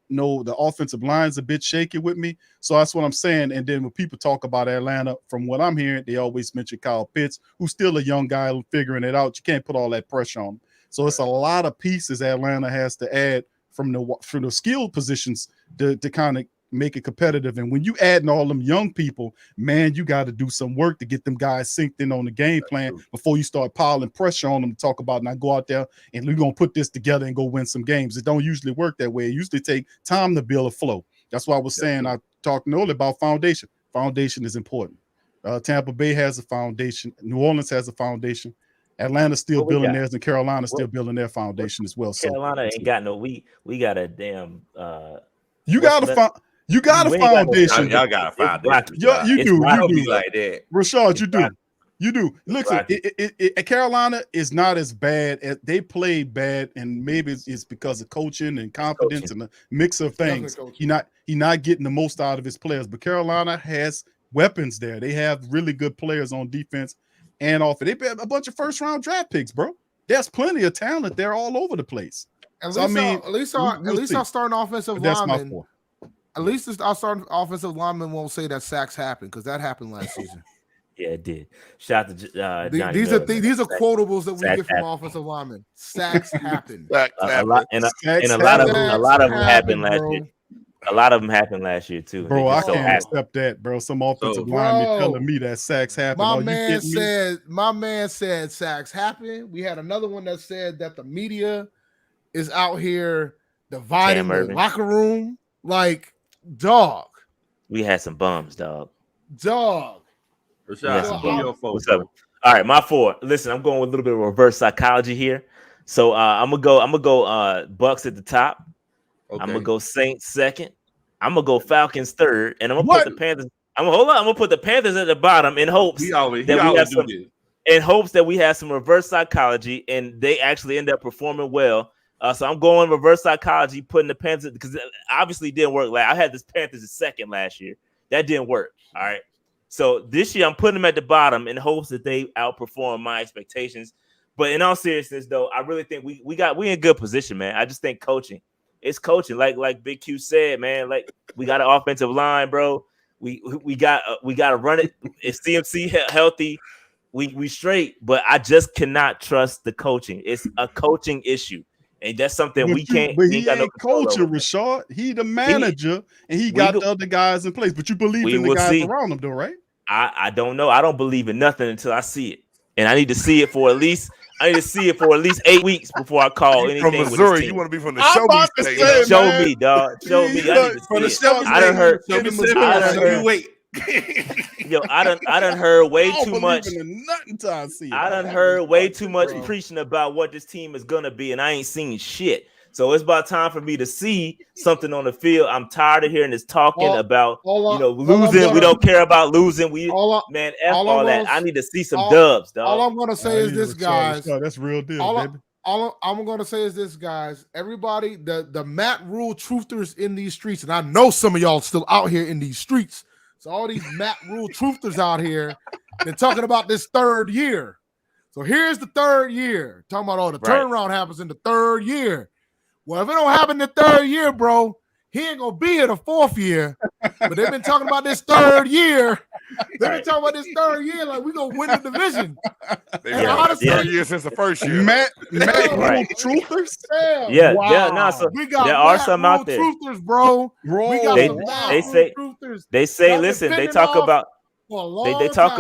know. The offensive line's a bit shaky with me. So that's what I'm saying. And then when people talk about Atlanta, from what I'm hearing, they always mention Kyle Pitts, who's still a young guy figuring it out. You can't put all that pressure on him. So it's a lot of pieces Atlanta has to add from the skill positions to kind of make it competitive. And when you adding all them young people, man, you got to do some work to get them guys synced in on the game plan before you start piling pressure on them to talk about, now go out there and we're going to put this together and go win some games. It don't usually work that way. It usually take time to build a flow. That's why I was saying, I talked earlier about foundation. Foundation is important. Tampa Bay has a foundation. New Orleans has a foundation. Atlanta's still building theirs, and Carolina's still building their foundation as well. Carolina ain't got no, we got a damn you got a foundation. Y'all got a foundation. You do. Like that. Rashaad, you do. Listen, Carolina is not as bad as they played bad, and maybe it's because of coaching and confidence and a mix of things. He's not getting the most out of his players, but Carolina has weapons there. They have really good players on defense and offense. They have a bunch of first-round draft picks, bro. There's plenty of talent there all over the place. At least our starting offensive lineman. At least our starting offensive lineman won't say that sacks happened, because that happened last season. Yeah, it did. Shout out to Johnny these are quotables that we get from offensive linemen. Sacks happen. A lot of them happened last year. A lot of them happened last year too. Bro, I can't accept that, bro. Some offensive lineman telling me that sacks happen. My man said sacks happen. We had another one that said that the media is out here dividing the locker room. Like, dog. We had some bums, dog. Rashaad, what's up? All right, my 4. Listen, I'm going with a little bit of reverse psychology here. So I'm gonna go Bucks at the top. Okay. I'm gonna go Saints 2nd. I'm gonna go Falcons 3rd, and I'm gonna put the Panthers. I'm gonna put the Panthers at the bottom in hopes that we have some reverse psychology, and they actually end up performing well. So I'm going reverse psychology, putting the Panthers, because it obviously didn't work. I had this Panthers at 2nd last year. That didn't work. All right. So this year I'm putting them at the bottom in hopes that they outperform my expectations. But in all seriousness, though, I really think we in good position, man. I just think coaching. It's coaching, like Big Q said, man. Like we got an offensive line, bro. We got to run it. If CMC healthy, we straight. But I just cannot trust the coaching. It's a coaching issue, and that's something we can't. But he got ain't coaching, Rashaad. He the manager, and he got the other guys in place. But you believe in the guys around him, though, right? I don't know. I don't believe in nothing until I see it, and I need to see it for at least. I need to see it for at least 8 weeks before I call anything. From Missouri, with this team. you want to be from the show me state. Show me, dog. Show me. I need to see it. I done heard. Yo, I done heard way too much. I done heard way too much preaching about what this team is gonna be, and I ain't seen shit. So it's about time for me to see something on the field. I'm tired of hearing this talking about losing. We don't care about losing. F all that. I need to see some dubs, dog. All I'm gonna say is this, guys. That's real deal, baby. All I'm gonna say is this, guys. Everybody, the Matt Rule truthers in these streets, and I know some of y'all still out here in these streets. So all these Matt Rule truthers out here, they're talking about this third year. So here's the third year. Talking about the turnaround happens in the third year. Well, if it don't happen the third year, bro, he ain't gonna be here the fourth year. But they've been talking about this third year. They've been talking about this third year like we gonna win the division. They've been honestly 3 years since the first year. Matt truthers. So we got there are some out there. Truthers, bro. We got truthers. They say, listen, they talk about They talk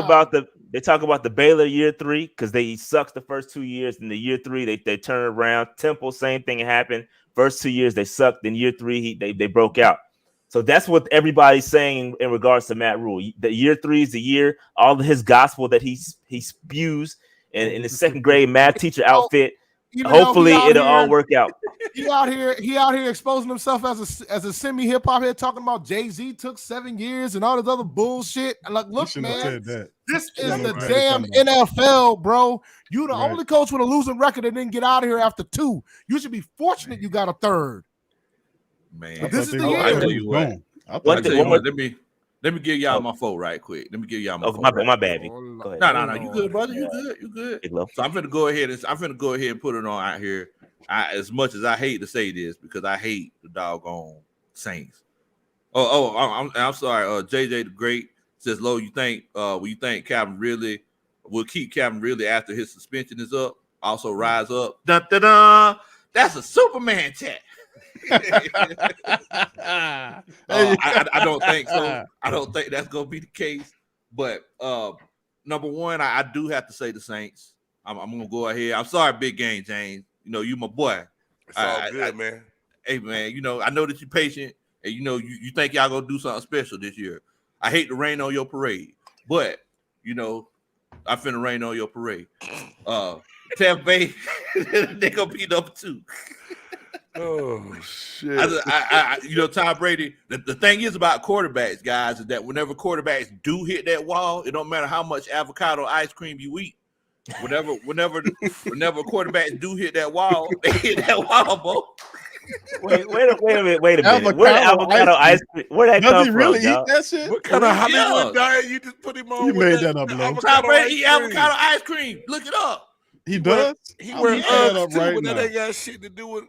about the Baylor year 3 because they sucked the first 2 years. In the year 3, they turned around. Temple, same thing happened. First 2 years they sucked. In year 3, they broke out. So that's what everybody's saying in regards to Matt Rule. The year 3 is the year, all of his gospel that he spews in his second grade math teacher outfit. Hopefully it'll all work out. He out here exposing himself as a semi hip hop head, talking about Jay-Z took 7 years and all this other bullshit. And like, look, man, this is the damn NFL, bro. You the only coach with a losing record that didn't get out of here after 2. You should be fortunate you got a third. Man, but this is the year. I tell you what. Let me give y'all my phone right quick. Let me give y'all my phone. My bad. No. You good, brother? You good. So I'm finna go ahead and put it on out here. As much as I hate to say this because I hate the doggone Saints. I'm sorry. JJ the Great says, "Low, you think Calvin Ridley will keep Calvin Ridley after his suspension is up? Also rise up? Dun, dun, dun. That's a Superman chat." I don't think so. I don't think that's gonna be the case. But number one, I do have to say the Saints. I'm gonna go ahead. I'm sorry, Big Game James. You my boy. It's all good, man. Hey, man. I know that you're patient, and you think y'all gonna do something special this year. I hate to rain on your parade, but I finna rain on your parade. Tampa Bay, they gonna be number 2. Oh shit! Tom Brady. The thing is about quarterbacks, guys, is that whenever quarterbacks do hit that wall, it don't matter how much avocado ice cream you eat. Whenever quarterbacks do hit that wall, they hit that wall, bro. Wait a minute. Where avocado ice cream? Where that come from? Really eat that shit? What kind of Hollywood diet you just put him on? You made that up, man. Tom Brady eat avocado ice cream. Look it up. He does. He wears Uggs too, but that ain't got shit to do with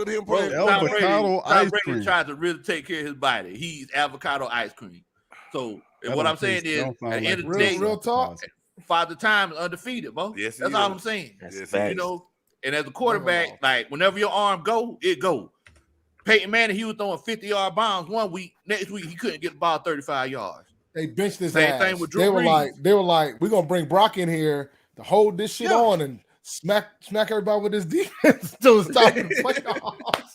him playing. Tom Brady tries to really take care of his body. He eats avocado ice cream. So what I'm saying is, at the end of the day, real talk. Father Time is undefeated, bro. Yes, that's all I'm saying. Yes, and as a quarterback, like whenever your arm go, it go. Peyton Manning, he was throwing 50-yard bombs one week. Next week, he couldn't get the ball 35 yards. They benched his Same ass. thing with Drew Brees. They were like, we're gonna bring Brock in here to hold this shit on and smack everybody with his defense until it's time to the playoffs.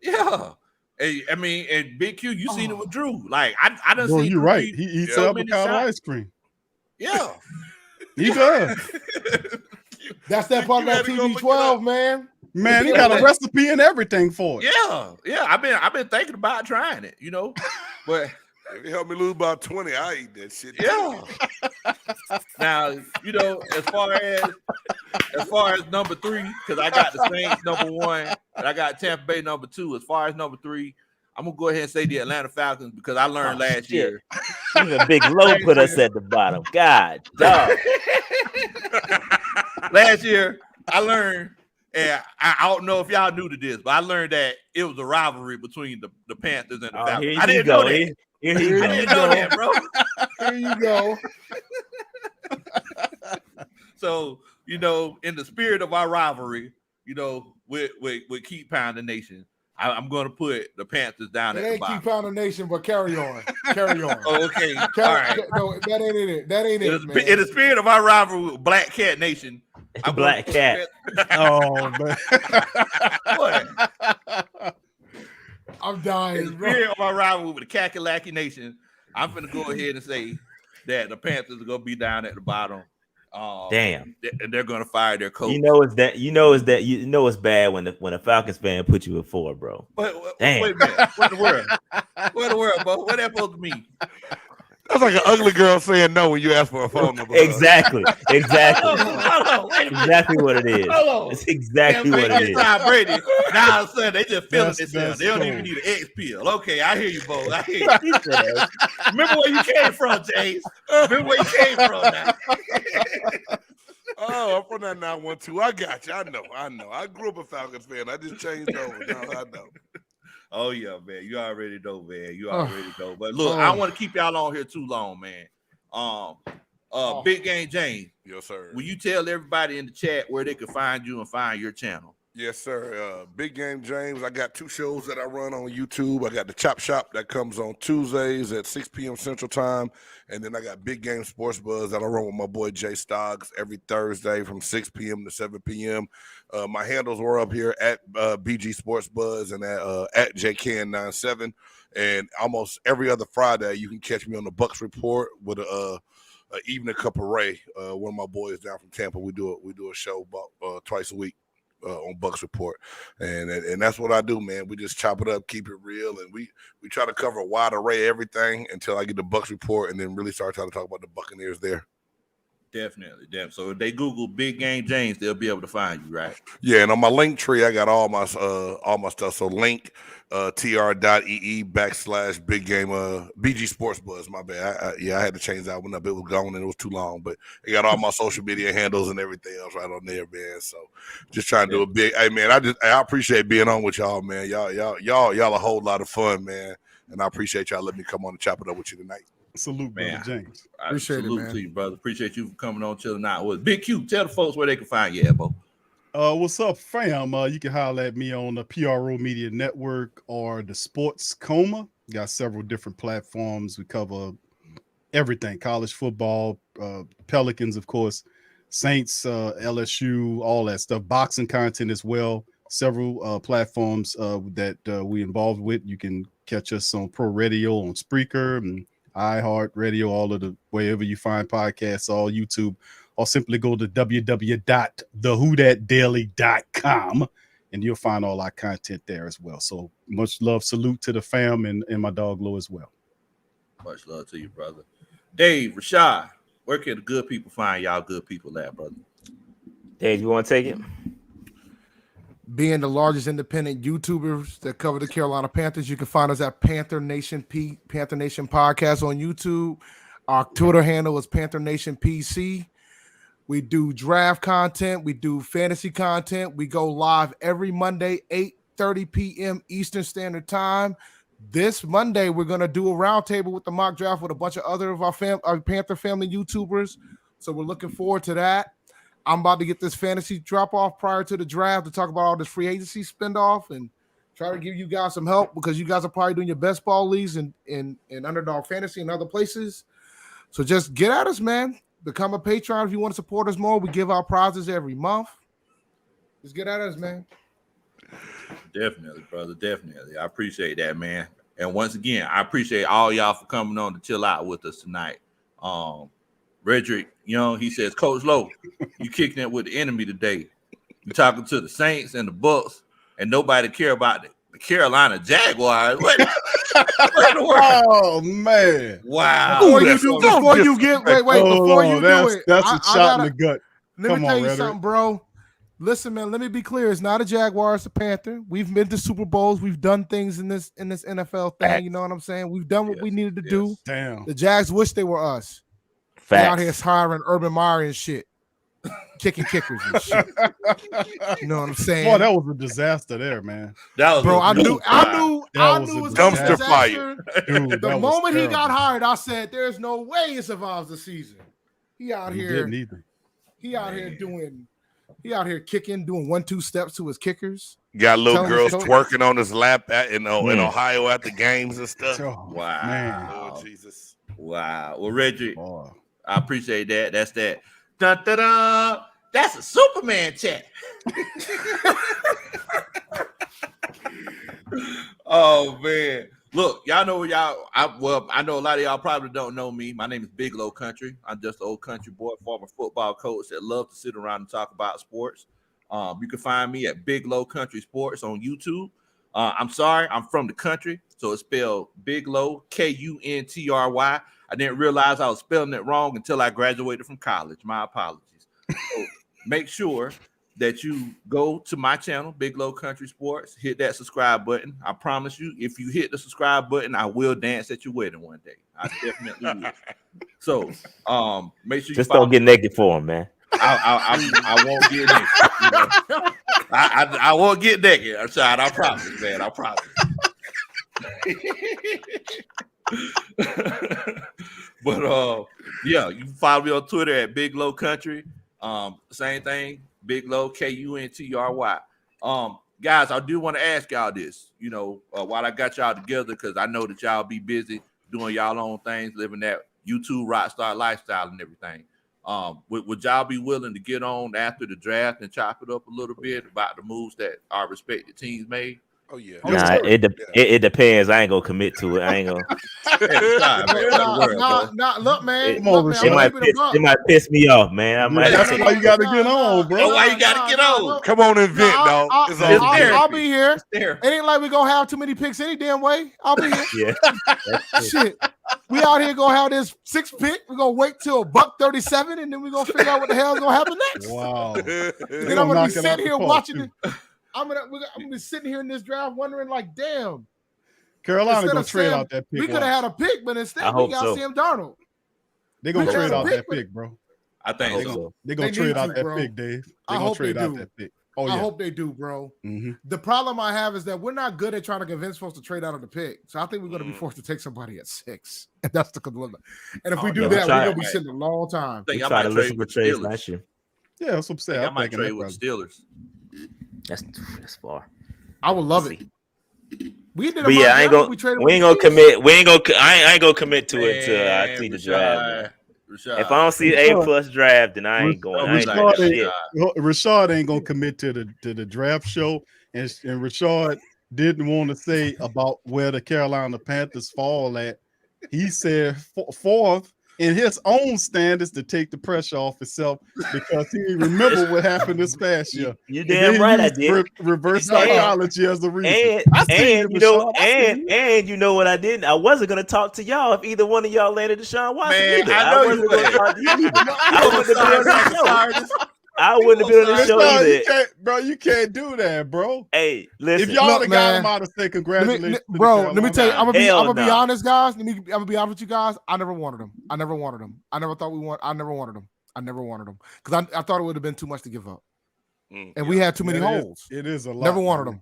Yeah. And Big Q, you seen it with Drew. Like I done seen you're right. He eats avocado ice cream. Yeah. He does. That's that part of that TB12, man. Man, he got a recipe and everything for it. Yeah. I've been thinking about trying it, but if it helped me lose about 20, I eat that shit. Yeah. Now, as far as number 3, because I got the Saints number 1 and I got Tampa Bay number 2. As far as number 3, I'm gonna go ahead and say the Atlanta Falcons because I learned last year. Even Big Low put us at the bottom. God, dog. Last year, I learned, and I don't know if y'all knew to this, but I learned that it was a rivalry between the Panthers and the Falcons. I didn't know that. Here you go. I didn't know that, bro. Here you go. So, you know, in the spirit of our rivalry, you know, with Keep Pounding Nation, I'm going to put the Panthers down It at the ain't bottom. Keep Pounding Nation, but carry on. Carry on. Oh, okay. All right. No, that ain't it. That ain't it, man. In the spirit of our rivalry with Black Cat Nation, I'm Black Cat. Oh man. What? I'm dying, In the bro. spirit of our rivalry with the Kakalaki Nation, I'm going to go ahead and say that the Panthers are going to be down at the bottom. Damn. And they're going to fire their coach. You know it's bad when a Falcons fan put you at 4, bro. Damn. Wait a minute. What in the world? What in the world, bro? What that supposed to mean? That's like an ugly girl saying no when you ask for a phone number. Exactly. Hold on, wait a minute. Exactly what it is. Hold on. It's exactly what it is. Tom Brady. Now all of a sudden they just feeling That's themselves. They don't cool. even need an X pill. Okay, I hear you, Bo. I hear you. Remember where you came from, James. Remember where you came from now. Oh, I'm from that 912. I got you. I know. I grew up a Falcons fan. I just changed over. No, I know. Oh, yeah, man. You already know, man. You already know. But look, I don't want to keep y'all on here too long, man. Big Game James. Yes, sir. Will you tell everybody in the chat where they can find you and find your channel? Yes, sir. Big Game James. I got 2 shows that I run on YouTube. I got the Chop Shop that comes on Tuesdays at 6 p.m. Central Time. And then I got Big Game Sports Buzz that I run with my boy Jay Stoggs every Thursday from 6 p.m. to 7 p.m. My handles were up here at BG Sports Buzz and at JKN97. And almost every other Friday, you can catch me on the Bucks Report with a Evening Cup of Ray. One of my boys down from Tampa. We do a show about twice a week. On Bucks Report, and that's what I do, man. We just chop it up, keep it real, and we try to cover a wide array of everything until I get the Bucks Report, and then really start trying to talk about the Buccaneers there. Definitely. So if they Google Big Game James, they'll be able to find you, right? Yeah, and on my link tree, I got all my stuff. So link tr.ee/Big Game BG Sports Buzz. My bad. I had to change that one up. It was gone and it was too long, but I got all my social media handles and everything else right on there, man. So just trying to do a big. Hey, man, I appreciate being on with y'all, man. Y'all a whole lot of fun, man, and I appreciate y'all letting me come on and chop it up with you tonight. Salute, Man. Brother James. Appreciate it, Salute man. to you, brother. Appreciate you for coming on chilling out with Big Q. Tell the folks where they can find you, Bo. What's up, fam? You can holler at me on the PRO Media Network or the Sports Coma. Got several different platforms. We cover everything: college football, Pelicans, of course, Saints, LSU, all that stuff. Boxing content as well. Several platforms that we involved with. You can catch us on Pro Radio, on Spreaker, and iHeart Radio, all of the wherever you find podcasts, all YouTube, or simply go to www.thewhothatdaily.com and you'll find all our content there as well. So much love, salute to the fam and my dog Low as well. Much love to you, brother. Dave, Rashaad, where can the good people find y'all good people at, brother? Dave, you want to take it? Being the largest independent YouTubers that cover the Carolina Panthers, you can find us at Panther Nation Podcast on YouTube. Our Twitter handle is Panther Nation PC. We do draft content. We do fantasy content. We go live every Monday, 8:30 p.m. Eastern Standard Time. This Monday, we're going to do a roundtable with the mock draft with a bunch of other of our Panther family YouTubers. So we're looking forward to that. I'm about to get this fantasy drop off prior to the draft to talk about all this free agency spend off and try to give you guys some help because you guys are probably doing your best ball leagues in Underdog Fantasy and other places. So just get at us, man. Become a patron if you want to support us more. We give out prizes every month. Just get at us, man. Definitely, brother. Definitely. I appreciate that, man. And once again, I appreciate all y'all for coming on to chill out with us tonight. Redrick Young, he says, Coach Low, you kicking it with the enemy today. You talking to the Saints and the Bucks, and nobody care about the Carolina Jaguars. What in the world? Oh man! Wow. Before you do it, That's a shot in the gut. let me tell you something, bro. Listen, man, let me be clear. It's not a Jaguar, it's a Panther. We've been to Super Bowls. We've done things in this NFL thing. You know what I'm saying? We've done what we needed to do. Damn. The Jags wish they were us. They out here hiring Urban Meyer and shit. Kicking kickers and shit. You know what I'm saying? Boy, that was a disaster there, man. That was Bro, I knew it dumpster was a disaster. fire. Dude, The moment he got hired, I said, "There's no way he survives the season." He out here. Didn't either. He out here doing. He out here kicking, doing 1-2 steps to his kickers. Got little Telling girls his twerking on his lap in Ohio at the games and stuff. Oh, Wow. man. Oh, Jesus. Wow. Well, Reggie, Boy. I appreciate that. That's that. Dun, dun, dun. That's a Superman chat. Oh man. Look, y'all know I know a lot of y'all probably don't know me. My name is Big Low Kuntry. I'm just an old country boy, former football coach that love to sit around and talk about sports. You can find me at Big Low Kuntry Sports on YouTube. I'm sorry, I'm from the country, so it's spelled Big Low, Kuntry. I didn't realize I was spelling it wrong until I graduated from college. My apologies. So make sure that you go to my channel, Big Low Kuntry Sports, hit that subscribe button. I promise you, if you hit the subscribe button, I will dance at your wedding one day. I definitely will. So make sure you just don't get naked for him, man. I won't get naked. You know? I won't get naked. Rashaad, I promise, man. I promise. But yeah, you can follow me on Twitter at Big Low Kuntry. Same thing, Big Low Kuntry. Guys, I do want to ask y'all this, while I got y'all together, because I know that y'all be busy doing y'all own things, living that YouTube rock star lifestyle and everything. Would y'all be willing to get on after the draft and chop it up a little bit about the moves that our respective teams made? Oh yeah. Nah, it depends. I ain't gonna commit to it. I ain't gonna. Look, man. It might piss me off, man. That's why you gotta get on, bro. That's why you gotta get on. Come on and vent, dog. I'll be here. It ain't like we gonna have too many picks any damn way. I'll be here. Yeah. Shit. We out here gonna have this 6th pick. We're gonna wait till $137, and then we're gonna figure out what the hell is gonna happen next. Wow. Then I'm gonna be sitting here watching it. I'm gonna be sitting here in this draft wondering, like, damn. Carolina gonna trade out that pick. We could have had a pick, but instead we got Sam Darnold. They're gonna trade out that pick, bro. I think so. They're gonna trade out that pick, Dave. I hope they do. That pick. Oh, yeah. I hope they do, bro. Mm-hmm. The problem I have is that we're not good at trying to convince folks to trade out of the pick. So I think we're going to be forced to take somebody at 6. And that's the dilemma. And if we do that, we're going to be sitting a long time. We tried to listen for trades last year. Yeah, that's what I'm saying. I might trade with the Steelers. That's far. I would love it. We did. But yeah, I ain't gonna commit. I ain't gonna commit to it until I see the draft. Rashaad. If I don't see A+ draft, then I ain't going. Rashaad ain't gonna commit to the draft show, and Rashaad didn't want to say about where the Carolina Panthers fall at. He said 4th in his own standards to take the pressure off himself because he remember what happened this past year. You damn right I did. Reverse psychology as the reason. And you know what I did? I wasn't gonna talk to y'all if either one of y'all landed Deshaun Watson. Man, I wasn't gonna talk to you. I wouldn't have been on the show either. Bro, you can't do that, bro. Hey, listen. If y'all would have got him out and say congratulations, let me tell you, I'm gonna be honest, guys. I'm gonna be honest with you guys. I never wanted him. I never wanted him. I never wanted him because I thought it would have been too much to give up, and we had too many holes. It is a lot. Never wanted him,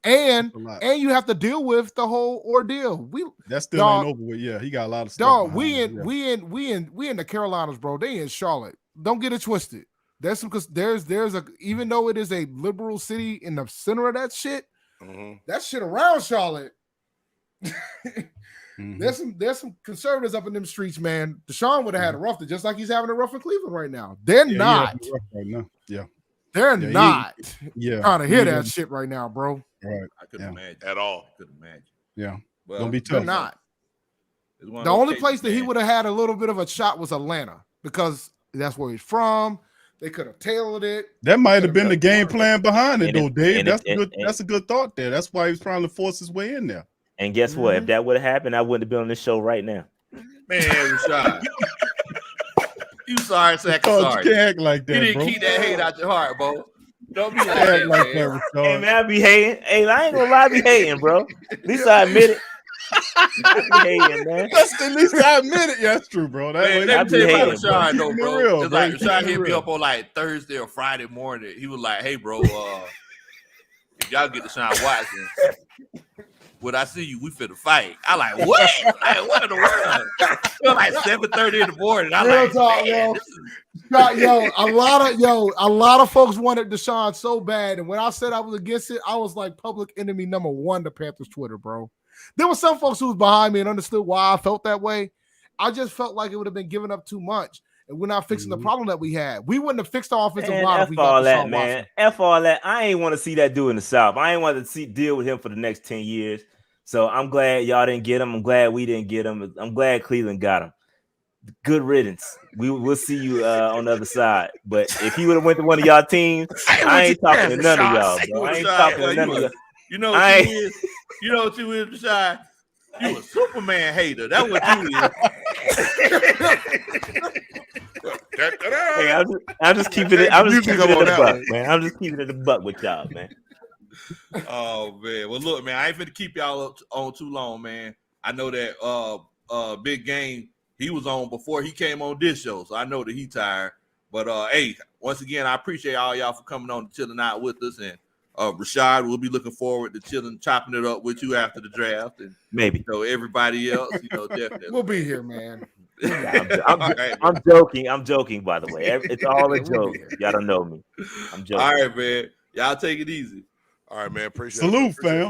and you have to deal with the whole ordeal. That still ain't over with. Yeah, he got a lot of stuff. Dog, we in the Carolinas, bro. They in Charlotte. Don't get it twisted. There's even though it is a liberal city in the center of that shit, that shit around Charlotte. There's some conservatives up in them streets, man. Deshaun would have had a rough, just like he's having a rough in Cleveland right now. They're not. Right now. Yeah. They're not trying to hear that shit right now, bro. Right. I couldn't imagine at all. Couldn't imagine. Yeah. Well, don't be tough. They're not. The only place that he would have had a little bit of a shot was Atlanta because that's where he's from. They could have tailored it. That might have been the game plan behind it, though, Dave. That's a good thought there. That's why he was trying to force his way in there. And guess what? If that would have happened, I wouldn't have been on this show right now. Man, Rashaad. You sorry, second sorry. You can't act like that, you didn't bro. keep that hate out your heart, bro. Don't be Act like man. that, Hey Rashaad. man, I be hating. Hey, I ain't gonna lie, I be hating, bro. At least I admit it. I be hating, man. That's at least I admit it. Yeah, that's true, bro. That Man, way, let me tell you about hating, Rashaad, though, Keeping it bro. real, It's bro. like Keeping Rashaad it hit me real. up on like Thursday or Friday morning. He was like, "Hey, bro, if y'all get to Deshaun Watson, when I see you, we finna fight." I like, what? Like, what in the world? It was like 7:30 in the morning. I Real like, talk, man, yo. this is A lot of folks wanted Deshaun so bad, and when I said I was against it, I was like public enemy number one to Panthers Twitter, bro. There were some folks who was behind me and understood why I felt that way. I just felt like it would have been giving up too much, and we're not fixing the problem that we had. We wouldn't have fixed the offensive Man, line if F we all got that, Deshaun man. Watson. F all that. I ain't want to see that dude in the South. I ain't want to deal with him for the next 10 years. So I'm glad y'all didn't get him. I'm glad we didn't get him. I'm glad Cleveland got him. Good riddance. We'll see you on the other side. But if he would have went to one of y'all teams, I ain't talking to none of y'all, bro. I ain't talking to none of y'all. You know what you is? You know what you is, Rashaad? You a Superman hater. That's what you is. Hey, I'm just keeping it. I'm just keeping it in the buck, man. I'm just keeping it in the buck with y'all, man. Oh man. Well, look, man, I ain't finna keep y'all up on too long, man. I know that Big Game, he was on before he came on this show, so I know that he tired. But hey, once again, I appreciate all y'all for coming on and chilling out with us. And Rashaad, we'll be looking forward to chopping it up with you after the draft, and maybe. So everybody else, definitely. We'll be here, man. I'm joking. I'm joking, by the way. It's all a joke. Y'all don't know me. I'm joking. All right, man. Y'all take it easy. All right, man. Appreciate it. Salute, fam.